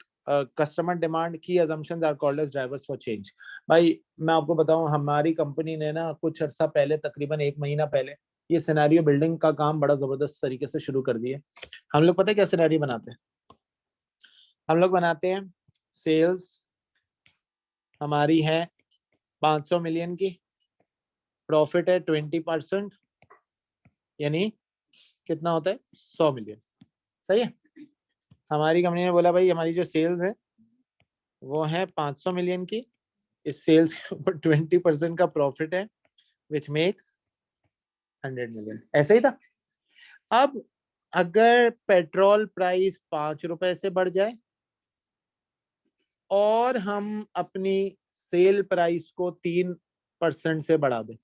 [SPEAKER 1] customer demand. Key assumptions are called as drivers for change. भाई मैं आपको बताऊं, हमारी company ने ना कुछ अर्सा पहले, तकरीबन 1 महीना पहले, ये सिनेरियो बिल्डिंग का काम बड़ा जबरदस्त तरीके से शुरू कर दिया। हम लोग पता है क्या सिनेरियो बनाते हैं? हम लोग बनाते हैं सेल्स हमारी है 500 मिलियन की, प्रॉफिट है 20%, यानी कितना होता है? 100 मिलियन। सही है? हमारी कंपनी ने बोला भाई हमारी जो सेल्स है वो है 500 मिलियन की, इस सेल्स के ऊपर 20% का प्रॉफिट है, विच मेक्स 100 मिलियन। ऐसा ही था। अब अगर पेट्रोल प्राइस 5 रुपए से बढ़ जाए और हम अपनी सेल प्राइस को 3% से बढ़ा दें,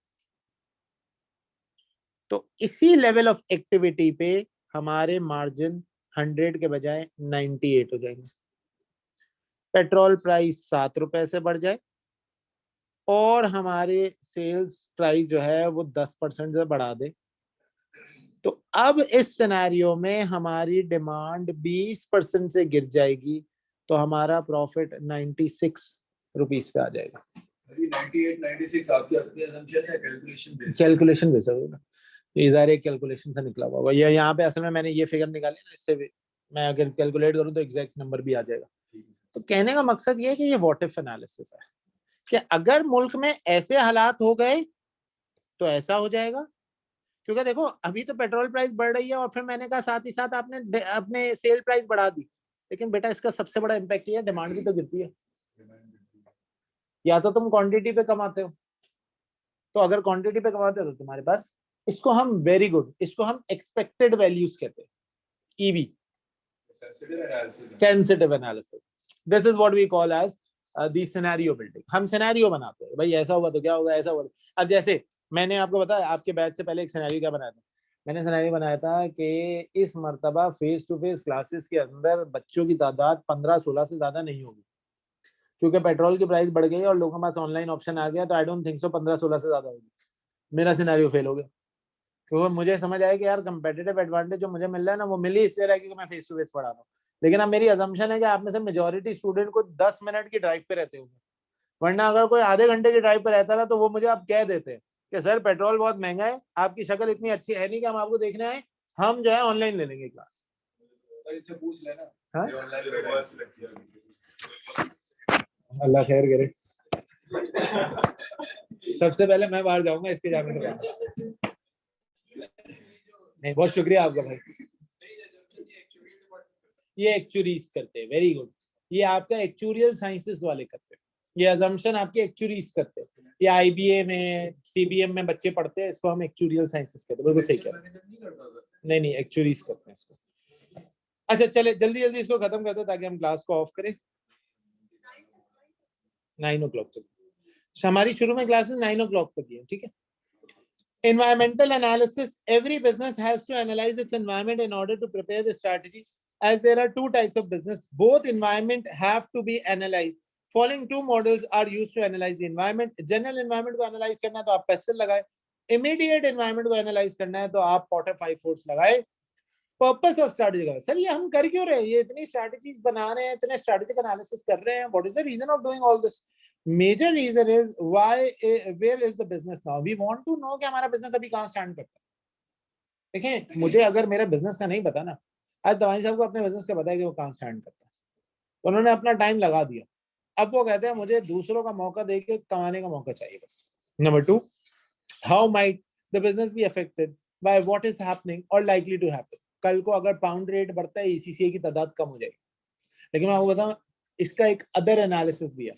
[SPEAKER 3] तो इसी लेवल ऑफ एक्टिविटी पे हमारे मार्जिन 100 के बजाय 98 हो जाएंगे। पेट्रोल प्राइस 7 रुपए से बढ़ जाए और हमारे सेल्स प्राइस जो है वो 10% से बढ़ा दे, तो अब इस सिनेरियो में हमारी डिमांड 20% से गिर जाएगी, तो हमारा प्रॉफिट 96 रुपीस पे आ जाएगा।
[SPEAKER 4] 98, 96 आपकी अपनी assumption है, calculation based?
[SPEAKER 3] कैलकुलेशन बेस होगा, इधर एक कैलकुलेशन से निकला हुआ ये यहाँ पे असल में मैंने ये फिगर निकाली ना, इससे मैं अगर कैलकुलेट करूँ तो एग्जैक्ट नंबर भी आ जाएगा। तो कहने का मकसद ये है कि ये व्हाट इफ एनालिसिस है कि अगर मुल्क में ऐसे हालात हो गए तो ऐसा हो जाएगा। क्योंकि देखो अभी तो पेट्रोल प्राइस बढ़ रही है और फिर मैंने कहा साथ ही साथ आपने अपने सेल प्राइस बढ़ा दी, लेकिन बेटा इसका सबसे बड़ा इम्पैक्ट ये है डिमांड भी तो गिरती है। या तो तुम क्वांटिटी पे कमाते हो, तो अगर क्वांटिटी पे कमाते हो तो तुम्हारे पास, इसको हम वेरी गुड, इसको हम एक्सपेक्टेड वैल्यूज कहते हैं, EV, sensitive analysis. This is what we call as the scenario building. हम सिनेरियो बनाते हैं, भाई ऐसा हुआ तो क्या होगा, ऐसा हुआ तो। अब जैसे मैंने आपको बताया, आपके बैच से पहले एक सिनेरियो क्या बनाया था, मैंने सिनेरियो बनाया था कि इस मर्तबा फेस टू फेस क्लासेस के अंदर बच्चों की तादाद 15-16 से ज्यादा नहीं होगी, क्योंकि पेट्रोल की प्राइस बढ़ गई और लोगों के पास ऑनलाइन ऑप्शन आ गया, तो आई डोंट थिंक सो 15-16 से ज्यादा होगी। मेरा सिनेरियो फेल हो गया, क्योंकि मुझे समझ आया कि यार कंपेटिटिव एडवांटेज जो मुझे मिल रहा है ना, वो मिल ही इसलिए रहा है क्योंकि मैं फेस टू फेस पढ़ा रहा हूँ। लेकिन अब मेरी अजम्पशन है कि आप में से मेजोरिटी स्टूडेंट को 10 मिनट की ड्राइव पे रहते होंगे, वरना अगर कोई आधे घंटे की ड्राइव पे रहता ना तो वो मुझे आप कह देते हैं कि सर पेट्रोल बहुत महंगा है, आपकी शक्ल इतनी अच्छी है नहीं कि हम आपको देखने आए, हम जो है ऑनलाइन ले लेंगे क्लास।
[SPEAKER 4] इससे पूछ लेना,
[SPEAKER 3] हाँ?
[SPEAKER 4] ये ऑनलाइन
[SPEAKER 3] अल्लाह खैर करे। सबसे पहले मैं बाहर जाऊंगा इसके जाने के बाद। नहीं, बहुत शुक्रिया आपका भाई। ये एक्चुअरीज करते हैं, वेरी गुड। ये आपका एक्चुरियल साइंसेस वाले करते हैं, ये अजम्पशन आपके एक्चुरीज करते हैं। ये आईबीए में, सीबीएम में बच्चे पढ़ते हैं, इसको हम एक्चुरियल साइंसेस कहते हैं। बिल्कुल सही कह रहे हैं। नहीं एक्चुरीज करते हैं इसको। अच्छा चले जल्दी जल्दी इसको खत्म करते हैं ताकि हम क्लास को ऑफ करें। 9 o'clock तक हमारी शुरू में क्लासेस 9 o'clock तक ही है, ठीक है। Environmental analysis. Every business has to analyze its environment in order to prepare the strategy. As there are two types of business, both environment have to be analyzed. Following two models are used to analyze the environment. General environment को analyze करना है तो आप pestle लगाए, immediate environment को analyze करना है तो आप Potter 5 force लगाए। Purpose of strategy का, सर ये हम कर क्यों रहे हैं, ये इतनी strategies बना रहे हैं, इतने strategic analysis कर रहे हैं, what is the reason of doing all this? Major reason is why, where is the business now? We want to know कि हमारा business अभी कहाँ stand करता है। देखें, मुझे अगर मेरे business का नहीं पता ना, आज दवाई साहब को अपने business का पता है कि वो कहाँ stand करता है, उन्होंने अपना टाइम लगा दिया, अब वो कहते हैं मुझे दूसरों का मौका देके कमाने का मौका चाहिए बस। Number 2, how might the business be affected by what is happening or likely to happen? कल को अगर पाउंड रेट बढ़ता है, ECCA की तादाद कम हो जाएगी। लेकिन मैं आपको बताऊं, इसका एक अदर एनालिसिस भी है।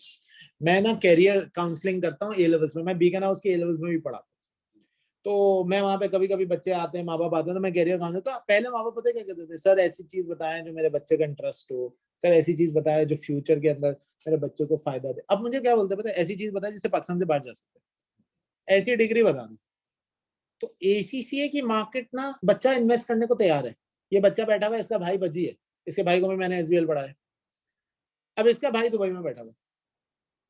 [SPEAKER 3] मैं ना कैरियर काउंसलिंग करता हूँ ए लेवल्स में, मैं बीकन हाउस के ए लेवल्स में भी पढ़ाता हूँ, तो मैं वहाँ पे कभी कभी बच्चे आते हैं, माँ बाप आते हैं, तो मैं कैरियर काउंसलिंग, तो पहले माँ बाप पता क्या कहते थे, सर ऐसी चीज बताएं जो मेरे बच्चे का इंटरेस्ट हो, सर ऐसी चीज बताएं जो फ्यूचर के अंदर मेरे बच्चे को फायदा दे। अब मुझे क्या बोलते हैं पता है, ऐसी चीज बताएं जिससे पाकिस्तान से बाहर जा सकते हैं, ऐसी डिग्री बता दो। तो ACCA की मार्केट ना, बच्चा इन्वेस्ट करने को तैयार है। ये बच्चा बैठा हुआ है, इसका भाई बजी है, इसके भाई को भी मैंने SBL पढ़ाया, अब इसका भाई दुबई में बैठा हुआ,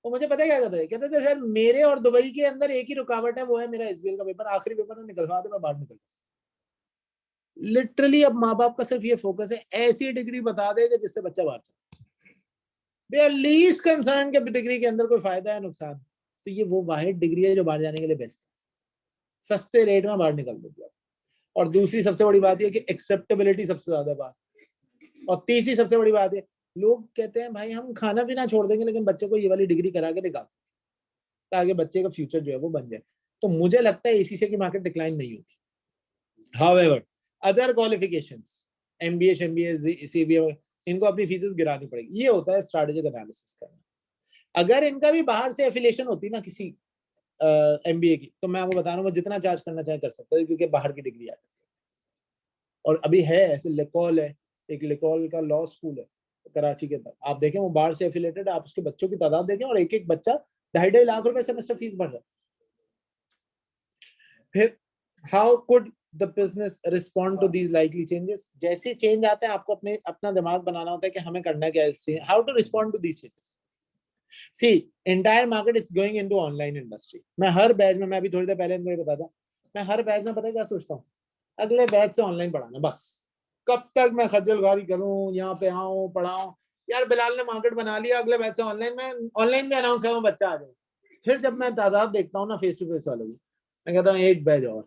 [SPEAKER 3] वो मुझे पता क्या कहते थे, सर मेरे और दुबई के अंदर एक ही रुकावट है, वो है मेरा SBL का पेपर, आखिरी पेपर में निकलवा दे, मैं बाहर निकल। लिटरली अब माँ बाप का सिर्फ ये फोकस है, ऐसी डिग्री बता दे जिससे बच्चा बाहर चले। दे आर लीस्ट कंसर्न के डिग्री के अंदर कोई फायदा है नुकसान, तो ये वो वाहिद डिग्री है जो बाहर जाने के लिए बेस्ट, सस्ते रेट में बाहर निकल देती है। और दूसरी सबसे बड़ी बात यह कि एक्सेप्टेबिलिटी सबसे ज्यादा बात। और तीसरी सबसे बड़ी बात है, लोग कहते हैं भाई हम खाना पीना छोड़ देंगे लेकिन बच्चे को ये वाली डिग्री करा के निकाल, ताकि बच्चे का फ्यूचर जो है वो बन जाए। तो मुझे लगता है ACCA की मार्केट डिक्लाइन नहीं होगी। However other qualifications, MBA, CBA, इनको अपनी फीसेस गिरानी पड़ेगी। ये होता है स्ट्रेटेजिक एनालिसिस करना। अगर इनका भी बाहर से एफिलिएशन होती ना किसी MBA की, तो मैं आपको बता रहा हूँ वो जितना चार्ज करना चाहे कर सकता है, क्योंकि बाहर की डिग्री आ जाती है। और अभी है ऐसे, लेकॉल है, एक लेकॉल का लॉ स्कूल है कराची के अंदर, आप देखें वो बाहर से एफिलेटेड, आप उसके बच्चों की तादाद देखें और एक एक बच्चा 2.5 लाख रुपए सेमेस्टर फीस भर रहा है। फिर how could the business respond to these likely changes? जैसे चेंज आते हैं आपको अपना दिमाग बनाना होता है कि हमें करना क्या है, how to respond to these changes. See entire market is going into online industry. मैं हर बैच में, मैं अभी थोड़ी देर पहले इनको ये बताता, मैं हर बैच में पता है क्या सोचता हूँ, अगले बैच से ऑनलाइन पढ़ाना बस। कब तक मैं खज्जलगारी करूं, यहाँ पे आऊं पढ़ाऊं? यार बिलाल ने मार्केट बना लिया, अगले बैच से ऑनलाइन में ऑनलाइन में अनाउंस करूं, बच्चा आ जाए। फिर जब मैं तादाद देखता हूँ ना फेस टू फेस वालों की, मैं कहता हूँ एक बैच और,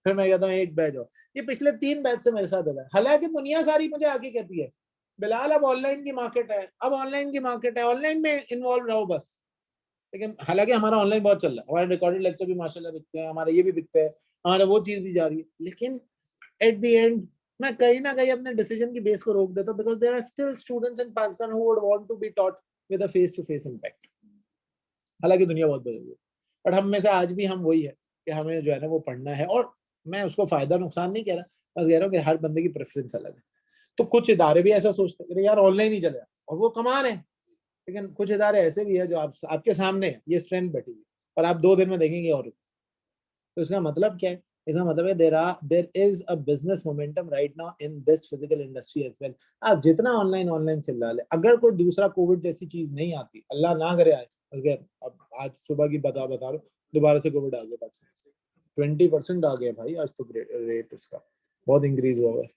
[SPEAKER 3] फिर मैं कहता हूँ एक बैच और। ये पिछले 3 बैच से मेरे साथ हो रहा है। हालांकि दुनिया सारी मुझे आके कहती है बिलाल अब ऑनलाइन की मार्केट है, अब ऑनलाइन की मार्केट है, ऑनलाइन में इन्वॉल्व रहो बस। लेकिन हालांकि हमारा ऑनलाइन बहुत चल रहा है, हमारे रिकॉर्डेड लेक्चर भी माशाल्लाह बिकते हैं, हमारे ये भी बिकते हैं, हमारा वो चीज भी जा रही है। लेकिन एट द एंड मैं कहीं ना कहीं अपने डिसीजन की बेस को रोक देता हूं, because there are still students in Pakistan who would want to be taught with a face to face impact. हालांकि दुनिया बहुत बदल गई है, बट हम में से आज भी हम वही है कि हमें जो है ना वो पढ़ना है। और मैं उसको फायदा नुकसान नहीं कह रहा, बस कह रहा हूँ कि हर बंदे की प्रेफरेंस अलग है। तो कुछ इदारे भी ऐसा सोचते हैं यार ऑनलाइन ही चलेगा, और वो कमा रहे हैं। लेकिन कुछ इदारे ऐसे भी है जो आपके सामने है, ये स्ट्रेंथ बैठी है, और आप 2 दिन में देखेंगे और। तो इसका मतलब क्या है? इसका मतलब है there is a business momentum right now in this physical industry as well. आप जितना ऑनलाइन चल रहा है, अगर कोई दूसरा कोविड जैसी चीज नहीं आती, अल्लाह ना करे आए, अगर अब आज सुबह की बता रहा हूँ, दोबारा से कोविड आ गया पाकिस्तान, 20% आ गया भाई आज तो रेट इसका बहुत इंक्रीज हुआ है।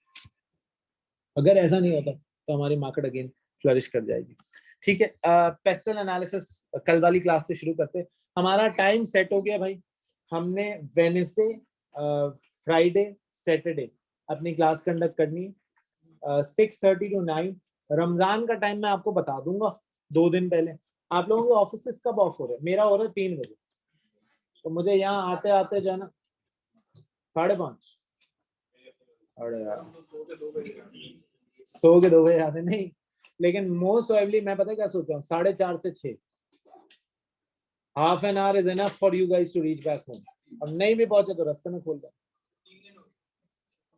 [SPEAKER 3] अगर ऐसा नहीं होता तो हमारी मार्केट अगेन फ्लरिश कर जाएगी। ठीक है, पेस्टल एनालिसिस कल वाली क्लास से शुरू करते हैं। हमारा टाइम सेट हो गया भाई, हमने वेडनेसडे, फ्राइडे, सैटरडे अपनी क्लास कंडक्ट करनी है 6:30 to 9। रमजान का टाइम मैं आपको बता दूंगा 2 दिन पहले। आप लोगों के ऑफिस कब ऑफ हो रहे हैं? मेरा हो रहा है 3 बजे, तो मुझे यहाँ आते आते जो है ना 5:30। अरे यार सो के 2 बजे आते नहीं, लेकिन मोस्ट प्रोबेबली मैं पता क्या सोच रहा हूँ, 4:30 से 6, half an hour is enough for you guys to reach back home. अब नहीं भी पहुंचे तो रास्ते में खोल दो।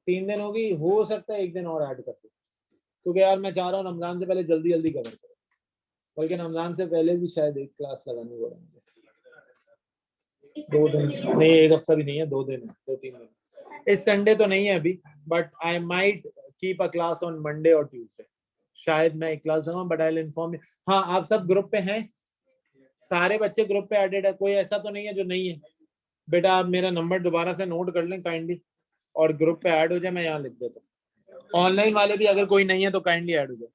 [SPEAKER 3] 3 दिन होगी, हो सकता है 1 दिन और ऐड कर दो, क्योंकि यार मैं चाह रहा हूँ रमजान से पहले जल्दी जल्दी कवर करो, बल्कि रमजान से पहले भी शायद एक क्लास लगानी पड़े मुझे। 2 दिन नहीं, 1 हफ्ता भी नहीं है, 2 दिन है, 2-3 दिन। इस संडे तो नहीं है अभी, but I might keep a class on Monday और ट्यूसडे। शायद मैं एक क्लास दूंगा, but I will inform you. हाँ, आप सब ग्रुप पे हैं, सारे बच्चे ग्रुप पे एडेड है, कोई ऐसा तो नहीं है जो नहीं है। बेटा आप मेरा नंबर दोबारा से नोट कर लें काइंडली, और ग्रुप पे ऐड हो जाए, मैं यहाँ लिख देता हूँ। ऑनलाइन वाले भी अगर कोई नहीं है तो काइंडली ऐड हो जाए।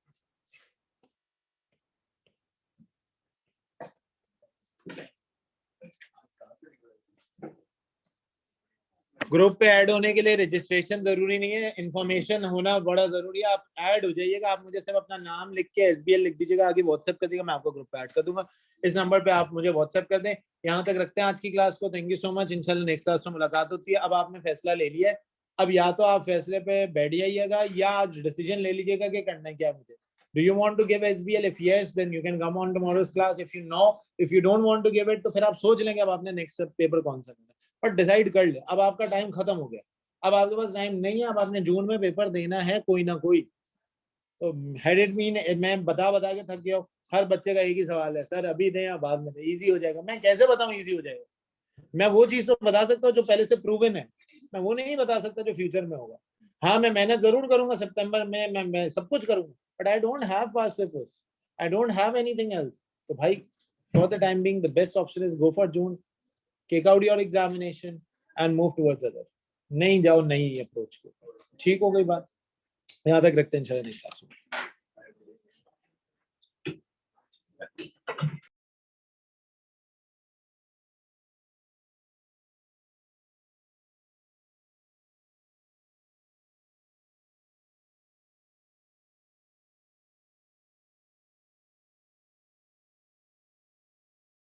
[SPEAKER 3] ग्रुप पे ऐड होने के लिए रजिस्ट्रेशन जरूरी नहीं है, इन्फॉर्मेशन होना बड़ा जरूरी है। आप ऐड हो जाइएगा, आप मुझे सिर्फ अपना नाम लिख के SBL लिख दीजिएगा, आगे व्हाट्सएप कर दीजिएगा, मैं आपको ग्रुप पे ऐड कर दूंगा। इस नंबर पे आप मुझे व्हाट्सएप कर दें। यहाँ तक रखते हैं आज की क्लास को। थैंक यू सो मच, इंशाल्लाह नेक्स्ट क्लास में मुलाकात होती है। अब आपने फैसला ले लिया है, अब या तो आप फैसले पे बैठ जाइएगा या आज डिसीजन ले लीजिएगा कि करना है क्या मुझे। Do you want to give SBL? If yes, then you can come on tomorrow's class. If you don't want to give it, तो फिर आप सोच लेंगे अब आपने नेक्स्ट पेपर कौन सा करना है, पर डिसाइड कर ले। अब आपका टाइम खत्म हो गया, अब आपके पास टाइम नहीं है, अब आपने जून में पेपर देना है कोई ना कोई। तो हेड इट मीन, मैं बता के थक गया हूँ। हर बच्चे का एक ही सवाल है, सर अभी दें या बाद में दें, इजी हो जाएगा। मैं कैसे बताऊं इजी हो जाएगा? मैं वो चीज तो बता सकता हूँ जो पहले से प्रूवन है, मैं वो नहीं बता सकता जो फ्यूचर में होगा। हाँ, मैं मेहनत जरूर करूंगा, सितंबर में मैं सब कुछ करूंगा, but I don't have pass papers, I don't have anything else. तो भाई for the time being the best option is go for June, kick out your examination and move towards other. नहीं जाओ नहीं अप्रोच को। ठीक हो गई बात? यहाँ तक रखते हैं इंशाल्लाह नेक्स्ट क्लास में।